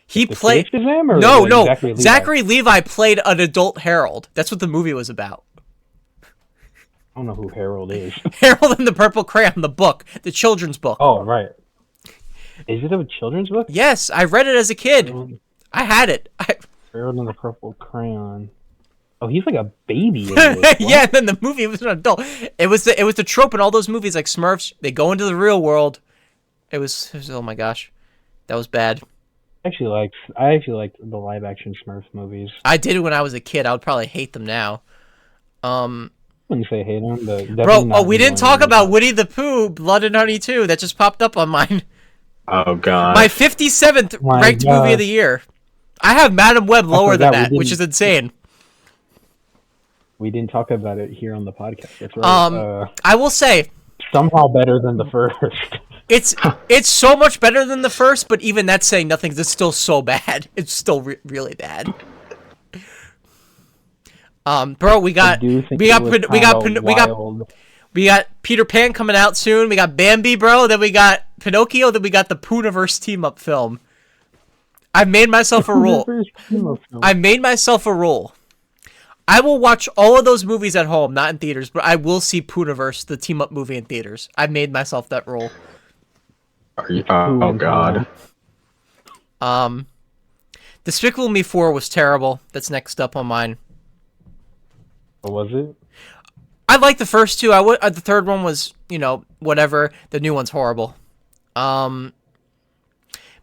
He played Shazam or no. Zachary Levi played an adult Harold. That's what the movie was about. I don't know who Harold is. Harold and the Purple Crayon, the book, the children's book. Oh, right. Is it a children's book? Yes, I read it as a kid. I had it. Harold and the Purple Crayon. Oh, he's like a baby. Yeah, and then the movie was an adult. It was the trope in all those movies like Smurfs. They go into the real world. It was oh my gosh, that was bad. I actually liked the live action Smurfs movies. I did it when I was a kid. I would probably hate them now. Wouldn't say hate them, but bro. We didn't talk about Woody the Pooh, Blood and Honey 2. That just popped up on mine. Oh god. My 57th ranked movie of the year. I have Madam Web lower than that, which is insane. We didn't talk about it here on the podcast. That's right. I will say somehow better than the first. It's so much better than the first, but even that's saying nothing. It's still so bad. It's still really bad. Bro, we got Peter Pan coming out soon. We got Bambi, bro. Then we got Pinocchio. Then we got the Pooniverse team up film. I've made myself a rule. I will watch all of those movies at home, not in theaters, but I will see Pooniverse, the team up movie, in theaters. I've made myself that rule. Oh god. Despicable Me 4 was terrible. That's next up on mine. What was it? I liked the first two. The third one was, whatever. The new one's horrible. Madam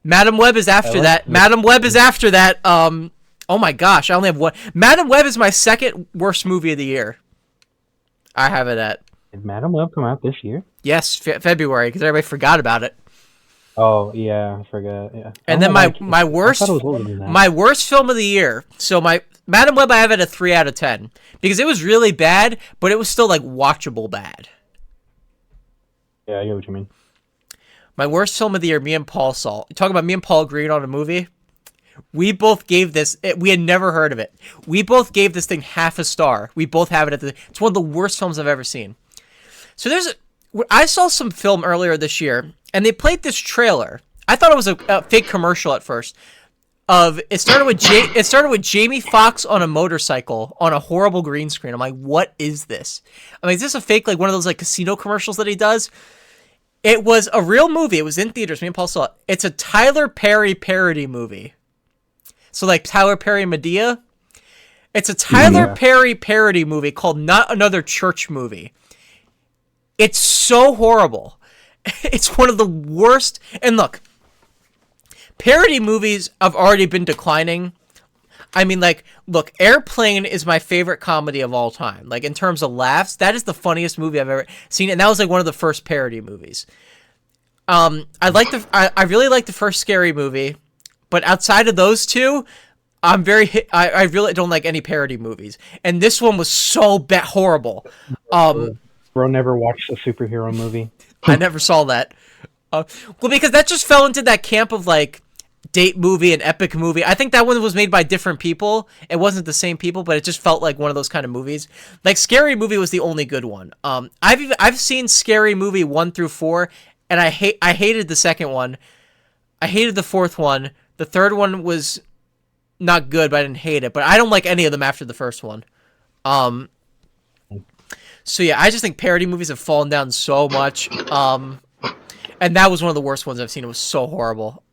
Web is after that. Madam Web is after that. Oh my gosh, I only have one. Madam Web is my second worst movie of the year. I have it at. Did Madam Web come out this year? Yes, February, because everybody forgot about it. Oh yeah, I forgot. Yeah. And then my worst film of the year. So my Madam Web, I have it a 3 out of 10 because it was really bad, but it was still like watchable bad. Yeah, I get what you mean. My worst film of the year, me and Paul saw. Talking about me and Paul agreeing on a movie. We both gave this. We had never heard of it. We both gave this thing half a star. We both have it it's one of the worst films I've ever seen. So I saw some film earlier this year, and they played this trailer. I thought it was a fake commercial at first. It started with Jamie Foxx on a motorcycle on a horrible green screen. I'm like, what is this? I mean, is this a fake, like one of those like casino commercials that he does? It was a real movie. It was in theaters. Me and Paul saw it. It's a Tyler Perry parody movie. So like Tyler Perry Medea. It's a Tyler Perry parody movie called Not Another Church Movie. It's so horrible. It's one of the worst. And look, parody movies have already been declining. I mean, like, look, Airplane is my favorite comedy of all time. Like, in terms of laughs, that is the funniest movie I've ever seen. And that was like one of the first parody movies. I really like the first Scary Movie. But outside of those two, I really don't like any parody movies. And this one was so horrible. Bro never watched a superhero movie. I never saw that. Well, because that just fell into that camp of like date movie and epic movie. I think that one was made by different people. It wasn't the same people, but it just felt like one of those kind of movies. Like Scary Movie was the only good one. I've seen Scary Movie 1 through 4, and I hated the second one. I hated the fourth one. The third one was not good, but I didn't hate it. But I don't like any of them after the first one. So yeah, I just think parody movies have fallen down so much. And that was one of the worst ones I've seen. It was so horrible.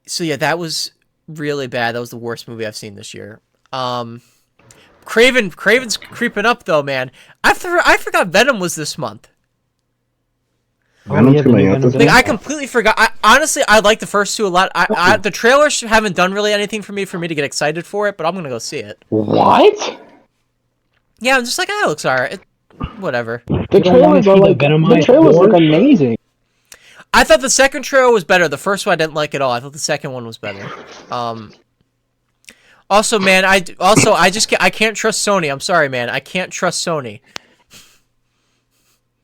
So yeah, that was really bad. That was the worst movie I've seen this year. Craven's creeping up though, man. I forgot Venom was this month. Venom's coming out this month. I completely forgot. Honestly, I like the first two a lot. The trailers haven't done really anything for me to get excited for it, but I'm gonna go see it. What? Yeah, I'm just like, it looks alright. whatever. The trailers are like the trailers look amazing. I thought the second trailer was better. The first one I didn't like at all. I thought the second one was better. Also, man, I can't trust Sony. I'm sorry, man. I can't trust Sony.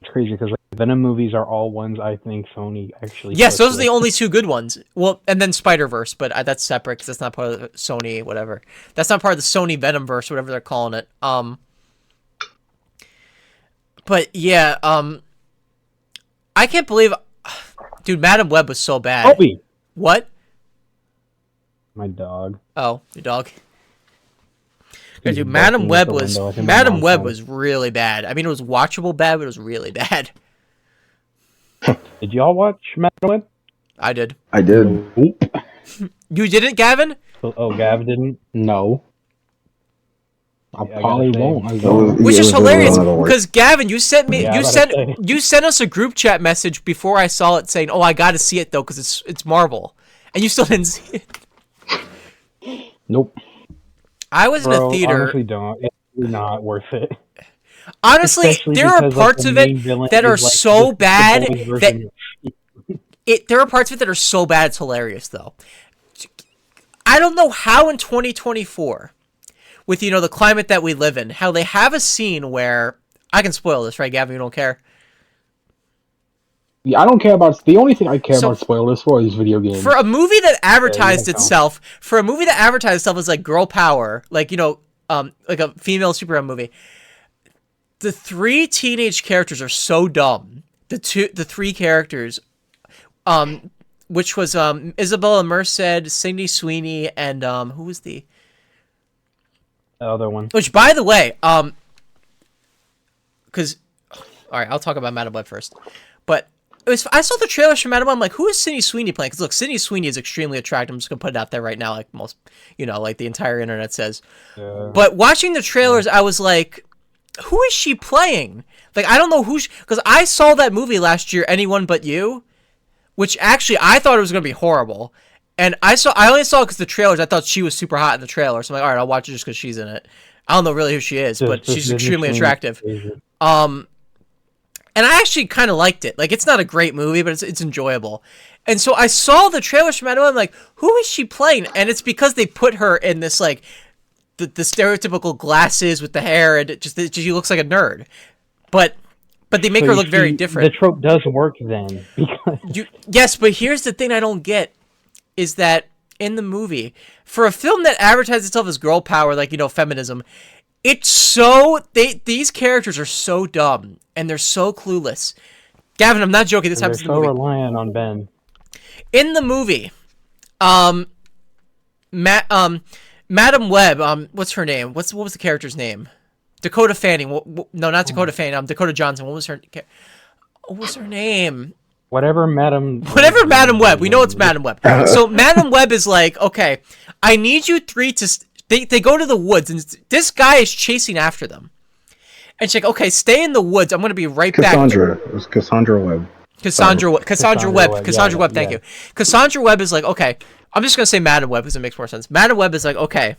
It's crazy because Venom movies are all ones I think Sony actually. Yes, those are the only two good ones. Well, and then Spider-Verse, but that's separate because that's not part of the Sony whatever. That's not part of the Sony Venomverse, whatever they're calling it. But yeah, I can't believe, dude, Madam Web was so bad. Obi. What? My dog. Oh, your dog. Yeah, dude, Madam Web was really bad. I mean, it was watchable bad, but it was really bad. Did y'all watch Madam Web? I did. I did. You didn't, Gavin? Oh, Gav didn't? No. I probably won't. Which is hilarious because Gavin, you sent us a group chat message before I saw it saying, "Oh, I got to see it though because it's Marvel," and you still didn't see it. Nope. I was in a theater. Honestly, don't. It's not worth it. Honestly, Especially there are because, parts of it that are so bad that there are parts of it that are so bad it's hilarious though. I don't know how in 2024, with the climate that we live in, how they have a scene where I can spoil this, right, Gavin? You don't care. Yeah, I don't care about. The only thing I care about spoilers for is video games. For a movie that advertised itself, as like girl power, like like a female superhero movie, the three teenage characters are so dumb. The three characters, which was Isabella Merced, Sydney Sweeney, and who was the other one? Which, by the way, because all right, I'll talk about Madam Web first, but. I saw the trailers for Madam Web. I'm like, who is Sydney Sweeney playing? Because look, Sydney Sweeney is extremely attractive. I'm just gonna put it out there right now, like most, like the entire internet says. Yeah. But watching the trailers, I was like, who is she playing? Like, I don't know who. Because I saw that movie last year, Anyone But You, which actually I thought it was gonna be horrible, and I only saw it because the trailers. I thought she was super hot in the trailer, so I'm like, all right, I'll watch it just because she's in it. I don't know really who she is, but she's extremely attractive. And I actually kind of liked it. Like, it's not a great movie, but it's enjoyable. And so I saw the trailers from Madam Web. I'm like, who is she playing? And it's because they put her in this, like, the stereotypical glasses with the hair, and she looks like a nerd. But they make her look very different. The trope does work then. Yes, but here's the thing I don't get, is that in the movie, for a film that advertises itself as girl power, like, feminism, it's so these characters are so dumb and they're so clueless. Gavin, I'm not joking. This happens in the movie. They're so reliant on Ben. In the movie, Madam Web, what's her name? What was the character's name? Dakota Fanning. No, not Dakota Fanning. Dakota Johnson. What was her name? Whatever Madam Web. We know it's Madam Web. So Madam Web is like, okay, I need you three to. They go to the woods, and this guy is chasing after them. And she's like, okay, stay in the woods. I'm going to be right back. It was Cassandra Webb. Cassandra Webb, thank you. Cassandra Webb is like, okay, I'm just going to say Madam Web because it makes more sense. Madam Web is like, okay,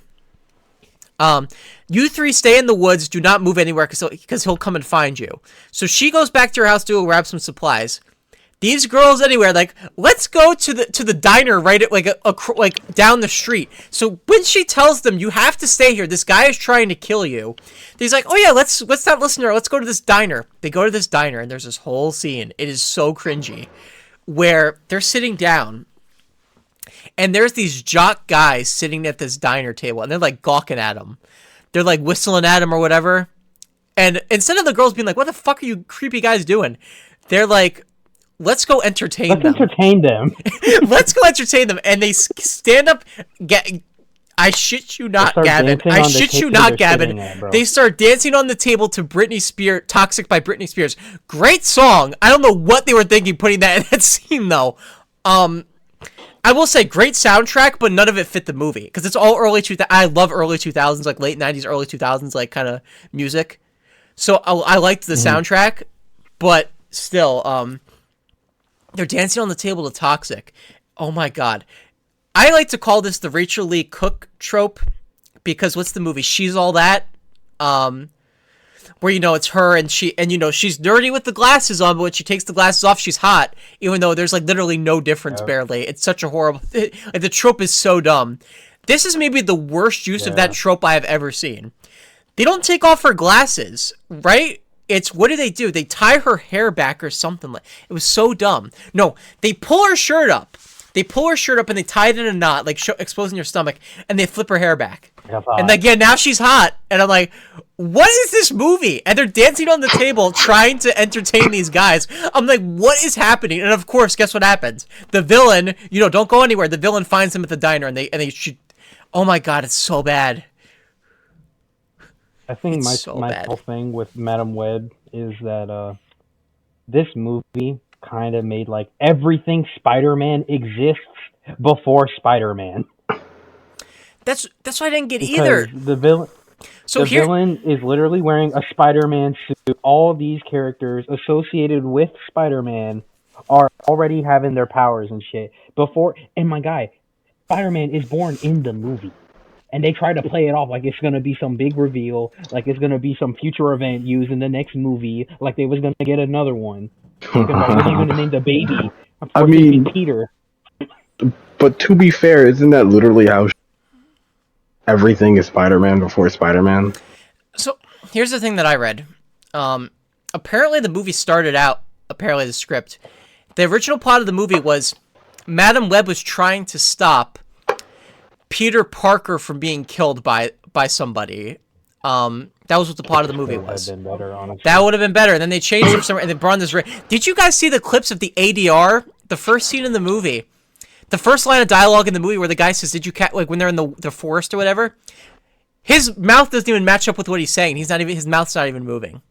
you three stay in the woods. Do not move anywhere because he'll come and find you. So she goes back to her house to grab some supplies. These girls anywhere, like, let's go to the diner right at like down the street. So when she tells them you have to stay here, this guy is trying to kill you. He's like, oh yeah, let's not listen to her. Let's go to this diner. They go to this diner and there's this whole scene. It is so cringy, where they're sitting down, and there's these jock guys sitting at this diner table, and they're like gawking at him. They're like whistling at him or whatever. And instead of the girls being like, what the fuck are you creepy guys doing? They're like, let's go entertain them. Let's entertain them. Let's go entertain them. And they stand up. I shit you not, Gavin. They start dancing on the table to Britney Spears, Toxic by Britney Spears. Great song. I don't know what they were thinking putting that in that scene, though. I will say great soundtrack, but none of it fit the movie. Because it's all early 2000s. I love early 2000s, like late 90s, early 2000s, like kind of music. So I liked the soundtrack, but still, they're dancing on the table to Toxic. Oh my god. I like to call this the Rachel Lee Cook trope, because what's the movie? She's All That. where it's her and she's dirty with the glasses on, but when she takes the glasses off, she's hot, even though there's like literally no difference, barely. It's such a horrible, like the trope is so dumb. This is maybe the worst use of that trope I have ever seen. They don't take off her glasses, right? It's, what do? They tie her hair back or something. It was so dumb. No, they pull her shirt up. And they tie it in a knot, like exposing her stomach, and they flip her hair back. And again, now she's hot. And I'm like, what is this movie? And they're dancing on the table trying to entertain these guys. I'm like, what is happening? And of course, guess what happens? The villain, don't go anywhere. The villain finds them at the diner, and they shoot. Oh my god, it's so bad. I think my whole thing with Madam Web is that this movie kind of made like everything Spider-Man exists before Spider-Man. That's what I didn't get either. The villain is literally wearing a Spider-Man suit. All these characters associated with Spider-Man are already having their powers and shit before. And my guy, Spider-Man is born in the movie. And they try to play it off like it's going to be some big reveal, like it's going to be some future event used in the next movie, like they was going to get another one. Like, what are you going to name the baby? I mean, Peter. But to be fair, isn't that literally how everything is Spider-Man before Spider-Man? So, here's the thing that I read. Apparently the movie started out, the script, the original plot of the movie was Madam Web was trying to stop Peter Parker from being killed by somebody. That was what the plot of the movie was. That would have been better. And then they changed it for some, and they brought in this. Did you guys see the clips of the ADR? The first scene in the movie, the first line of dialogue in the movie where the guy says, "Did you like when they're in the forest or whatever?" His mouth doesn't even match up with what he's saying. His mouth's not even moving.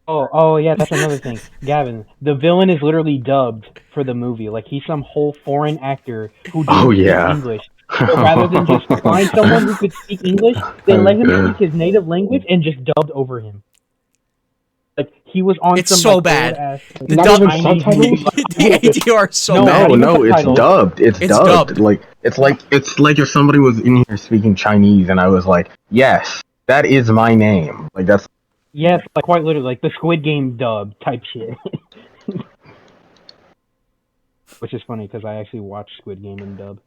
Oh yeah, that's another thing, Gavin. The villain is literally dubbed for the movie. Like he's some whole foreign actor who doesn't speak English. So rather than just find someone who could speak English, they let him speak his native language and just dubbed over him. Like he was on. It's some so like, bad. The ADR is so bad. No, it's dubbed. It's dubbed. Like it's like if somebody was in here speaking Chinese and I was like, "Yes, that is my name." Like that's. Yes, like quite literally, like the Squid Game dub type shit. Which is funny because I actually watched Squid Game in dub.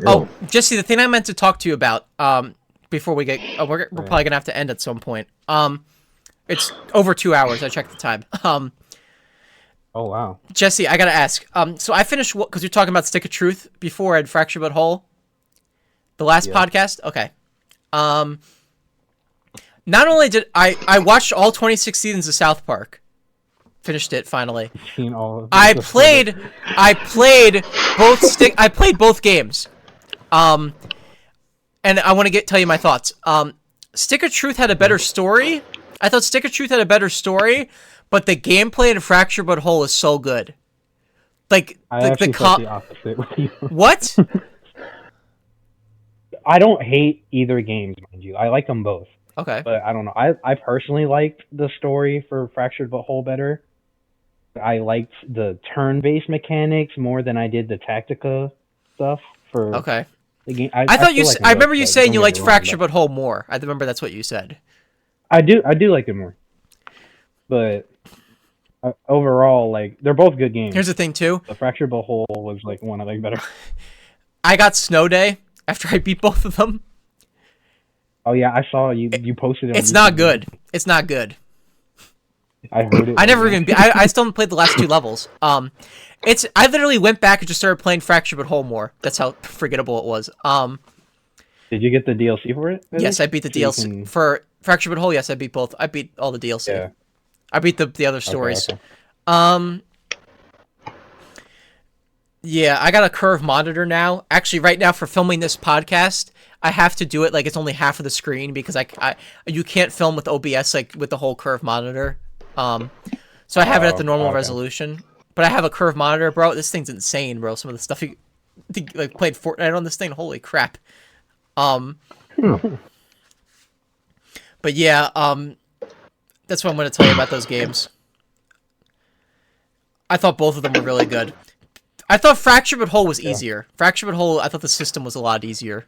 Oh, Jesse, the thing I meant to talk to you about, before we get, we're probably gonna have to end at some point. It's over 2 hours. I checked the time. Oh wow, Jesse, I gotta ask. So I finished because you're talking about Stick of Truth before and Fracture But Whole, the last podcast. Okay. Not only did I watched all 26 seasons of South Park. Finished it finally. I played both games. And I want to tell you my thoughts. Stick of Truth had a better story. I thought Stick of Truth had a better story, but the gameplay in Fracture But Whole is so good. Like the opposite with you. What? I don't hate either games, mind you. I like them both. Okay. But I don't know. I personally liked the story for Fractured But Whole better. I liked the turn-based mechanics more than I did the Tactica stuff for the game. I remember you saying you liked Fracture But Whole more. I remember that's what you said. I do like it more. But overall, like they're both good games. Here's the thing too. The Fracture But Whole was like one I like better. I got Snow Day after I beat both of them. Oh yeah, I saw you posted it. It's not good. It's not good. I heard it. I never even. I still haven't played the last 2 levels. I literally went back and just started playing Fracture But Whole more. That's how forgettable it was. Did you get the DLC for it? Yes, I beat the DLC for Fracture But Whole. Yes, I beat both. I beat all the DLC. Yeah. I beat the other stories. Okay. Yeah, I got a curve monitor now. Actually, right now for filming this podcast, I have to do it like it's only half of the screen because you can't film with OBS like with the whole curve monitor. So I have it at the normal resolution, but I have a curve monitor, bro. This thing's insane, bro. Some of the stuff you like played Fortnite on this thing, holy crap. But yeah, that's what I'm going to tell you about those games. I thought both of them were really good. I thought Fracture But Whole was easier. Fracture But Whole, I thought the system was a lot easier.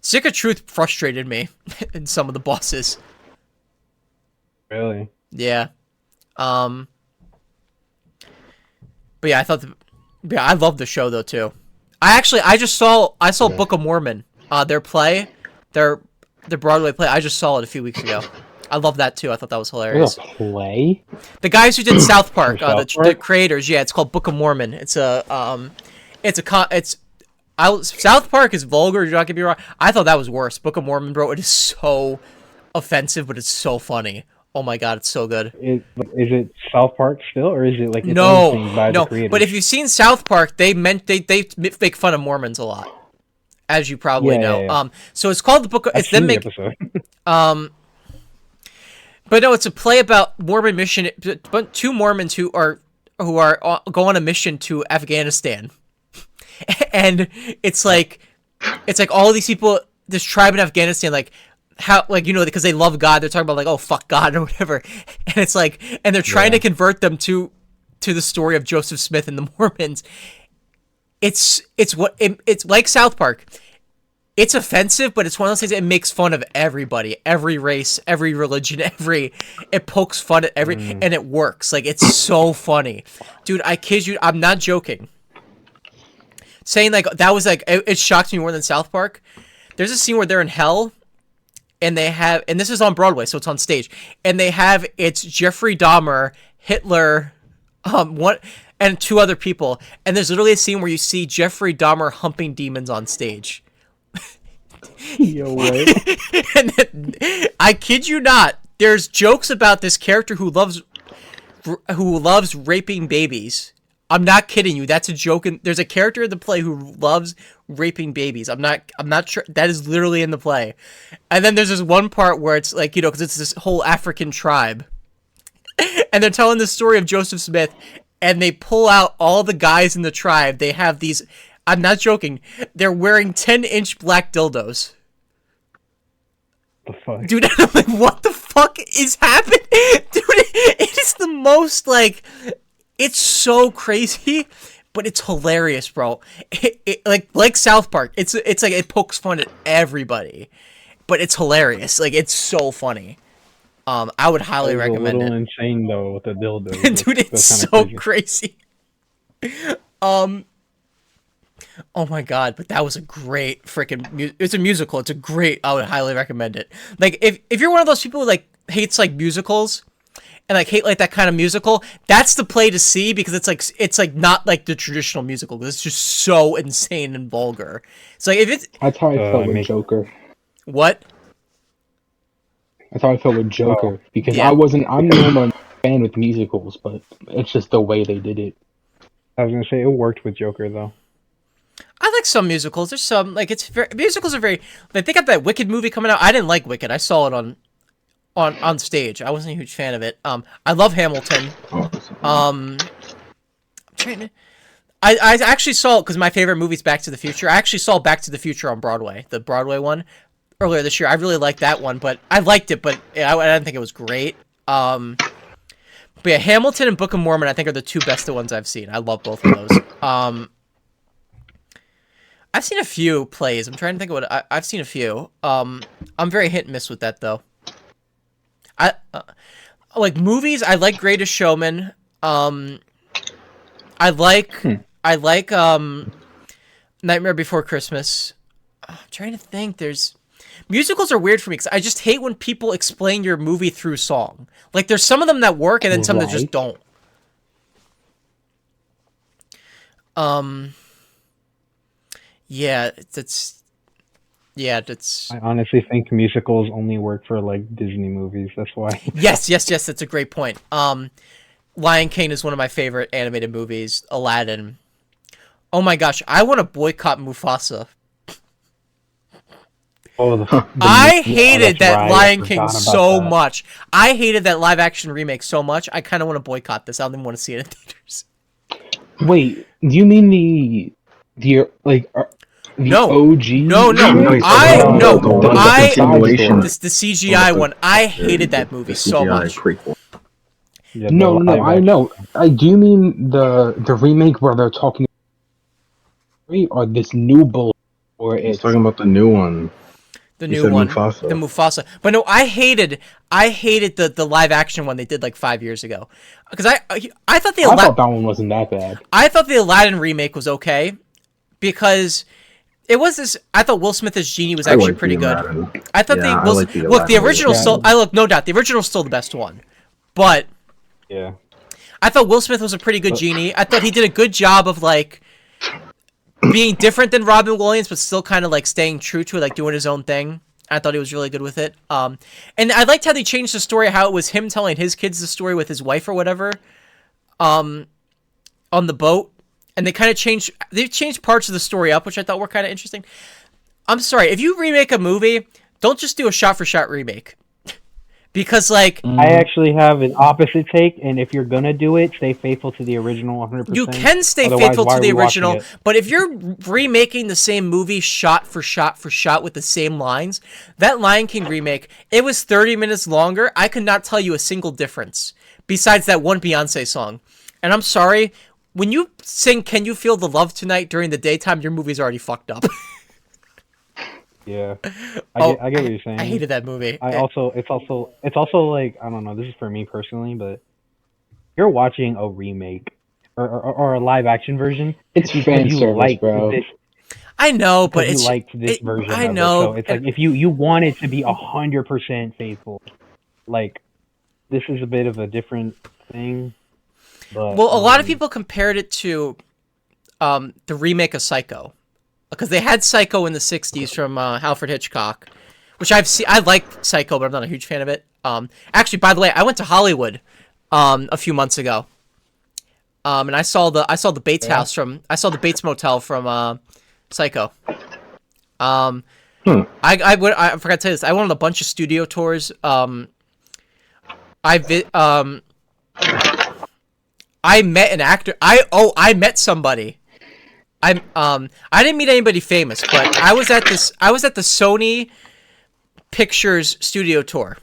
Stick of Truth frustrated me in some of the bosses. Really? Yeah. But yeah, I love the show though too. I saw Book of Mormon. Their play, their Broadway play. I just saw it a few weeks ago. I love that too. I thought that was hilarious. There's a play? The guys who did South Park, South the Park? creators, yeah, it's called Book of Mormon. South Park is vulgar. Do not get me wrong. I thought that was worse. Book of Mormon, bro. It is so offensive, but it's so funny. Oh my god, it's so good. Is it South Park still, or is it like its own thing by the creators? But if you've seen South Park, they make fun of Mormons a lot, as you probably know. Yeah. So it's called the Book of. I've It's them seen the make. episode. But no, it's a play about Mormon mission. But two Mormons who go on a mission to Afghanistan, and it's like all of these people, this tribe in Afghanistan, like how, like, you know, because they love God, they're talking about like, oh fuck God or whatever, and it's like, and they're trying to convert them to the story of Joseph Smith and the Mormons. It's like South Park. It's offensive, but it's one of those things that makes fun of everybody, every race, every religion, it pokes fun at and it works. Like, it's so funny. Dude, I kid you, I'm not joking. Saying, like, that was, like, it shocked me more than South Park. There's a scene where they're in hell, and this is on Broadway, so it's on stage, and it's Jeffrey Dahmer, Hitler, and two other people, and there's literally a scene where you see Jeffrey Dahmer humping demons on stage. Yo, way. And then, I kid you not, there's jokes about this character who loves raping babies. I'm not kidding you. That's a joke. There's a character in the play who loves raping babies. I'm not sure. That is literally in the play. And then there's this one part where it's like, you know, because it's this whole African tribe, and they're telling the story of Joseph Smith, and they pull out all the guys in the tribe. They have these. I'm not joking. They're wearing 10-inch black dildos. The fuck? Dude, I'm like, what the fuck is happening? Dude, it is the most, like, it's so crazy, but it's hilarious, bro. Like South Park. It's like it pokes fun at everybody, but it's hilarious. Like, it's so funny. I would highly recommend it. It's a little insane though with the dildo. Dude, it's so crazy. Oh my god, but that was a great freaking it's a musical. It's a great, I would highly recommend it. Like, if you're one of those people who, like, hates, like, musicals and, like, hate, like, that kind of musical, that's the play to see, because it's like not like the traditional musical, because it's just so insane and vulgar. So, like, if it's That's how I felt with Joker. What? That's how I felt with Joker, because yeah. I'm normally a fan with musicals, but it's just the way they did it. I was gonna say it worked with Joker though. I like some musicals. There's some, like, musicals are very, like, they got that Wicked movie coming out. I didn't like Wicked. I saw it on stage. I wasn't a huge fan of it. I love Hamilton. I'm trying to, I actually saw, because my favorite movie is Back to the Future. I actually saw Back to the Future on Broadway, the Broadway one, earlier this year. I really liked that one, but I liked it, but I didn't think it was great. But yeah, Hamilton and Book of Mormon, I think, are the two best ones I've seen. I love both of those. I've seen a few plays. I'm trying to think of what I've seen a few. I'm very hit and miss with that though. I like movies. I like Greatest Showman. I like Nightmare Before Christmas. I'm trying to think. Musicals are weird for me because I just hate when people explain your movie through song. Like, there's some of them that work and then some that just don't. Yeah, that's. I honestly think musicals only work for, like, Disney movies. That's why. Yes. That's a great point. Lion King is one of my favorite animated movies. Aladdin. Oh my gosh, I want to boycott Mufasa. I hated that Lion King so much. I hated that live action remake so much. I kind of want to boycott this. I don't even want to see it in theaters. Wait, do you mean the OG? No. The CGI one. I hated that movie so much. Yeah, No, I know. Do you mean the remake where they're talking or this new bull, or He's it's talking about the new one. The You new said one, Mufasa. the Mufasa. But no, I hated the live action one they did like 5 years ago, because I thought I thought that one wasn't that bad. I thought the Aladdin remake was okay, because it was this. I thought Will Smith as Genie was actually pretty good. I thought the original still. No doubt the original still the best one, but Yeah. I thought Will Smith was a pretty good Genie. I thought he did a good job of like being different than Robin Williams, but still kind of like staying true to it, like doing his own thing. I thought he was really good with it. And I liked how they changed the story, how it was him telling his kids the story with his wife or whatever, on the boat. And they kind of changed parts of the story up, which I thought were kind of interesting. I'm sorry, if you remake a movie, don't just do a shot-for-shot remake. Because, like... I actually have an opposite take, and if you're gonna do it, stay faithful to the original 100%. You can stay Otherwise, faithful to the original, it? but if you're remaking the same movie shot for shot with the same lines, that Lion King remake, it was 30 minutes longer. I could not tell you a single difference, besides that one Beyonce song. And I'm sorry, when you sing Can You Feel the Love Tonight during the daytime, your movie's already fucked up. Yeah, I get what you're saying. I hated that movie. It's also like, I don't know, this is for me personally, but you're watching a remake or a live action version. It's fan service, bro. I know, but you liked this version. I know. So it's like if you want it to be 100% faithful, like this is a bit of a different thing. But, well, a lot of people compared it to the remake of Psycho. Because they had Psycho in the 60s from Alfred Hitchcock, which I've seen. I like Psycho, but I'm not a huge fan of it. Actually, by the way, I went to Hollywood a few months ago, and I saw the Bates house from Bates Motel from Psycho. I forgot to tell you this. I went on a bunch of studio tours. I met an actor. I met somebody. I didn't meet anybody famous, but I was at the Sony Pictures studio tour.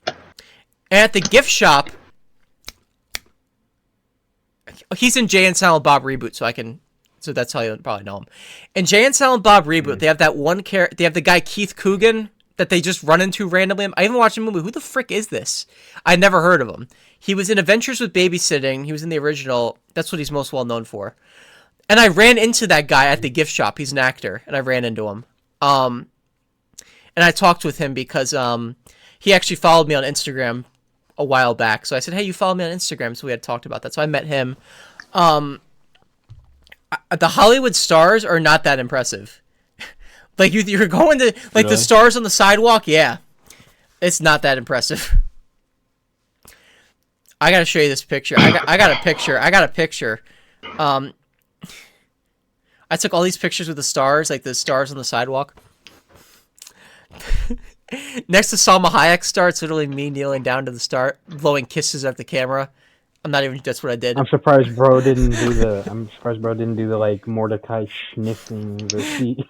And at the gift shop, he's in Jay and Silent Bob Reboot, so that's how you probably know him. In Jay and Silent Bob Reboot, they have that one they have the guy Keith Coogan that they just run into randomly. I even watched the movie. Who the frick is this? I never heard of him. He was in Adventures with Babysitting. He was in the original. That's what he's most well known for. And I ran into that guy at the gift shop. He's an actor, and I ran into him. And I talked with him because he actually followed me on Instagram a while back. So I said, hey, you follow me on Instagram. So we had talked about that. So I met him. The Hollywood stars are not that impressive. Like, you're going to... Like, really? The stars on the sidewalk? Yeah. It's not that impressive. I gotta show you this picture. I got a picture. I took all these pictures with the stars, like the stars on the sidewalk. Next to Salma Hayek's star, it's literally me kneeling down to the star, blowing kisses at the camera. That's what I did. I'm surprised bro didn't do the like Mordecai sniffing the seat.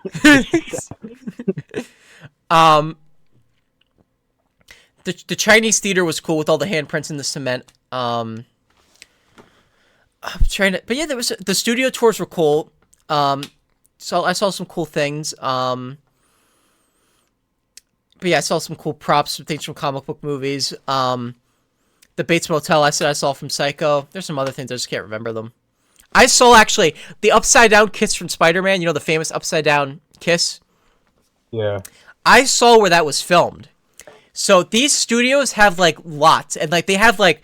The Chinese theater was cool with all the handprints in the cement. I'm trying to, but yeah, the studio tours were cool. So I saw some cool things. But yeah, I saw some cool props, things from comic book movies. The Bates Motel I saw from Psycho. There's some other things, I just can't remember them. I saw, actually, the upside down kiss from Spider-Man. You know, the famous upside down kiss? Yeah. I saw where that was filmed. So these studios have, like, lots. And, like, they have, like,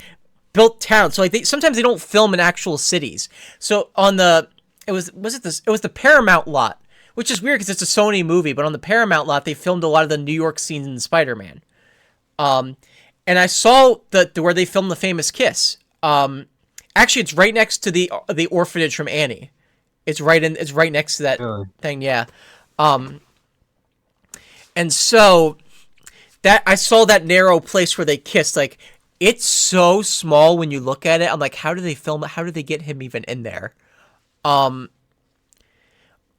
built towns. So, like, sometimes they don't film in actual cities. So on the... It was the Paramount lot, which is weird because it's a Sony movie, but on the Paramount lot, they filmed a lot of the New York scenes in Spider-Man. And I saw where they filmed the famous kiss. Actually, it's right next to the orphanage from Annie. It's right next to that thing, yeah. And so that I saw that narrow place where they kissed. Like, it's so small when you look at it. I'm like, how do they film it? How do they get him even in there? I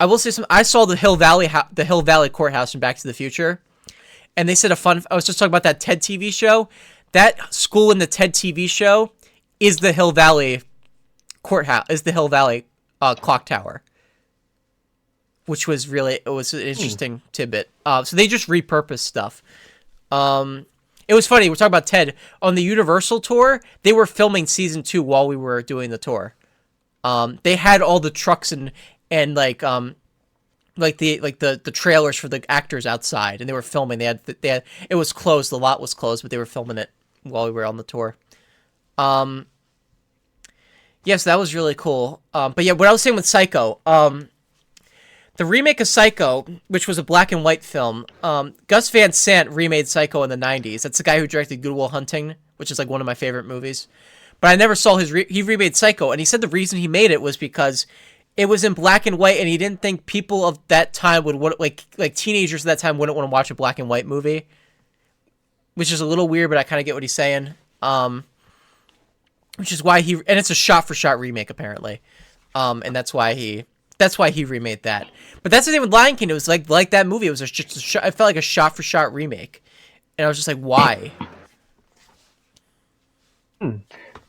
will say I saw the Hill Valley Courthouse in Back to the Future, and they said I was just talking about that TED TV show. That school in the TED TV show is the Hill Valley Courthouse, is the Hill Valley clock tower. which was really it was an interesting tidbit. So they just repurposed stuff. It was funny. We're talking about Ted on the Universal tour. They were filming season 2 while we were doing the tour. They had all the trucks and like the trailers for the actors outside, and they were filming. They had it was closed. The lot was closed, but they were filming it while we were on the tour. Yes, that was really cool. But yeah, what I was saying with Psycho, the remake of Psycho, which was a black and white film, Gus Van Sant remade Psycho in the 90s. That's the guy who directed Good Will Hunting, which is like one of my favorite movies. But I never saw he remade Psycho, and he said the reason he made it was because it was in black and white, and he didn't think people of that time would like teenagers at that time wouldn't want to watch a black and white movie, which is a little weird, but I kind of get what he's saying. Which is why and it's a shot-for-shot remake apparently, and that's why he remade that. But that's the thing with Lion King. It was like that movie. It was just I felt like a shot-for-shot remake, and I was just like, why?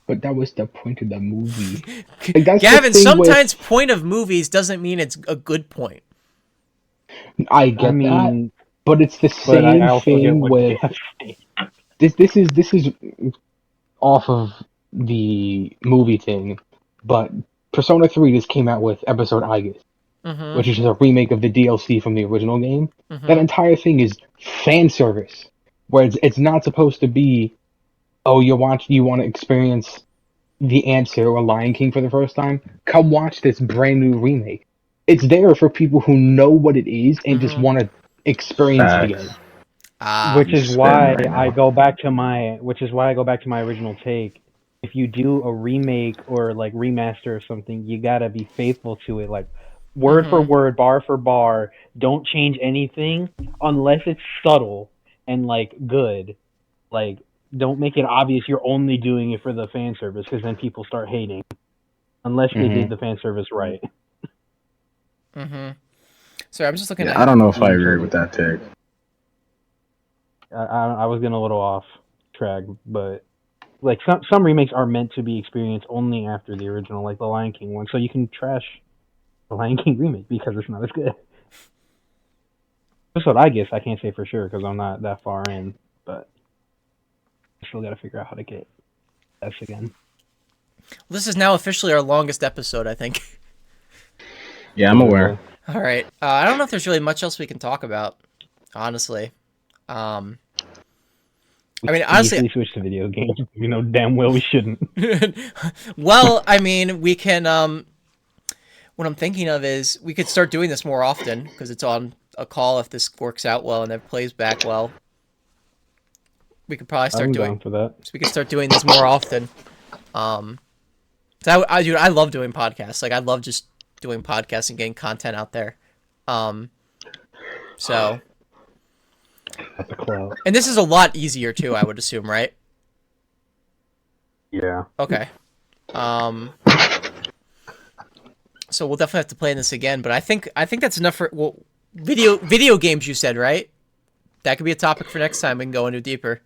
But that was the point of the movie. Like, that's Gavin, sometimes point of movies doesn't mean it's a good point. I get that, but it's the same thing with this is off of the movie thing, but Persona 3 just came out with episode Aegis, which is a remake of the DLC from the original game. That entire thing is fan service, where it's not supposed to be, oh, you want to experience The Answer or Lion King for the first time? Come watch this brand new remake. It's there for people who know what it is and just want to experience it again. Which is why I go back to my original take. If you do a remake or like remaster or something, you gotta be faithful to it, like word for word, bar for bar. Don't change anything unless it's subtle and like good. Like, don't make it obvious you're only doing it for the fan service, because then people start hating. Unless they did the fan service right. Sorry, I'm just looking at. I don't know if I agree with that take. I was getting a little off track, but like some remakes are meant to be experienced only after the original, like the Lion King one. So you can trash the Lion King remake because it's not as good. That's what I guess. I can't say for sure because I'm not that far in, but I still got to figure out how to get S again. This is now officially our longest episode, I think. Yeah, I'm aware. All right. I don't know if there's really much else we can talk about, honestly. I mean, honestly, we switch to video games. You know damn well we shouldn't. Well, I mean, we can. What I'm thinking of is we could start doing this more often because it's on a call. If this works out well and it plays back well, we could probably start doing. For that. So we could start doing this more often. So I love doing podcasts. Like I love just doing podcasts and getting content out there. So. That's a clout. And this is a lot easier too, I would assume, right? Yeah. Okay. So we'll definitely have to play in this again, but I think that's enough for video games. You said, right? That could be a topic for next time. We can go into deeper.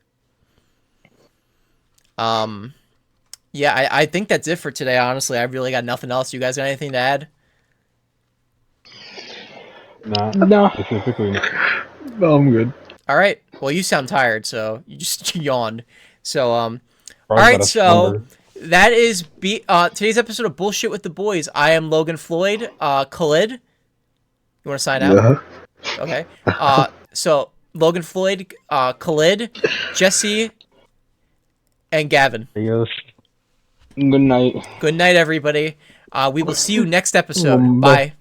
Yeah, I think that's it for today. Honestly, I really got nothing else. You guys got anything to add? No. Specifically. No, I'm good. All right. Well, you sound tired, so you just yawned. So, all right. So that is today's episode of Bullshit with the Boys. I am Logan Floyd. Khalid, you want to sign out? Yeah. Okay. So Logan Floyd, Khalid, Jesse, and Gavin. Adios. Good night. Good night, everybody. We will see you next episode. Bye.